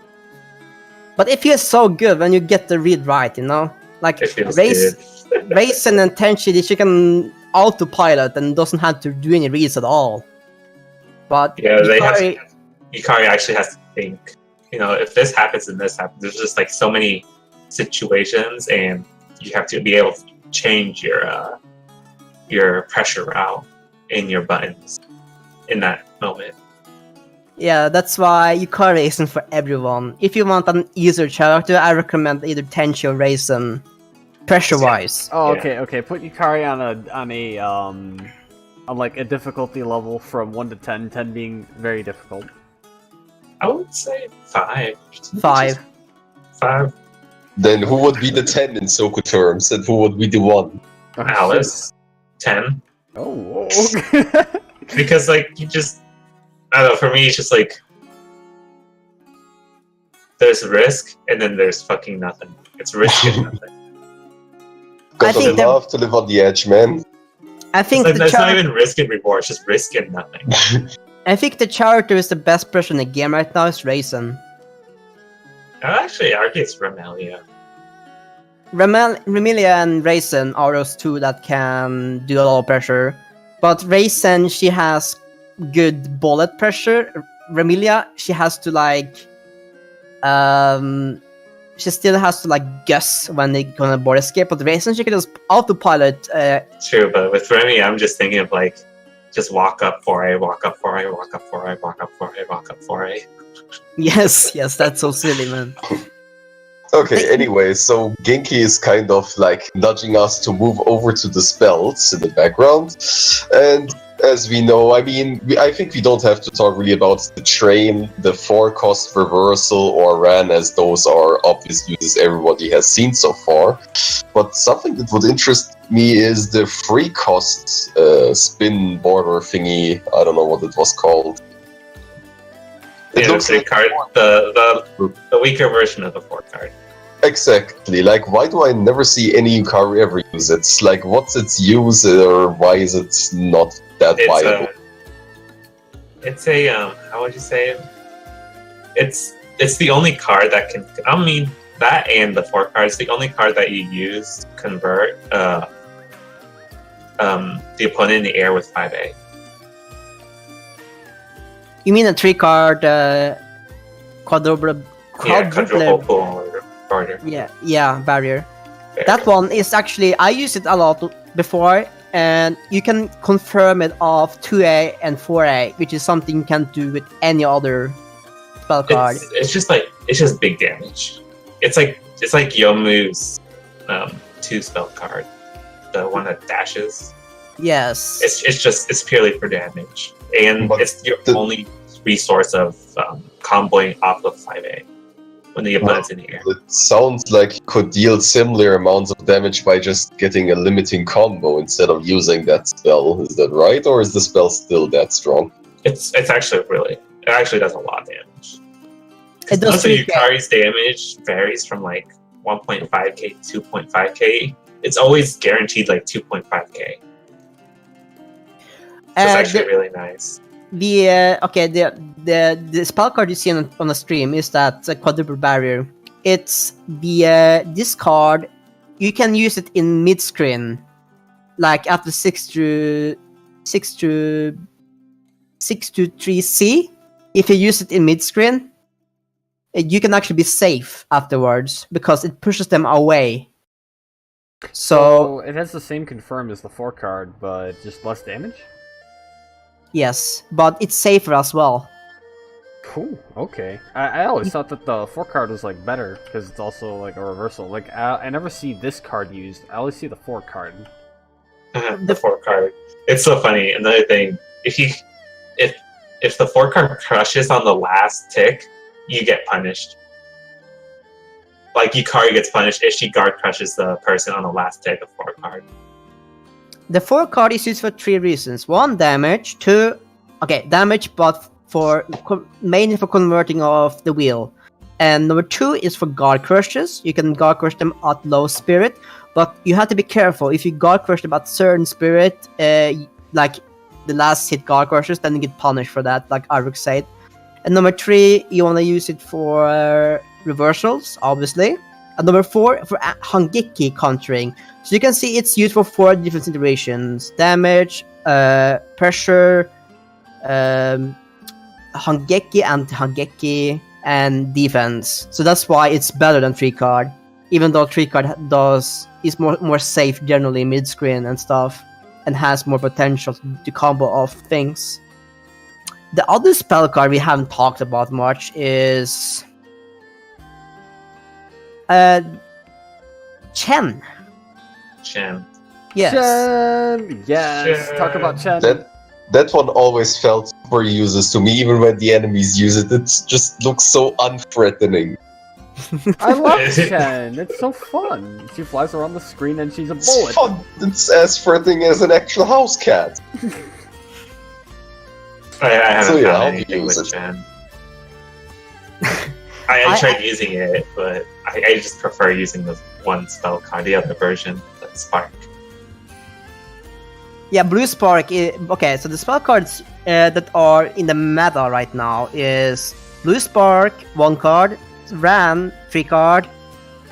But it feels so good when you get the read right, you know? Like, Raisin and Tenchi, she can autopilot and doesn't have to do any reads at all. But yeah, Yukari actually has to think, you know, if this happens and this happens, there's just like so many situations, and you have to be able to change your pressure route in your buttons in that moment. Yeah, that's why Yukari isn't for everyone. If you want an easier character, I recommend either Tenchi or Raisin, pressure-wise. Oh, Yeah. okay. Put Yukari on like a difficulty level from 1 to 10, 10 being very difficult. I would say 5. 5. 5. Then who would be the 10 in Soku terms, and who would be the 1? Oh, Alice, 10. Oh, Because like you just, I don't know. For me, it's just like there's risk, and then there's fucking nothing. It's risk and nothing. Gotta love to live on the edge, man. I think It's like, not even risk and reward. It's just risk and nothing. I think the character is the best person in the game right now is Raisin. I would actually argue it's Remelia. Remelia and Raisin are those two that can do a lot of pressure. But Raisin, she has good bullet pressure. Remelia, she has to like... she still has to like guess when they're gonna board escape. But Raisin, she can just autopilot... True, but with Remy, I'm just thinking of like, just walk up 4A, walk up 4A, walk up 4A, walk up 4A, walk up 4A. Yes, that's so silly, man. Okay, anyway, so Genki is kind of like nudging us to move over to the spells in the background. And as we know, I mean, I think we don't have to talk really about the train, the 4-cost reversal, or Ran, as those are obvious uses everybody has seen so far. But something that would interest me is the 3-cost spin border thingy. I don't know what it was called. It looks like card, the weaker version of the 4 card. Exactly. Like, why do I never see any Yukari ever use it? Like, what's its use, or why is it not that viable? It's a how would you say it? It's the only card that can. I mean, that and the 4 cards, the only card that you use to convert the opponent in the air with 5A. You mean a 3-card quadruple Barrier. Yeah, barrier. There. That one is actually, I used it a lot before, and you can confirm it off 2A and 4A, which is something you can't do with any other spell card. It's just big damage. It's like Yomu's 2 spell card, the one that dashes. Yes. It's purely for damage, and But it's your only resource of comboing off of 5A when the opponent's in the air. It sounds like you could deal similar amounts of damage by just getting a limiting combo instead of using that spell. Is that right, or is the spell still that strong? It actually does a lot of damage. It does Most of 3K. Yukari's damage varies from like 1.5k to 2.5k. It's always guaranteed like 2.5k. So it's actually really nice. The spell card you see on the stream is that quadruple barrier. It's the this card. You can use it in mid screen, like after 6 to 3C. If you use it in mid screen, you can actually be safe afterwards because it pushes them away. So it has the same confirm as the 4 card, but just less damage? yes, but it's safer as well. Cool, okay. I always thought that the 4 card was like better, because it's also like a reversal. Like, I never see this card used, I always see the 4 card. The 4 card. It's so funny. Another thing, if the 4 card crushes on the last tick, you get punished. Like Yukari gets punished if she guard crushes the person on the last tick of 4 card. The 4 card is used for 3 reasons. 1, damage. 2, damage, but mainly for converting of the wheel. And number 2 is for guard crushes. You can guard crush them at low spirit, but you have to be careful. If you guard crush them at certain spirit, like the last hit guard crushes, then you get punished for that, like Aruk said. And number 3, you want to use it for reversals, obviously. And number 4, for Hangeki countering. So you can see it's used for 4 different situations: damage, pressure, Hangeki, anti-Hangeki, and defense. So that's why it's better than 3 card, even though 3 card is more safe generally mid screen and stuff, and has more potential to combo off things. The other spell card we haven't talked about much is Chen. Chen. Yes. Chen! Yes, Chen. talk about Chen. That one always felt super useless to me, even when the enemies use it. It just looks so unthreatening. I love Chen, it's so fun. She flies around the screen and she's a It's bullet. fun. It's as threatening as an actual house cat. I haven't So, yeah, found I'll anything use with it. Chen. I tried using it, but I just prefer using the one spell card, the other version, the Spark. Yeah, Blue Spark. Okay, so the spell cards that are in the meta right now is Blue Spark, 1 card, Ran, 3 card,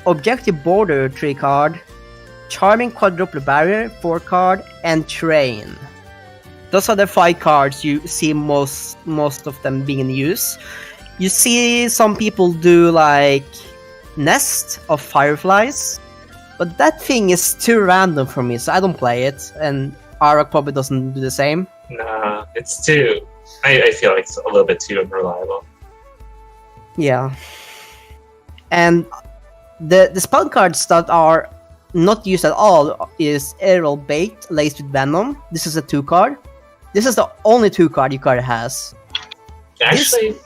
Objective Border, 3 card, Charming Quadruple Barrier, 4 card, and Train. Those are the 5 cards you see most of them being in use. You see some people do like Nest of Fireflies, but that thing is too random for me, so I don't play it, and Arak probably doesn't do the same. Nah, it's too... I feel like it's a little bit too unreliable. Yeah. And the spell cards that are not used at all is Aerial Bait laced with Venom. This is a 2 card. This is the only 2 card Yukari has. It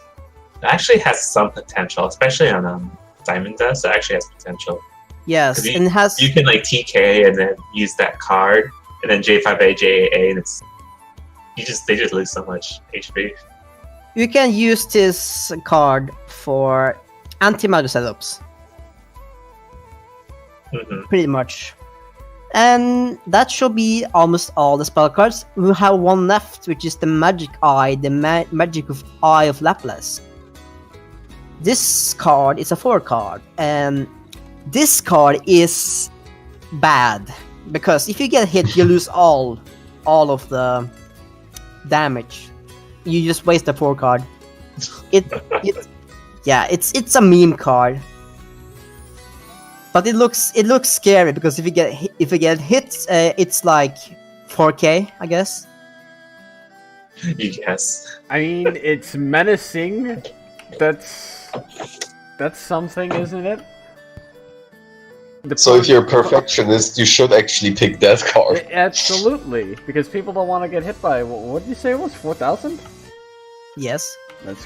actually has some potential, especially on Diamond Dust. It actually has potential. Yes, 'Cause and it has. You can like TK and then use that card, and then J5A, JAA, and they just lose so much HP. You can use this card for anti-matter setups, pretty much. And that should be almost all the spell cards. We have one left, which is the Magic Eye, the Magic of Eye of Laplace. This card is a 4 card, and this card is bad because if you get hit, you lose all of the damage. You just waste a 4 card. It's a meme card. But it looks scary because if you get hit, it's like 4K, I guess. You guess. I mean, it's menacing. That's something, isn't it? So if you're a perfectionist, you should actually pick that card. Absolutely, because people don't want to get hit by. What did you say it was? 4,000? Yes. That's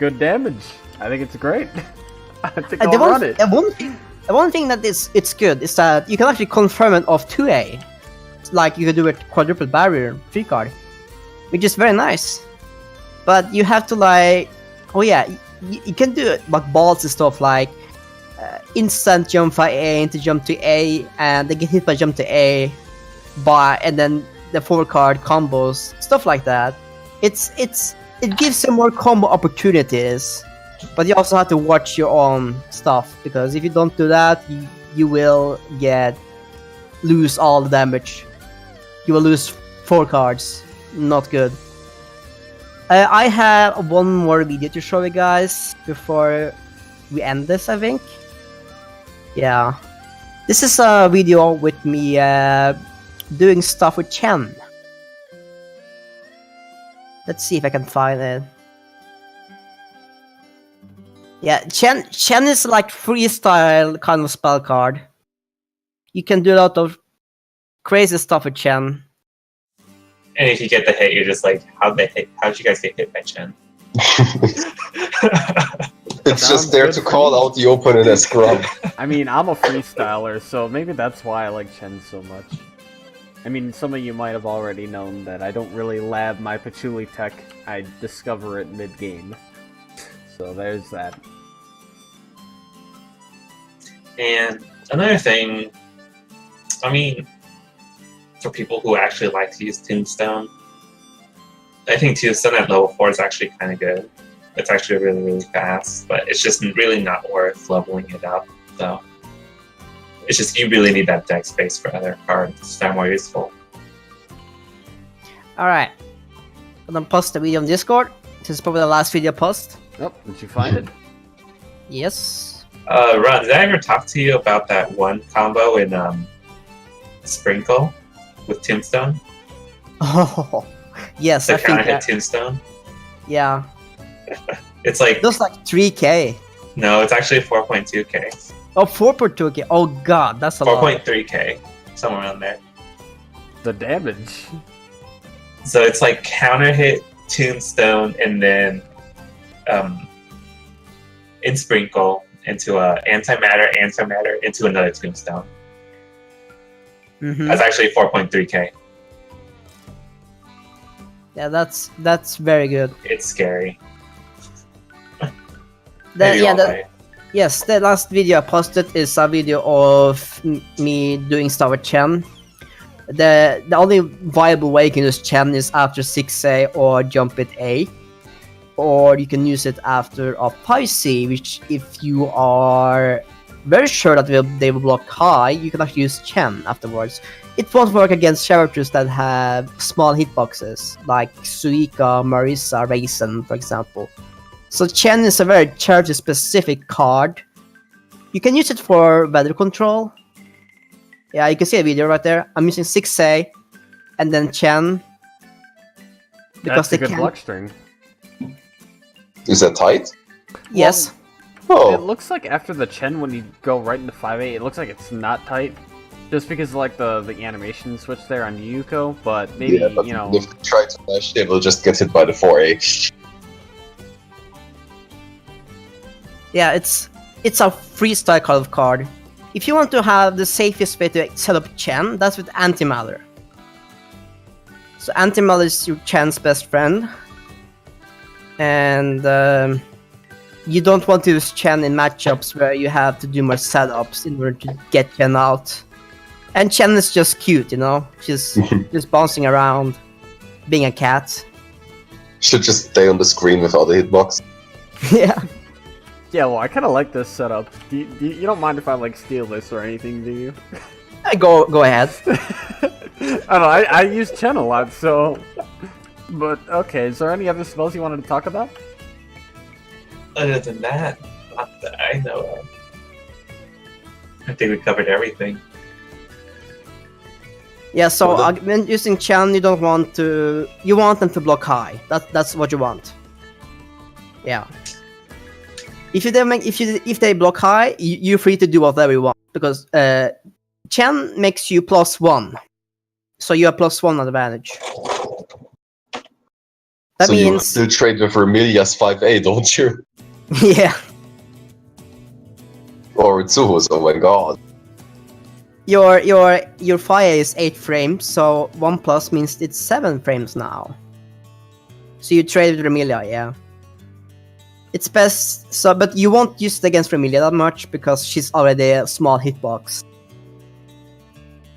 good damage. I think it's great. I think The I'll run it. one thing that it's good is that you can actually confirm it off 2A. It's like you can do a quadruple barrier 3 card, which is very nice. But you have to like, you can do it like balls and stuff like instant jump for A into jump to A, and they get hit by jump to A, and then the 4 card combos, stuff like that. It gives you more combo opportunities. But you also have to watch your own stuff, because if you don't do that, you will lose all the damage. You will lose 4 cards. Not good. I have one more video to show you guys before we end this, I think. Yeah. This is a video with me doing stuff with Chen. Let's see if I can find it. Yeah, Chen is like freestyle kind of spell card. You can do a lot of crazy stuff with Chen. And if you get the hit, you're just like, how'd you guys get hit by Chen? It's just there to call out the opponent as scrub. I mean, I'm a freestyler, so maybe that's why I like Chen so much. I mean, some of you might have already known that I don't really lab my patchouli tech. I discover it mid-game. So there's that. And another thing, I mean, for people who actually like to use Tombstone, I think Tombstone at level 4 is actually kind of good. It's actually really, really fast, but it's just really not worth leveling it up, so. It's just, you really need that deck space for other cards that are more useful. Alright. I'm gonna post the video on Discord. This is probably the last video post. Oh, did you find it? Yes. Ron, did I ever talk to you about that one combo in Sprinkle with Tombstone? Oh, yes, The I think counter hit that. Tombstone? Yeah. It's like, Those like 3K. no, it's actually 4.2k. Oh, 4.2K. Oh god, that's a lot. 4.3k, somewhere around there. The damage. So it's like counter hit Tombstone and then in Sprinkle into a antimatter into another Tombstone. Mm-hmm. That's actually 4.3k. Yeah, that's very good. It's scary. Yes, the last video I posted is a video of me doing stuff with Chen. The only viable way you can use Chen is after 6A or jump it A. Or you can use it after a 5C, which if you are very sure that they will block high, you can actually use Chen afterwards. It won't work against characters that have small hitboxes, like Suika, Marisa, Raisin, for example. So Chen is a very character-specific card. You can use it for weather control. Yeah, you can see a video right there. I'm using 6A and then Chen. That's a good block string. Is that tight? Yes. It Oh, looks like after the Chen, when you go right into 5A, it looks like it's not tight. Just because like the animation switch there on Yuko, but maybe Yeah, but you know. if they try to dash, they will just get hit by the 4A. Yeah, it's a freestyle kind of card. If you want to have the safest way to set up Chen, that's with Anti-Matter. So Anti-Matter is your Chen's best friend. And you don't want to use Chen in matchups where you have to do more setups in order to get Chen out. And Chen is just cute, you know? She's just bouncing around, being a cat. Should just stay on the screen without the hitbox. Yeah. Yeah, well, I kind of like this setup. You don't mind if I like steal this or anything, do you? Go ahead. I don't know. I use Chen a lot, so. But okay, is there any other spells you wanted to talk about? Other than that, not that I know of. I think we covered everything. Yeah, so Well, when using Chen, you don't want to. You want them to block high. That's what you want. Yeah. If they block high, you're free to do whatever you want because Chen makes you +1, so you have +1 advantage. That so you means still trade with Vermilia's 5A, don't you? yeah, Or Tsuho's, oh my god. your fire is 8 frames, so 1+ means it's 7 frames now. So you trade with Vermilia, yeah. It's best, so but you won't use it against Vermilia that much because she's already a small hitbox.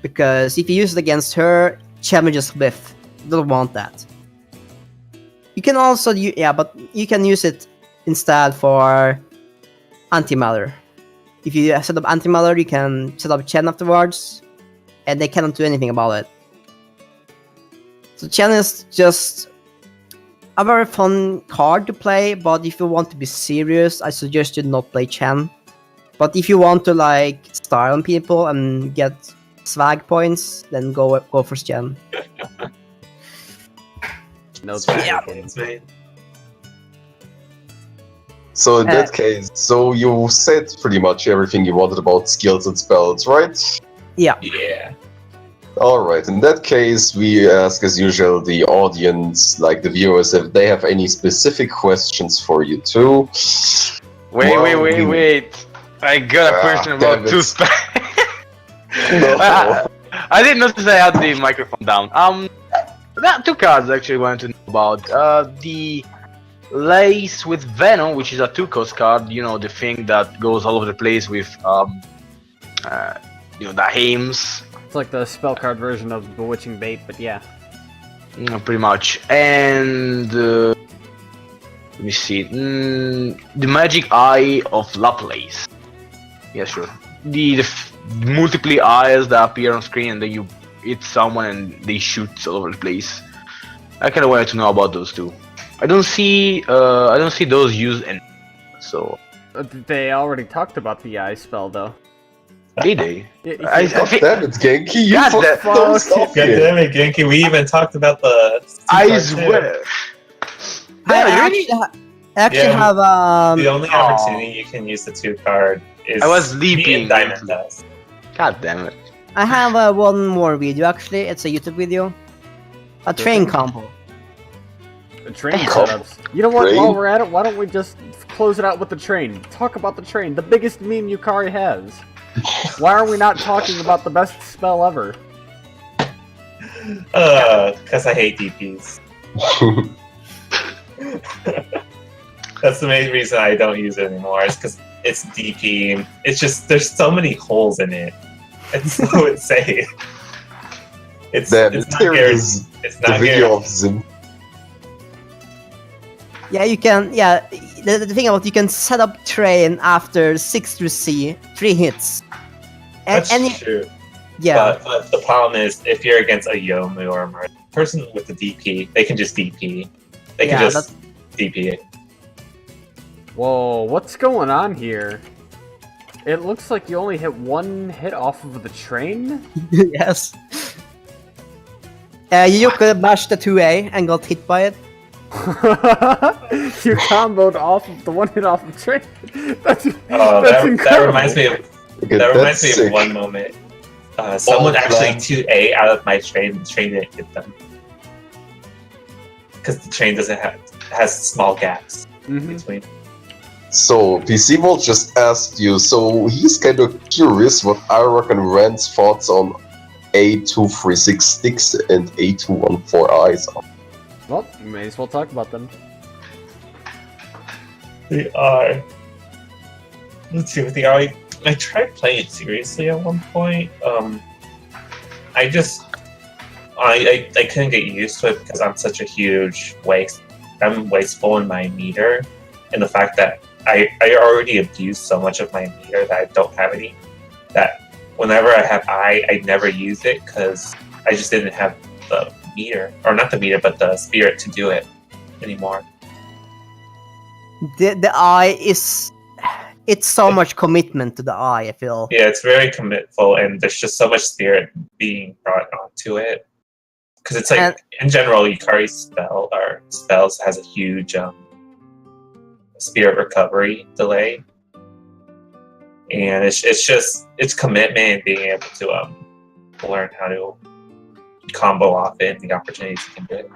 Because if you use it against her, challenges whiff. You don't want that. You can also but you can use it instead for Anti-Matter. If you set up Anti-Matter, you can set up Chen afterwards, and they cannot do anything about it. So Chen is just a very fun card to play, but if you want to be serious, I suggest you not play Chen. But if you want to like style on people and get swag points, then go for Chen. No, Yeah. It's made. So in that case, so you said pretty much everything you wanted about skills and spells, right? Yeah. Yeah. Alright, in that case, we ask as usual the audience, like the viewers, if they have any specific questions for you too. Wait. I got a question damn about it. two spells. No. I didn't notice I had the microphone down. That two cards I actually wanted to know about. The Lace with Venom, which is a 2-cost card. You know, the thing that goes all over the place with the Hames. It's like the spell card version of Bewitching Bait, but yeah. Pretty much. And let me see. The Magic Eye of Laplace. Yeah, sure. The multiple eyes that appear on screen, and then you hit someone and they shoot all over the place. I kind of wanted to know about those two. I don't see those used in. So They already talked about the eye spell, though. did they? I think- Damn it, Genki, you God, fucked that- those up God here. damn it, Genki. We even talked about the. I card, swear. I Yeah, really? actually Yeah, have too. The only opportunity you can use the 2 card is. I was me sleeping. and Diamond does. God damn it. I have one more video actually. It's a YouTube video. A train combo. The train Come setups. You know what? train? While we're at it, why don't we just close it out with the train? Talk about the train, the biggest meme Yukari has. Why are we not talking about the best spell ever? Because I hate DPs. That's the main reason I don't use it anymore. Is because it's DP. It's just there's so many holes in it. It's so insane. It's Damn, it's not here guaranteed. is It's the not video guaranteed. of Zim. Yeah, you can. Yeah, the thing about you can set up train after 6 through C, 3 hits. And That's true. yeah, But the problem is, if you're against a Yomu or a person with the DP, they can just DP. They can Yeah, just DP it. Whoa, what's going on here? It looks like you only hit 1 hit off of the train? yes. You could bash the 2A and got hit by it. You comboed off of the 1 hit off of the train? That's Oh, that's that incredible. reminds me of Okay, that reminds that's me of sick. one moment. Someone actually plan. 2A out of my train. The train didn't hit them because the train has small gaps between. So PC Volt just asked you. So he's kind of curious what Irok and Rand's thoughts on A236 sticks and A214 eyes are. Well, you may as well talk about them. They are. Let's see what they are. I tried playing it seriously at one point. I couldn't get used to it because I'm such a huge waste. I'm wasteful in my meter, and the fact that I already abused so much of my meter that I don't have any. That whenever I have I never use it because I just didn't have the meter, or not the meter, but the spirit to do it anymore. The eye is. It's so much commitment to the eye, I feel. Yeah, it's very commitful, and there's just so much spirit being brought onto it. Because it's like, in general, Yukari's spells has a huge spirit recovery delay. And it's commitment and being able to learn how to combo off it and the opportunities you can do.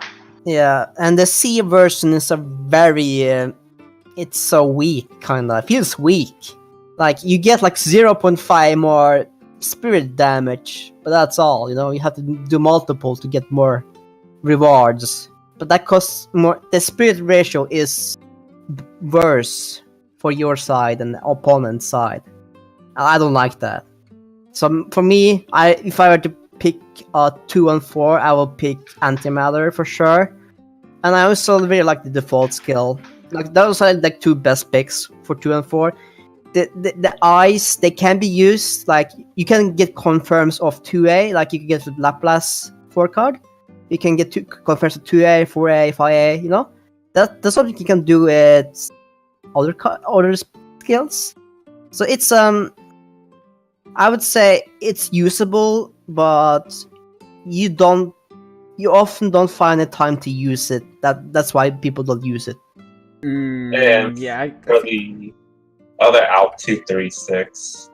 Yeah, and the C version is a very... it's so weak, kinda. It feels weak. Like, you get like 0.5 more spirit damage, but that's all, you know? You have to do multiple to get more rewards. But that costs more... The spirit ratio is worse for your side than the opponent's side. I don't like that. So for me, if I were to pick 2 and 4, I will pick Antimatter for sure. And I also really like the default skill. Like, those are like 2 best picks for 2 and 4. The eyes, they can be used, like, you can get confirms of 2A, like you can get with Laplace 4 card. You can get confirms of 2A, 4A, 5A, you know? That's something you can do with other skills. So it's, I would say it's usable, but you often don't find the time to use it. That's why people don't use it. And Yeah, for the other Alp 236,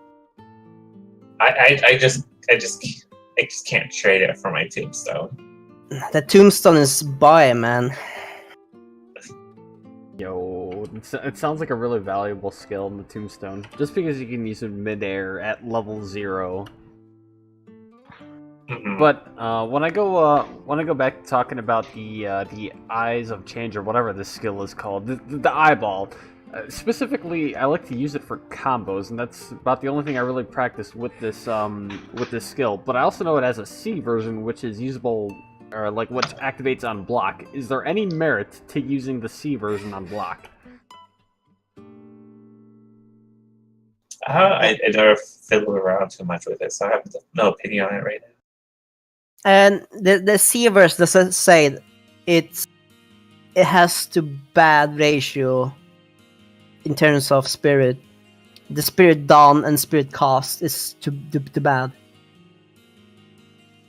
I just can't trade it for my Tombstone. The Tombstone is buy, man. Yo, it sounds like a really valuable skill in the Tombstone, just because you can use it midair at level 0. Mm-hmm. But when I go back to talking about the Eyes of Change, or whatever this skill is called, the eyeball. Specifically, I like to use it for combos, and that's about the only thing I really practiced with this skill. But I also know it has a C version, which is usable, or like which activates on block. Is there any merit to using the C version on block? I never fiddled around too much with it, so I have no opinion on it right now. And the C verse doesn't say it has to bad ratio in terms of spirit. The spirit down and spirit cost is too bad.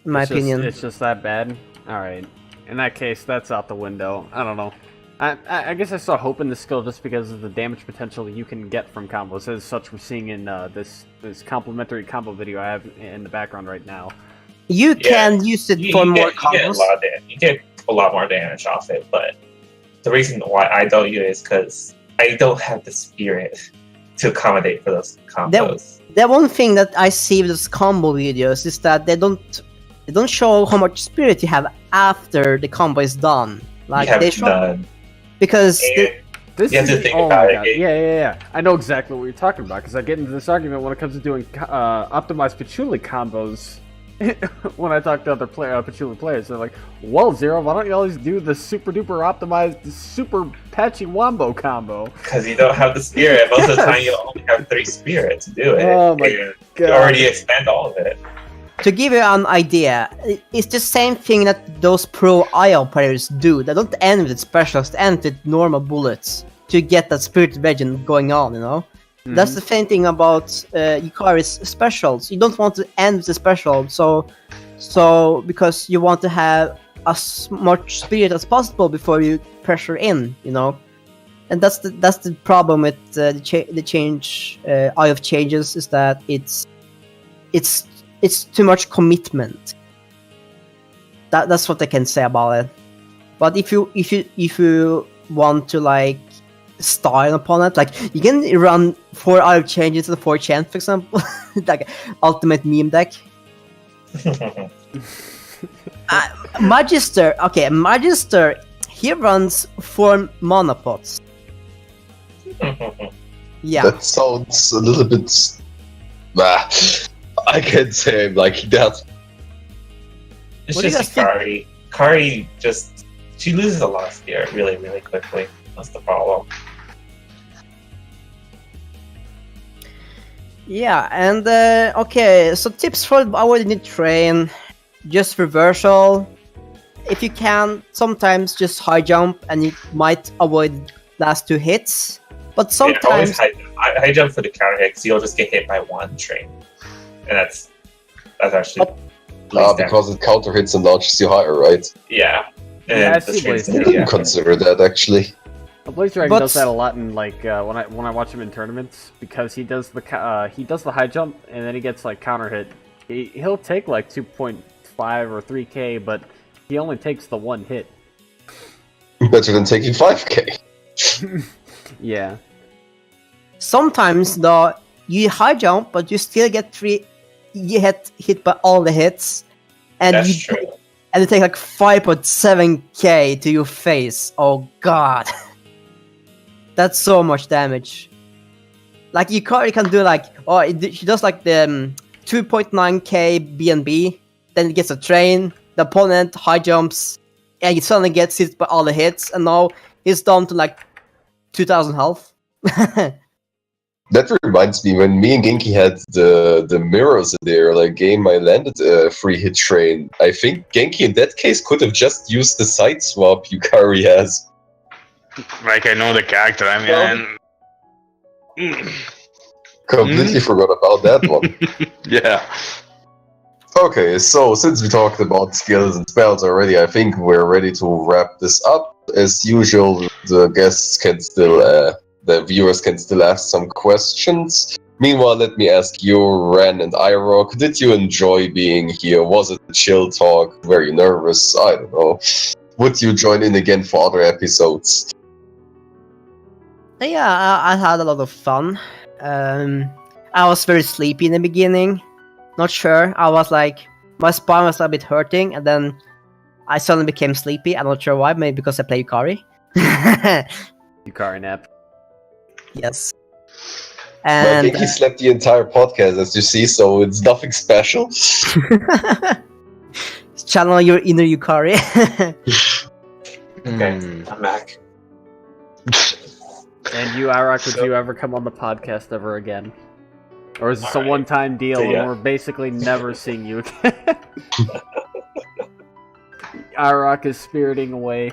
In my opinion. It's just that bad? Alright. In that case, that's out the window. I don't know. I guess I saw hope in this skill just because of the damage potential you can get from combos. As such, we're seeing in this complimentary combo video I have in the background right now. You can use it for more combos. You get a lot more damage off it, but the reason why I don't use it is because I don't have the spirit to accommodate for those combos. The one thing that I see with those combo videos is that they don't show how much spirit you have after the combo is done. Like they show done. Because this you have to is think oh about my it. god, yeah. I know exactly what you're talking about because I get into this argument when it comes to doing optimized patchouli combos. When I talk to other patchouli players, they're like, "Well, Zero, why don't you always do the super duper optimized, super patchy wombo combo?" Because you don't have the spirit. Most of the time, you only have 3 spirit to do it. Oh my you god! already expend all of it. to give you an idea, it's the same thing that those pro IO players do. They don't end with specials, they end with normal bullets to get that spirit legend going on, you know? Mm-hmm. That's the same thing about Yukari's specials. You don't want to end with the special, so because you want to have as much spirit as possible before you pressure in, you know? And that's the problem with the change Eye of Changes, is that it's it's too much commitment. That's what I can say about it. But if you want to like style an opponent, like you can run 4 out of changes to the 4 chance, for example, like ultimate meme deck. Magister, he runs 4 mana pots. Yeah. That sounds a little bit. I can't say I'm like that. It's What do you just guys Yukari. Yukari just she loses a lot of spirit really, really quickly. That's the problem. Yeah, and okay, so tips for avoiding train: just reversal. If you can, sometimes just high jump, and you might avoid last 2 hits. But Yeah, always sometimes, high jump for the counter hit, 'cause you'll just get hit by 1 train, and that's actually least Because it counter hits and launches you higher, right? yeah. And Yeah, I the see trains- what I he's didn't consider that actually. Blaze Dragon But- does that a lot in like when I watch him in tournaments, because he does the high jump and then he gets like counter hit. He'll take like 2.5 or 3k, but he only takes the 1 hit. Better than taking 5k. Yeah. sometimes though, you high jump, but you still get 3. You get hit by all the hits, and That's you true. and you take like 5.7k to your face. Oh god. That's so much damage. Like Yukari can do like, she does like the 2.9k BNB, then it gets a train, the opponent high jumps, and he suddenly gets hit by all the hits, and now he's down to like 2000 health. That reminds me, when me and Genki had the mirrors there, like game, I landed a free hit train. I think Genki in that case could have just used the side swap Yukari has. Like I know the character. I mean, Completely forgot about that one. yeah. Okay, so since we talked about skills and spells already, I think we're ready to wrap this up. As usual, the guests can still, the viewers can still ask some questions. Meanwhile, let me ask you, Ren and IROC, did you enjoy being here? Was it a chill talk? Were you nervous? I don't know. Would you join in again for other episodes? Yeah, I had a lot of fun. I was very sleepy in the beginning. Not sure. I was like, my spine was a bit hurting, and then I suddenly became sleepy. I'm not sure why. Maybe because I play Yukari. Yukari nap. Yes. Well, And Genki slept the entire podcast, as you see, so it's nothing special. channel your inner Yukari. Okay, I'm back. And you, Iraq, would you ever come on the podcast ever again? Or is this a Alright. one-time deal So, yeah. and we're basically never seeing you again? Iraq is spiriting away.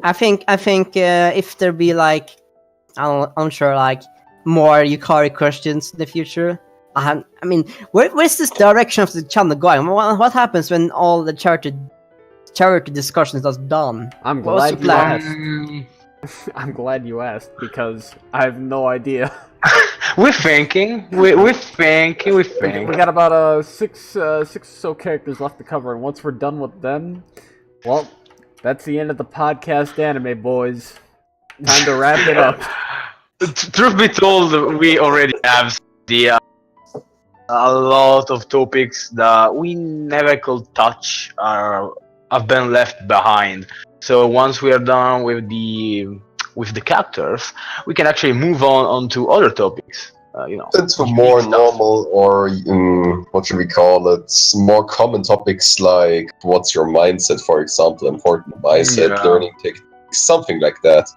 I think if there be like, I'm sure like more Yukari questions in the future. I mean, where's this direction of the channel going? What happens when all the charity discussions are done? I'm What was glad the you plan? asked. I'm glad you asked, because I have no idea. We're thinking. We're thinking. We got about six or so characters left to cover, and once we're done with them, well, that's the end of the podcast anime, boys. Time to wrap it up. Truth be told, we already have a lot of topics that we never could touch or have been left behind. So once we are done with the characters, we can actually move on to other topics. Into more normal, or what should we call it, more common topics like what's your mindset, for example, important mindset, Yeah. learning techniques, something like that.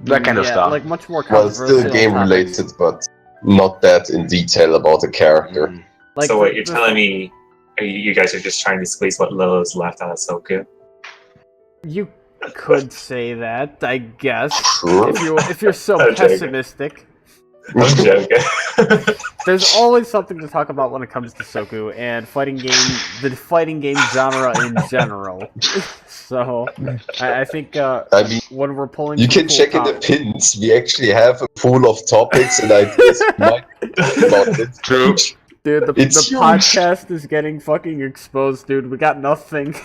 that kind of Yeah, stuff. like much more Well, controversial still game topics. related, but not that in detail about the character. Mm. Like So the- what you're the- telling me? You guys are just trying to squeeze what little is left out of Soku? You could say that, I guess. Sure. If you're so I'm joking. pessimistic. I'm joking. There's always something to talk about when it comes to Soku and the fighting game genre in general. So I think I mean, when we're pulling, you some can cool check in the pins. We actually have a pool of topics and ideas we might talk about it. True. Dude, the It's huge. podcast is getting fucking exposed, dude. We got nothing.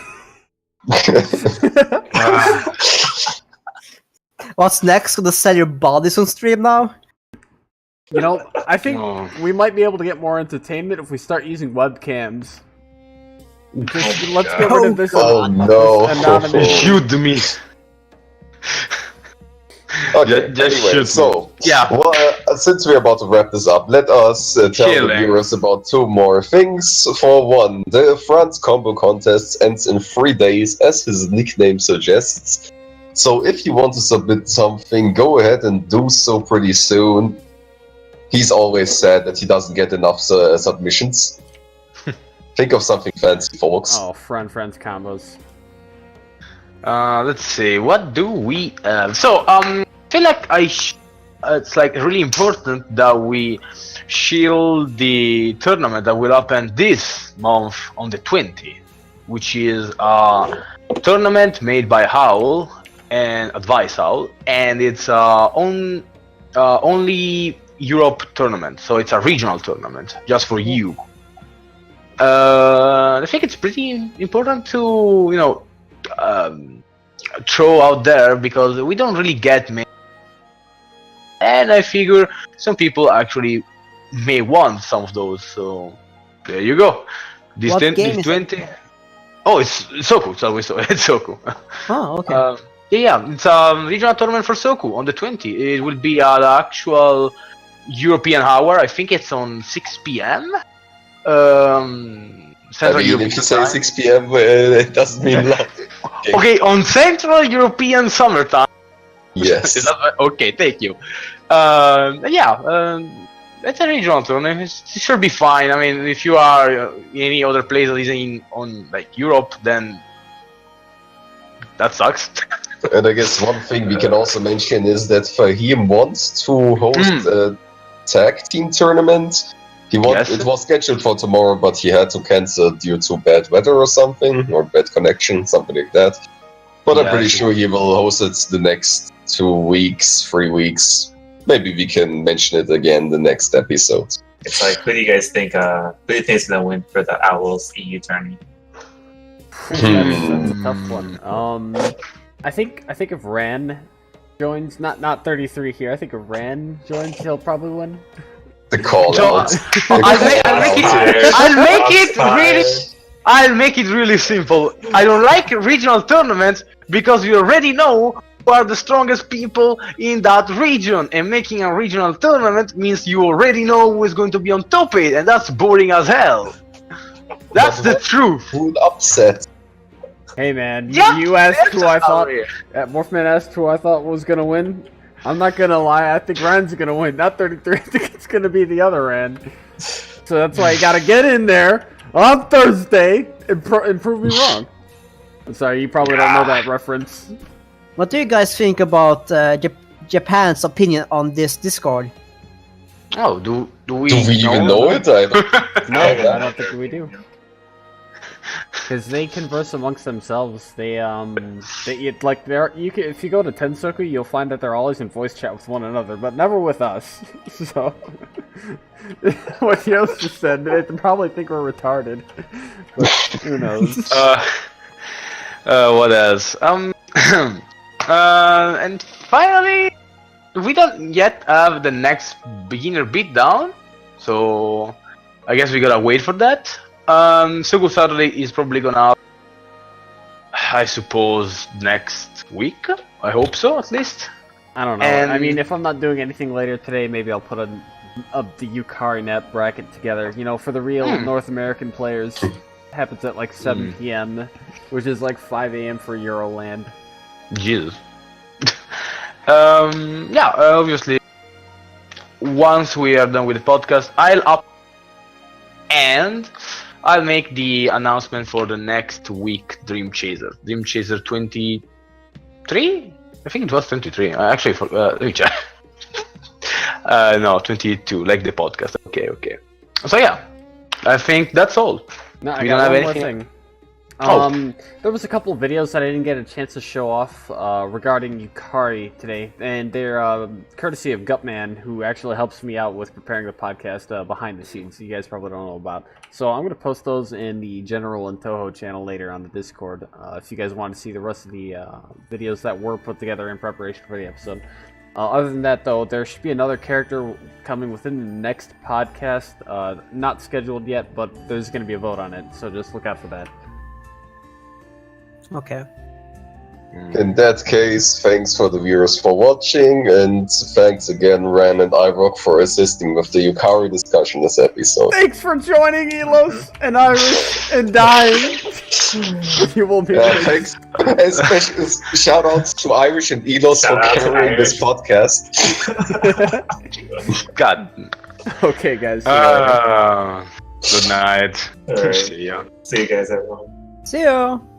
What's next? Gonna sell your bodies on stream now? You know, I think Oh. we might be able to get more entertainment if we start using webcams. Just, let's get rid of this, Oh no. this anonymous. Shoot me. Okay, Just anyway, shoot so, Yeah. well, since we're about to wrap this up, let us tell the Chilling. viewers about two more things. For one, the France combo contest ends in 3 days, as his nickname suggests. So if you want to submit something, go ahead and do so pretty soon. He's always said that he doesn't get enough submissions. Think of something fancy, folks. Oh, friends combos. Let's see. What do we have? So, I feel like it's like really important that we shield the tournament that will happen this month on the 20th, which is a tournament made by Howl and Advice Howl, and it's only Europe tournament, so it's a regional tournament just for you. I think it's pretty important to throw out there because we don't really get many, and I figure some people actually may want some of those. So there you go. This What 10, game this is 20. Oh, it's Soku. It's always it's Soku. Oh, okay. Yeah, it's a regional tournament for Soku on the 20th. It will be at the actual European hour. I think it's on 6 p.m. Central I mean, European if you say time. 6 p.m., it doesn't mean long. Okay, on Central European summertime. Yes. Is that okay? Thank you. It's a regional tournament. It should be fine. I mean, if you are in any other place that is on like Europe, then that sucks. And I guess one thing we can also mention is that Fahim wants to host a tag team tournament. Yes. It was scheduled for tomorrow, but he had to cancel due to bad weather or something, or bad connection, something like that. But I'm Yeah, pretty I sure he will host it the next 2 weeks, 3 weeks. Maybe we can mention it again the next episode. It's like, who do you guys think? Who do you think is gonna win for the Owls EU tourney? That's a tough one. I think if Ran joins, not 33 here. I think if Ran joins, he'll probably win. The call So, out. I'll make it really simple. I don't like regional tournaments because we already know who are the strongest people in that region, and making a regional tournament means you already know who is going to be on top of it, and that's boring as hell. That's the truth. Would upset. Hey man, Yeah, you asked who I thought. Sorry. Morphman asked who I thought was gonna win. I'm not gonna lie, I think Ran's gonna win. Not 33. I think it's gonna be the other Ran. So that's why you gotta get in there on Thursday and prove me wrong. I'm sorry, you probably don't know that reference. What do you guys think about Japan's opinion on this Discord? Oh, do we Do we even know it? I don't No, Yeah. I don't think we do. Because they converse amongst themselves. Like if you go to Tensoku, you'll find that they're always in voice chat with one another, but never with us. So what Yost just said, they probably think we're retarded. But who knows? What else? And finally, we don't yet have the next beginner beatdown, so I guess we gotta wait for that. Soku Saturday is probably gonna out, I suppose, next week. I hope so, at least. I don't know. And- I mean, if I'm not doing anything later today, maybe I'll put the Yukari net bracket together. You know, for the real North American players. Happens at like 7 p.m., which is like 5 a.m. for Euroland. Jesus. Obviously, once we are done with the podcast, I'll make the announcement for the next week Dream Chaser 23. I think it was 23. I actually forgot. No, 22, like the podcast. Okay. So yeah, I think that's all. No, I We got don't have one more anything? thing. There was a couple of videos that I didn't get a chance to show off regarding Yukari today, and they're courtesy of Gutman, who actually helps me out with preparing the podcast behind the scenes. You guys probably don't know about. So I'm going to post those in the General and Toho channel later on the Discord, if you guys want to see the rest of the videos that were put together in preparation for the episode. Other than that, though, there should be another character coming within the next podcast. Not scheduled yet, but there's going to be a vote on it, so just look out for that. Okay. In that case, thanks for the viewers for watching, and thanks again, Ram and iRock, for assisting with the Yukari discussion this episode. Thanks for joining, Elos and Irish and dying. You will be Thanks. Especially shout outs to Irish and Elos for Shout out to carrying this podcast. God. Okay, guys. See you later. Good night. Alright. See ya. See you guys, everyone. See you.